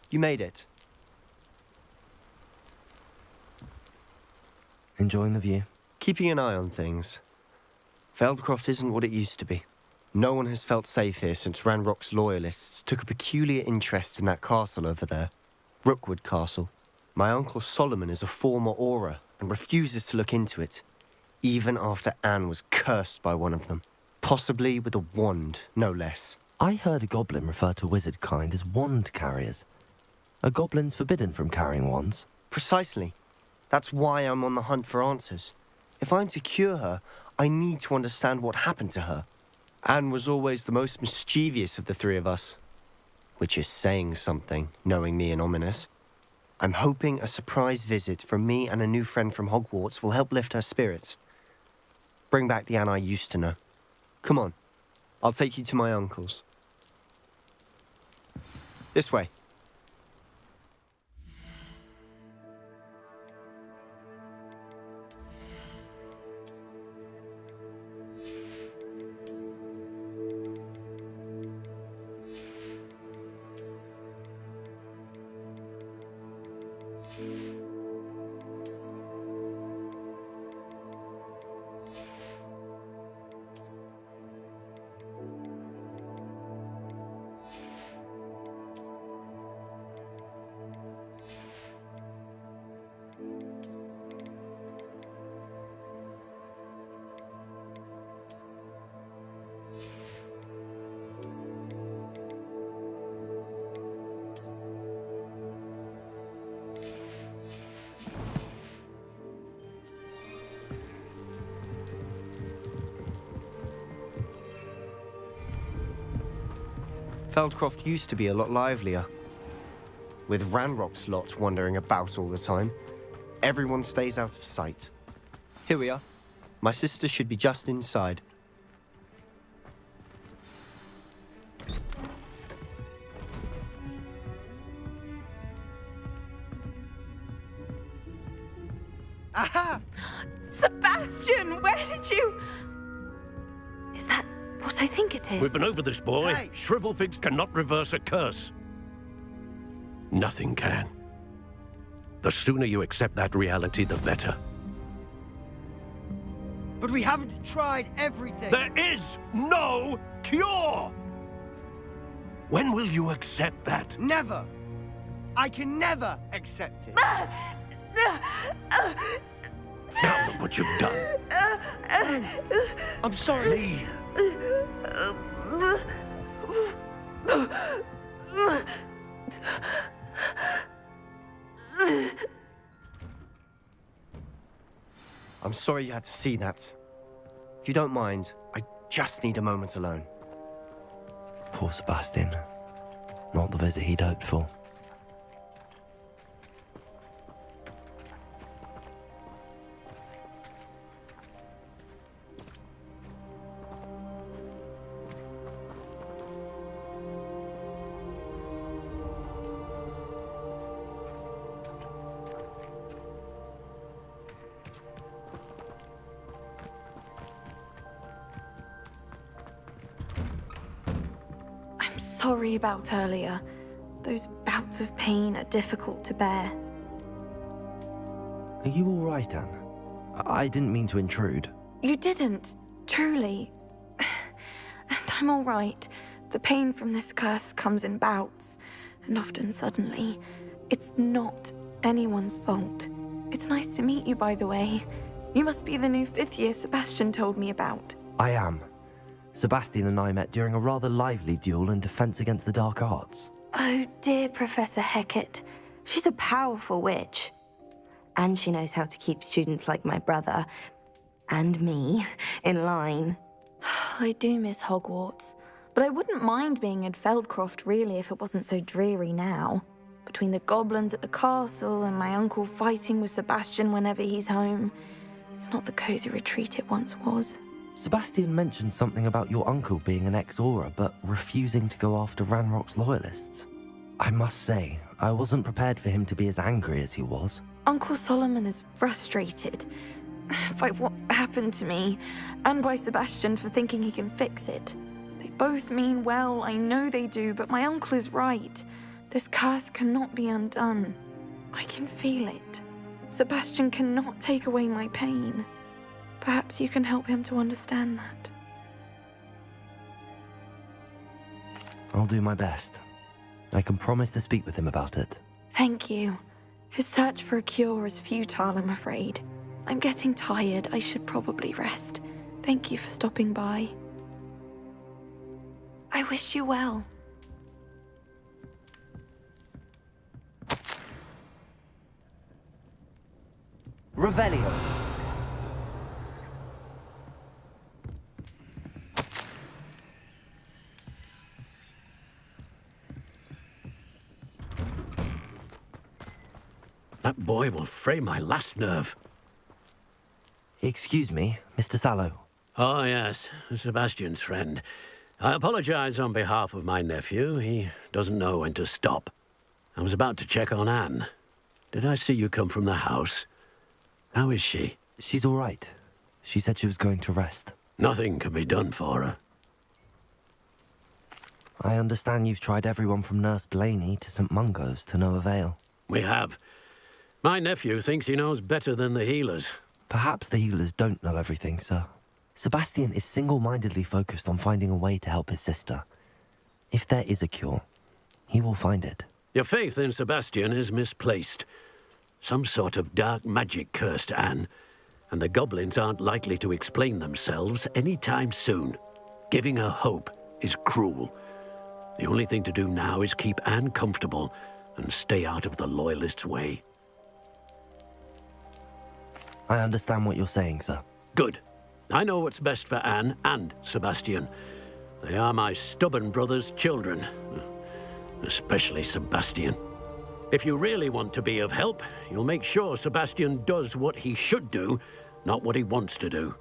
You made it. Enjoying the view? Keeping an eye on things. Feldcroft isn't what it used to be. No one has felt safe here since Ranrock's loyalists took a peculiar interest in that castle over there. Rookwood Castle. My uncle Solomon is a former Auror and refuses to look into it, even after Anne was cursed by one of them. Possibly with a wand, no less. I heard a goblin refer to wizard kind as wand carriers. Are goblins forbidden from carrying wands? Precisely. That's why I'm on the hunt for answers. If I'm to cure her, I need to understand what happened to her. Anne was always the most mischievous of the three of us. Which is saying something, knowing me and Ominous. I'm hoping a surprise visit from me and a new friend from Hogwarts will help lift her spirits. Bring back the Anne I used to know. Come on, I'll take you to my uncle's. This way. Feldcroft used to be a lot livelier. With Ranrock's lot wandering about all the time, everyone stays out of sight. Here we are. My sister should be just inside. Aha! Sebastian, where did you... Is that what I think it is? We've been over this, boy. Hey. Shrivelfigs cannot reverse a curse. Nothing can. The sooner you accept that reality, the better. But we haven't tried everything. There is no cure! When will you accept that? Never. I can never accept it. Now look what you've done. I'm sorry. I'm sorry you had to see that. If you don't mind, I just need a moment alone. Poor Sebastian. Not the visit he'd hoped for. I'm sorry about earlier. Those bouts of pain are difficult to bear. Are you all right, Anne? I didn't mean to intrude. You didn't, truly. And I'm all right. The pain from this curse comes in bouts, and often suddenly. It's not anyone's fault. It's nice to meet you, by the way. You must be the new 5th year Sebastian told me about. I am. Sebastian and I met during a rather lively duel in Defense Against the Dark Arts. Oh dear, Professor Hecat. She's a powerful witch. And she knows how to keep students like my brother, and me, in line. I do miss Hogwarts, but I wouldn't mind being in Feldcroft, really, if it wasn't so dreary now. Between the goblins at the castle and my uncle fighting with Sebastian whenever he's home, it's not the cozy retreat it once was. Sebastian mentioned something about your uncle being an ex-Auror, but refusing to go after Ranrock's loyalists. I must say, I wasn't prepared for him to be as angry as he was. Uncle Solomon is frustrated by what happened to me, and by Sebastian for thinking he can fix it. They both mean well, I know they do, but my uncle is right. This curse cannot be undone. I can feel it. Sebastian cannot take away my pain. Perhaps you can help him to understand that. I'll do my best. I can promise to speak with him about it. Thank you. His search for a cure is futile, I'm afraid. I'm getting tired. I should probably rest. Thank you for stopping by. I wish you well. Revelio. That boy will fray my last nerve. Excuse me, Mr. Sallow. Oh, yes, Sebastian's friend. I apologize on behalf of my nephew. He doesn't know when to stop. I was about to check on Anne. Did I see you come from the house? How is she? She's all right. She said she was going to rest. Nothing can be done for her. I understand you've tried everyone from Nurse Blaney to St. Mungo's to no avail. We have. My nephew thinks he knows better than the healers. Perhaps the healers don't know everything, sir. Sebastian is single-mindedly focused on finding a way to help his sister. If there is a cure, he will find it. Your faith in Sebastian is misplaced. Some sort of dark magic cursed Anne, and the goblins aren't likely to explain themselves anytime soon. Giving her hope is cruel. The only thing to do now is keep Anne comfortable and stay out of the Loyalists' way. I understand what you're saying, sir. Good. I know what's best for Anne and Sebastian. They are my stubborn brother's children. Especially Sebastian. If you really want to be of help, you'll make sure Sebastian does what he should do, not what he wants to do.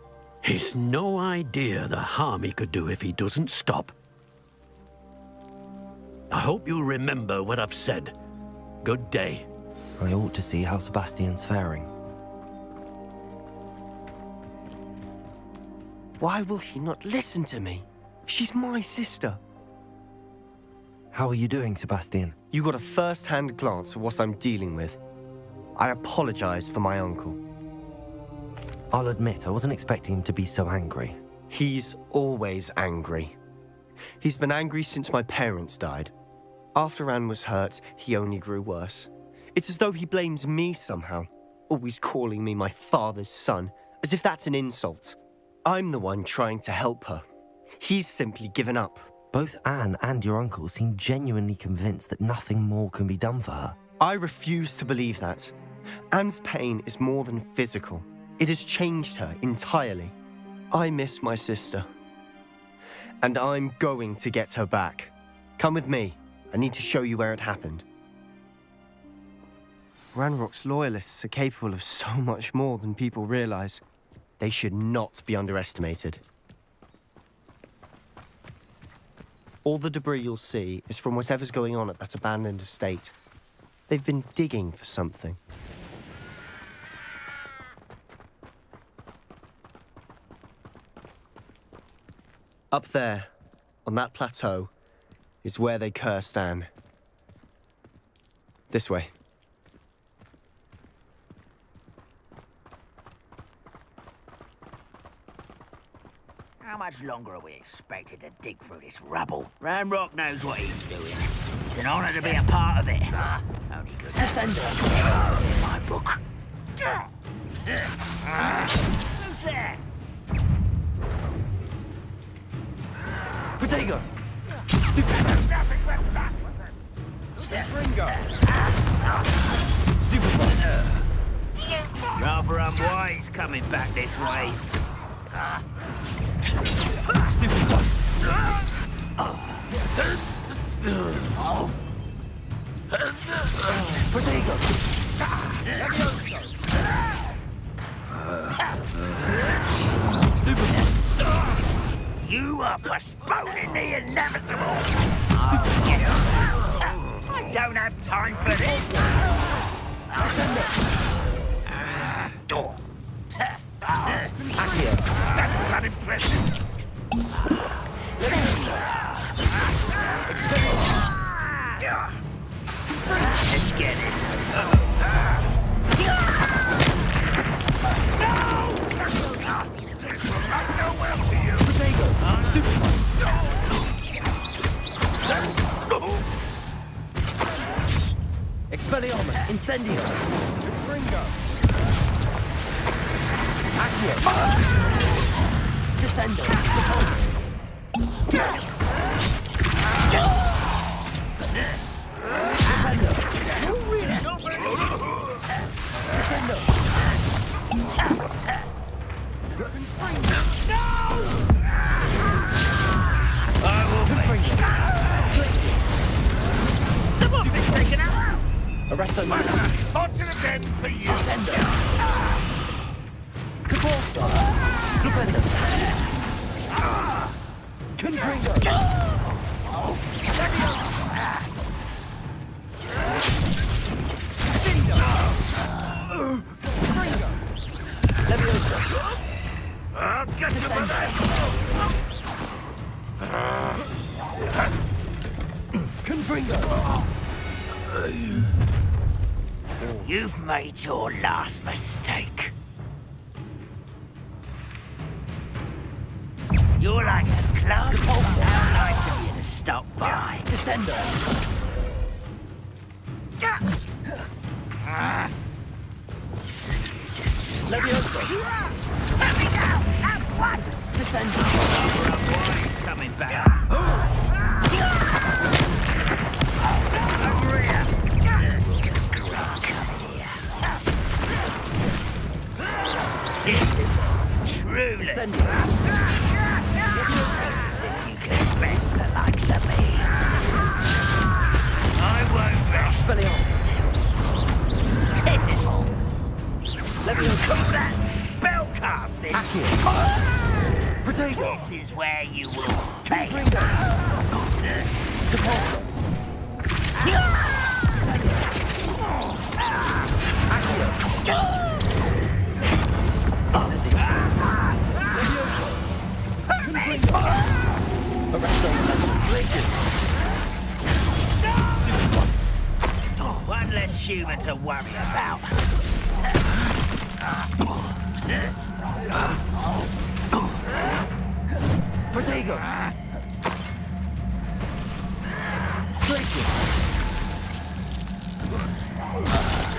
He's no idea the harm he could do if he doesn't stop. I hope you'll remember what I've said. Good day. I ought to see how Sebastian's faring. Why will he not listen to me? She's my sister. How are you doing, Sebastian? You got a first-hand glance at what I'm dealing with. I apologize for my uncle. I'll admit, I wasn't expecting him to be so angry. He's always angry. He's been angry since my parents died. After Anne was hurt, he only grew worse. It's as though he blames me somehow. Always calling me my father's son, as if that's an insult. I'm the one trying to help her. He's simply given up. Both Anne and your uncle seem genuinely convinced that nothing more can be done for her. I refuse to believe that. Anne's pain is more than physical. It has changed her entirely. I miss my sister. And I'm going to get her back. Come with me. I need to show you where it happened. Ranrock's loyalists are capable of so much more than people realize. They should not be underestimated. All the debris you'll see is from whatever's going on at that abandoned estate. They've been digging for something. Up there, on that plateau, is where they cursed Anne. This way. How much longer are we expected to dig through this rubble? Ranrock knows what he's doing. It's an honor to be a part of it. Only good descendant in my book. Who's there? Protego! Rather unwise coming back this way. You are postponing the inevitable. I don't have time for this. That was unimpressive. Let's get this. Expelliarmus, Incendio! Fringo! Accio! Descendo! Descendo! I will someone been taken out! Arresto Max! On to the den for you! Descendo! Caporza! Flipendo! Confringo! Leviosa! I'll get you for that! Confringo! You've made your last mistake. You're like a club. How nice of you to stop by. Descendo! Leviosa! Let me go! At once! Descendo! He's coming back. Truly. If you can best the likes of me, I won't rest hit it all. Let me call that spellcasting. Protego! This is where you will pay. Capulso! One less humour to worry about. Protego!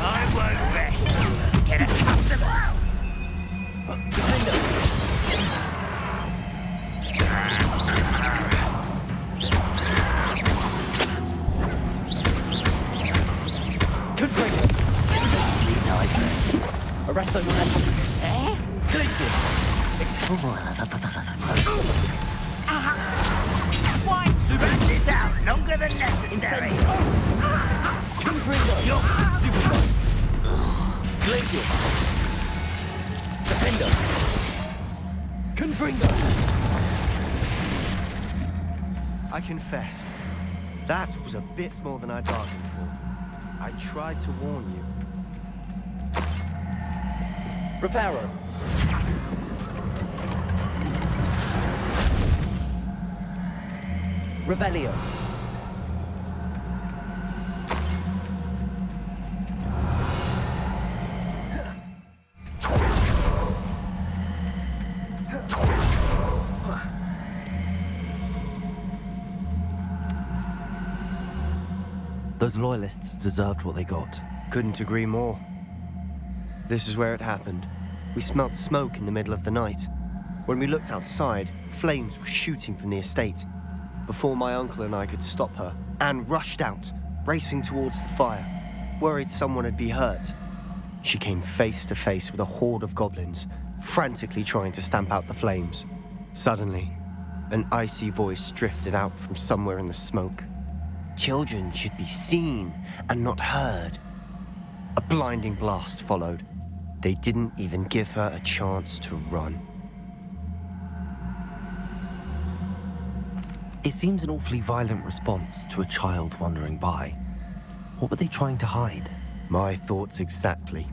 I won't rest. Get a customer! Arrest those men. Eh? Glacius! Why drag this out longer than necessary? Confringo! Yo! Stupid one! Glacius! Defender! Confringo! I confess, that was a bit more than I bargained for. I tried to warn you. Reparo! Revelio! Those loyalists deserved what they got. Couldn't agree more. This is where it happened. We smelt smoke in the middle of the night. When we looked outside, flames were shooting from the estate. Before my uncle and I could stop her, Anne rushed out, racing towards the fire, worried someone had been hurt. She came face to face with a horde of goblins, frantically trying to stamp out the flames. Suddenly, an icy voice drifted out from somewhere in the smoke. Children should be seen and not heard. A blinding blast followed. They didn't even give her a chance to run. It seems an awfully violent response to a child wandering by. What were they trying to hide? My thoughts exactly.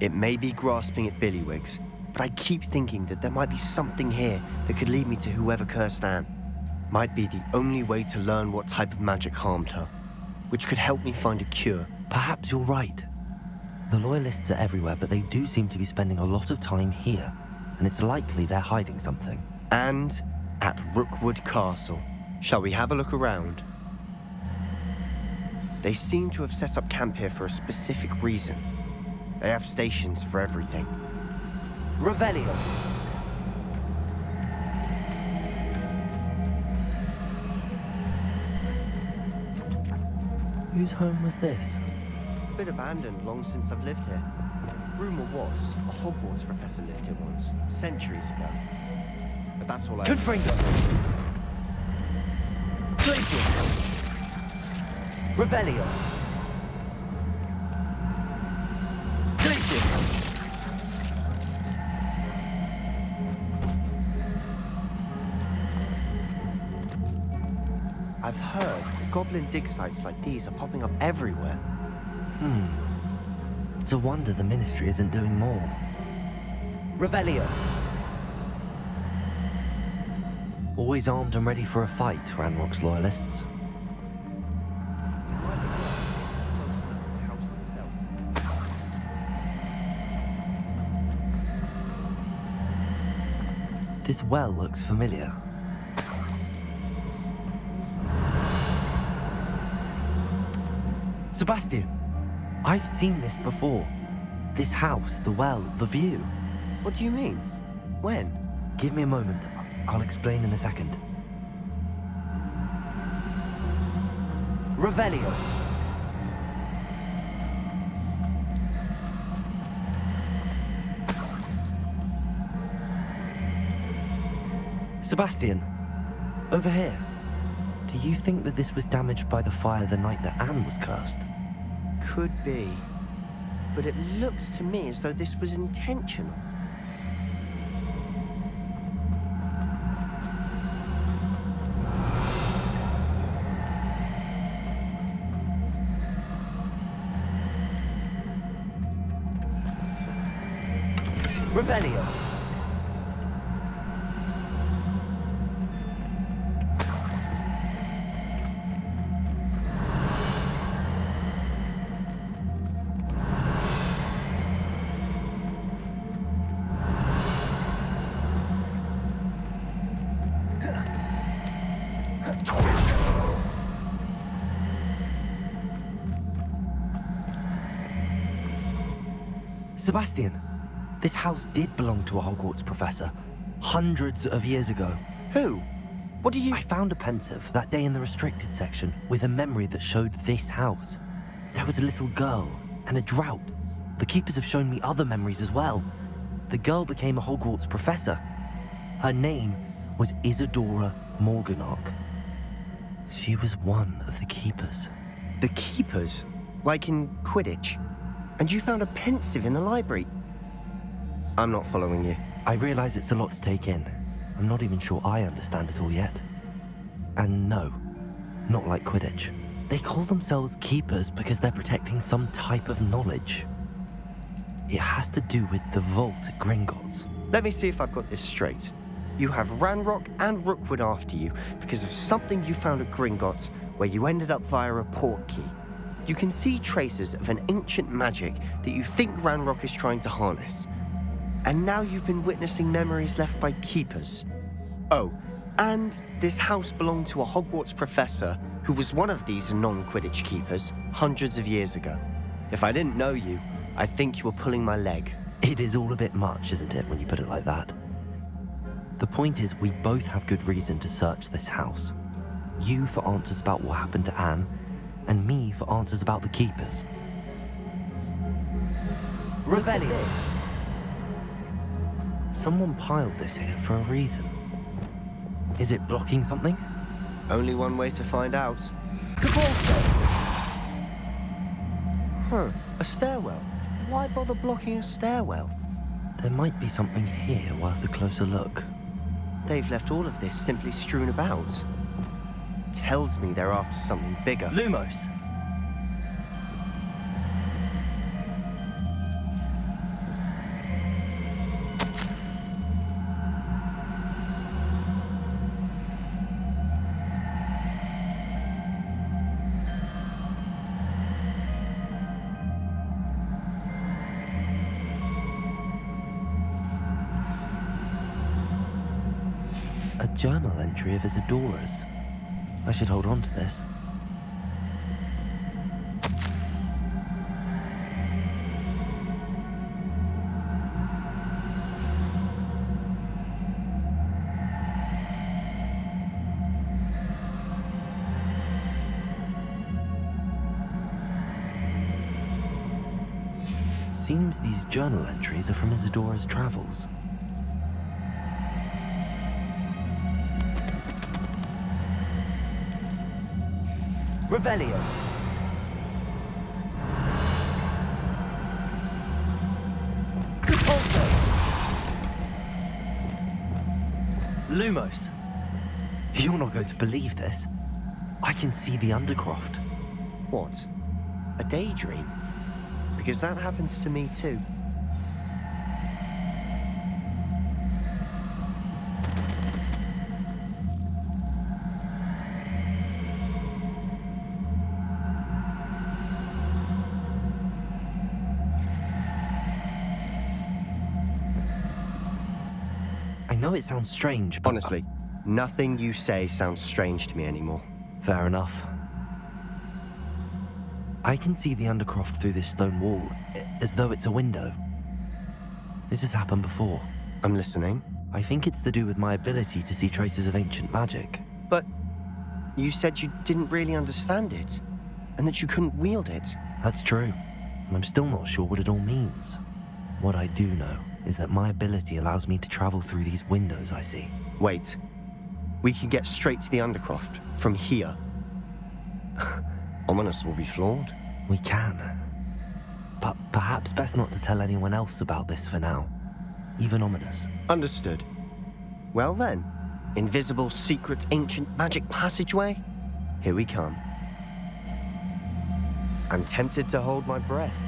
It may be grasping at Billywigs, but I keep thinking that there might be something here that could lead me to whoever cursed Anne. Might be the only way to learn what type of magic harmed her, which could help me find a cure. Perhaps you're right. The Loyalists are everywhere, but they do seem to be spending a lot of time here, and it's likely they're hiding something. And at Rookwood Castle. Shall we have a look around? They seem to have set up camp here for a specific reason. They have stations for everything. Revelio! Whose home was this? Bit abandoned long since I've lived here. Rumor was a Hogwarts professor lived here once, centuries ago. But that's all I... Confringo! Glacius! Revelio! Glacius! I've heard goblin dig sites like these are popping up everywhere. It's a wonder the Ministry isn't doing more. Revelio! Always armed and ready for a fight, Ranrock's Loyalists. This well looks familiar. Sebastian, I've seen this before. This house, the well, the view. What do you mean? When? Give me a moment. I'll explain in a second. Revelio! Sebastian, over here. Do you think that this was damaged by the fire the night that Anne was cursed? Could be. But it looks to me as though this was intentional. Revelio! Sebastian, this house did belong to a Hogwarts professor, hundreds of years ago. Who? What do you... I found a pensive that day in the restricted section with a memory that showed this house. There was a little girl and a drought. The keepers have shown me other memories as well. The girl became a Hogwarts professor. Her name was Isadora Morganach. She was one of the keepers. The keepers? Like in Quidditch? And you found a pensive in the library? I'm not following you. I realize it's a lot to take in. I'm not even sure I understand it all yet. And no, not like Quidditch. They call themselves keepers because they're protecting some type of knowledge. It has to do with the vault at Gringotts. Let me see if I've got this straight. You have Ranrock and Rookwood after you because of something you found at Gringotts where you ended up via a portkey. You can see traces of an ancient magic that you think Ranrock is trying to harness. And now you've been witnessing memories left by keepers. Oh, and this house belonged to a Hogwarts professor who was one of these non-Quidditch keepers hundreds of years ago. If I didn't know you, I think you were pulling my leg. It is all a bit much, isn't it, when you put it like that? The point is, we both have good reason to search this house. You for answers about what happened to Anne, and me for answers about the keepers. Revelio. Someone piled this here for a reason. Is it blocking something? Only one way to find out. Huh, a stairwell. Why bother blocking a stairwell? There might be something here worth a closer look. They've left all of this simply strewn about. Tells me they're after something bigger. Lumos. A journal entry of Isadora's. I should hold on to this. Seems these journal entries are from Isadora's travels. Revelio. Lumos. You're not going to believe this. I can see the Undercroft. What? A daydream? Because that happens to me too. I know it sounds strange, but... Honestly, nothing you say sounds strange to me anymore. Fair enough. I can see the Undercroft through this stone wall, as though it's a window. This has happened before. I'm listening. I think it's to do with my ability to see traces of ancient magic. But you said you didn't really understand it, and that you couldn't wield it. That's true, and I'm still not sure what it all means. What I do know is that my ability allows me to travel through these windows I see. Wait. We can get straight to the Undercroft from here. Ominous will be flawed. We can. But perhaps best not to tell anyone else about this for now. Even Ominous. Understood. Well then, invisible, secret, ancient magic passageway? Here we come. I'm tempted to hold my breath.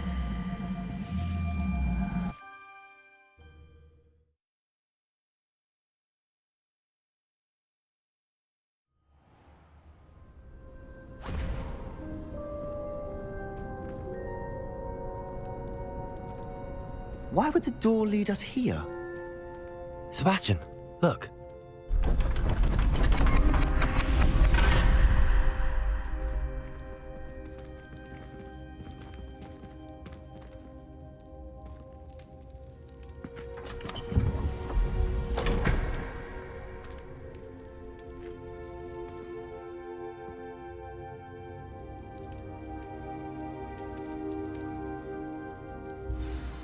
Why would the door lead us here? Sebastian, look.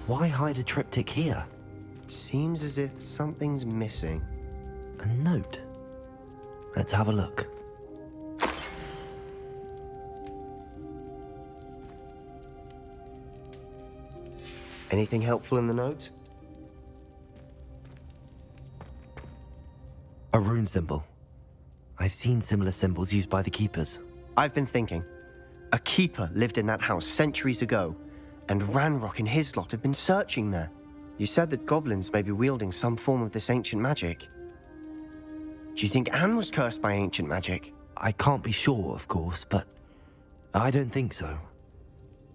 Why hide a triptych here? Seems as if something's missing. A note. Let's have a look. Anything helpful in the note? A rune symbol. I've seen similar symbols used by the keepers. I've been thinking. A keeper lived in that house centuries ago, and Ranrock and his lot have been searching there. You said that goblins may be wielding some form of this ancient magic. Do you think Anne was cursed by ancient magic? I can't be sure, of course, but I don't think so.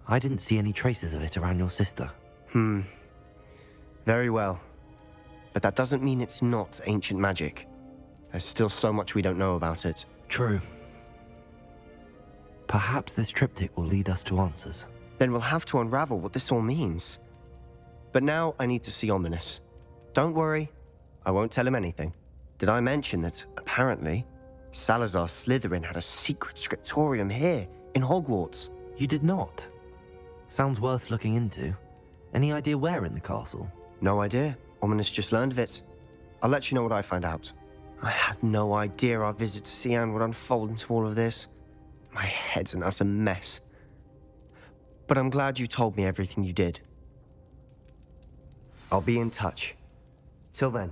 I didn't see any traces of it around your sister. Very well. But that doesn't mean it's not ancient magic. There's still so much we don't know about it. True. Perhaps this triptych will lead us to answers. Then we'll have to unravel what this all means. But now I need to see Ominous. Don't worry, I won't tell him anything. Did I mention that, apparently, Salazar Slytherin had a secret scriptorium here, in Hogwarts? You did not? Sounds worth looking into. Any idea where in the castle? No idea. Ominous just learned of it. I'll let you know what I find out. I had no idea our visit to Cian would unfold into all of this. My head's an utter mess. But I'm glad you told me everything you did. I'll be in touch. Till then.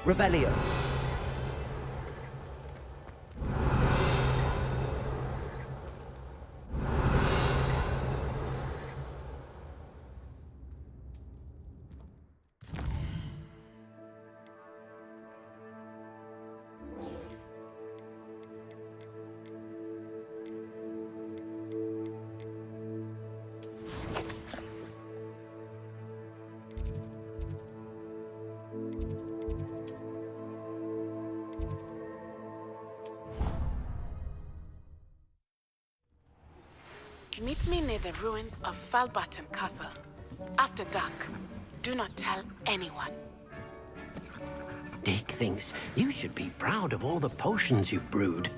Revelio. Meet me near the ruins of Falbutton Castle. After dark. Do not tell anyone. Dick thinks you should be proud of all the potions you've brewed.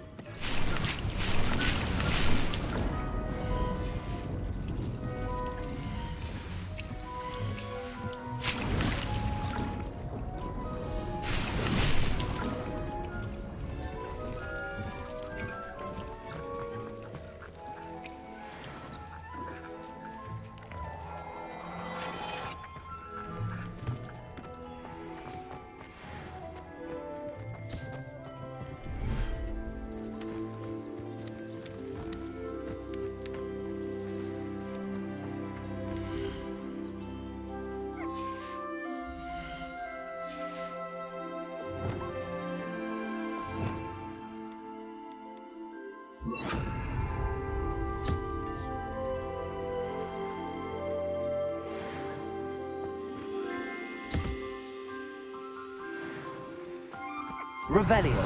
Revelio.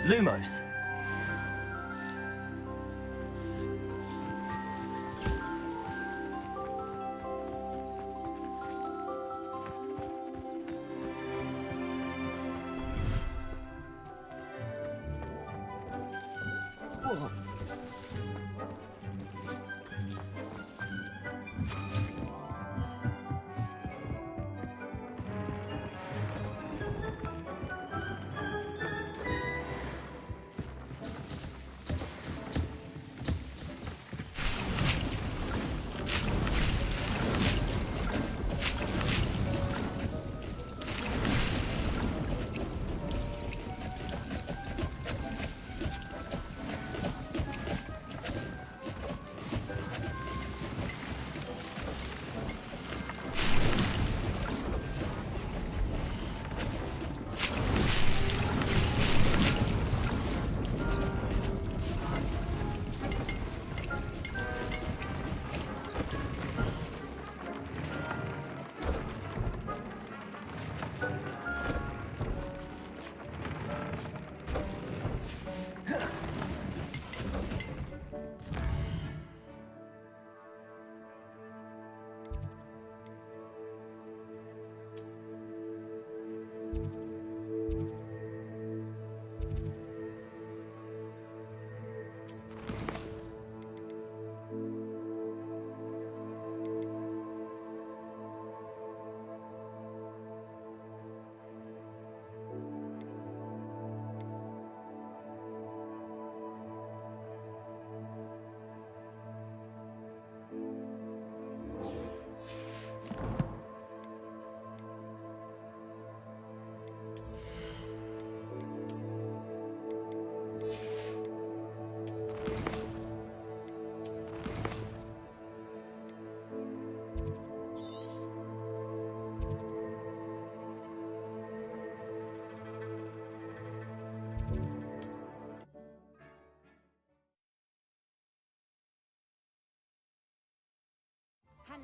Lumos.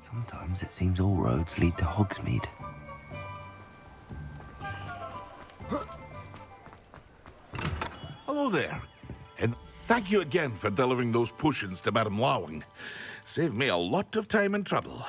Sometimes it seems all roads lead to Hogsmeade. Hello there. And thank you again for delivering those potions to Madame Lawing. Saved me a lot of time and trouble.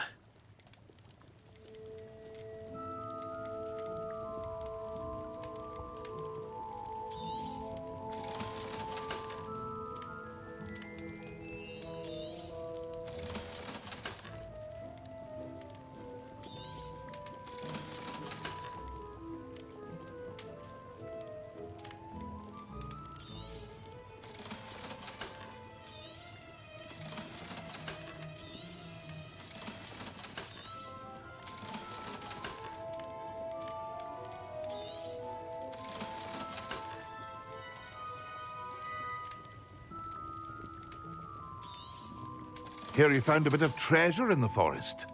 Hear you found a bit of treasure in the forest.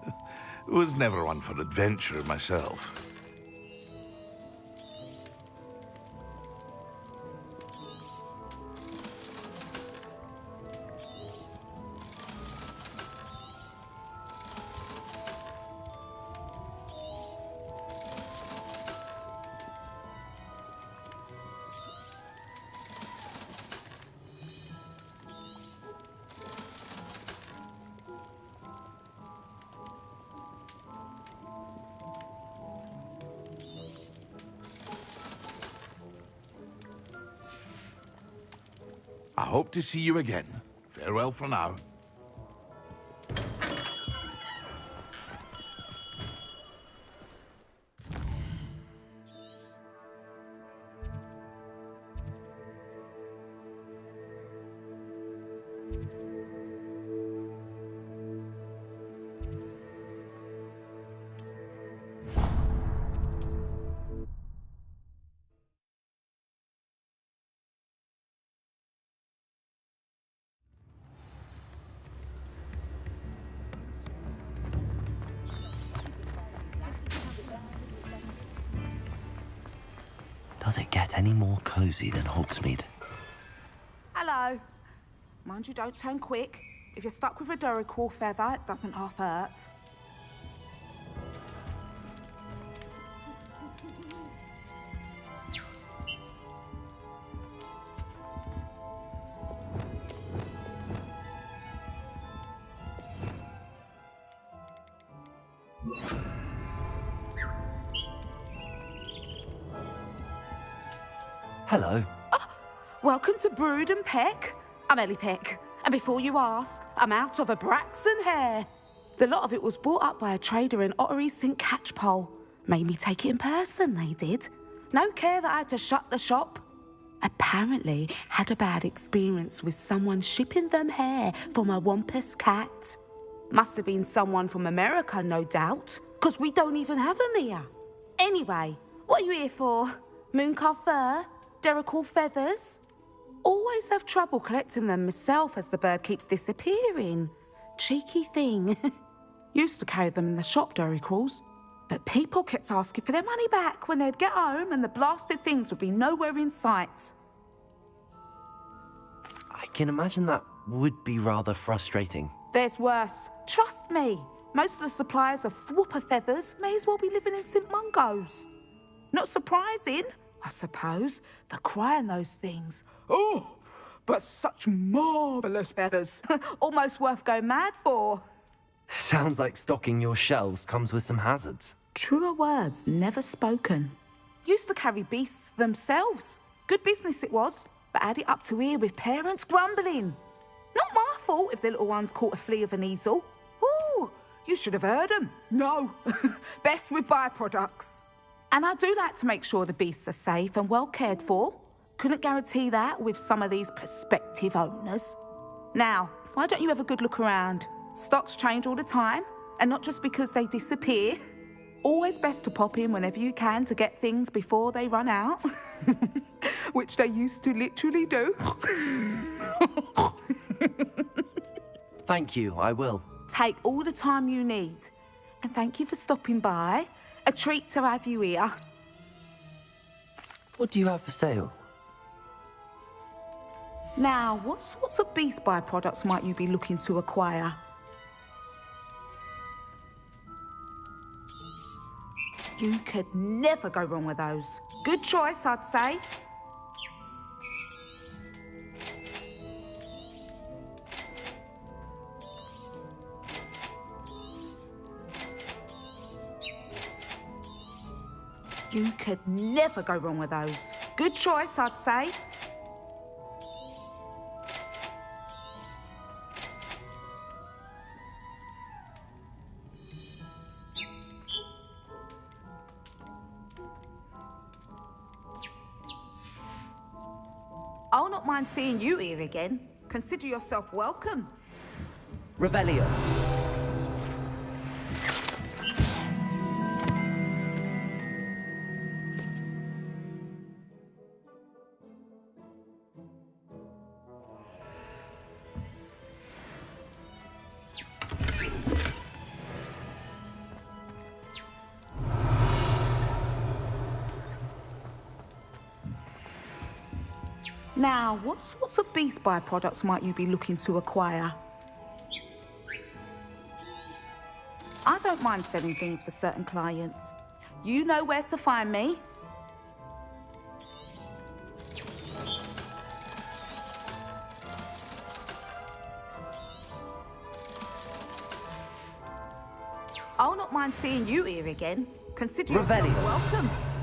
Was never one for adventure myself. I hope to see you again. Farewell for now. Does it get any more cosy than Hogsmeade? Hello. Mind you, don't turn quick. If you're stuck with a Duracell feather, it doesn't half hurt. Hello. Welcome to Brood and Peck. I'm Ellie Peck, and before you ask, I'm out of a Braxton hair. The lot of it was bought up by a trader in Ottery St. Catchpole. Made me take it in person, they did. No care that I had to shut the shop. Apparently had a bad experience with someone shipping them hair from a Wampus cat. Must have been someone from America, no doubt, because we don't even have them here. Anyway, what are you here for? Mooncar fur? Duracell feathers? Always have trouble collecting them myself as the bird keeps disappearing. Cheeky thing. Used to carry them in the shop, Duracells, but people kept asking for their money back when they'd get home and the blasted things would be nowhere in sight. I can imagine that would be rather frustrating. There's worse. Trust me. Most of the suppliers of whooper feathers may as well be living in St. Mungo's. Not surprising, I suppose, the cry in those things. Oh, but such marvellous feathers. Almost worth going mad for. Sounds like stocking your shelves comes with some hazards. Truer words never spoken. Used to carry beasts themselves. Good business it was, but had it up to here with parents grumbling. Not my fault if the little ones caught a flea of an easel. Ooh, you should have heard them. No, best with byproducts. And I do like to make sure the beasts are safe and well cared for. Couldn't guarantee that with some of these prospective owners. Now, why don't you have a good look around? Stocks change all the time, and not just because they disappear. Always best to pop in whenever you can to get things before they run out. Which they used to literally do. Thank you, I will. Take all the time you need. And thank you for stopping by. A treat to have you here. What do you have for sale? Now, what sorts of beast byproducts might you be looking to acquire? You could never go wrong with those. Good choice, I'd say. You could never go wrong with those. Good choice, I'd say. I'll not mind seeing you here again. Consider yourself welcome. Revelio. Now, what sorts of beast byproducts might you be looking to acquire? I don't mind selling things for certain clients. You know where to find me. I'll not mind seeing you here again. Consider yourself Revelio. welcome.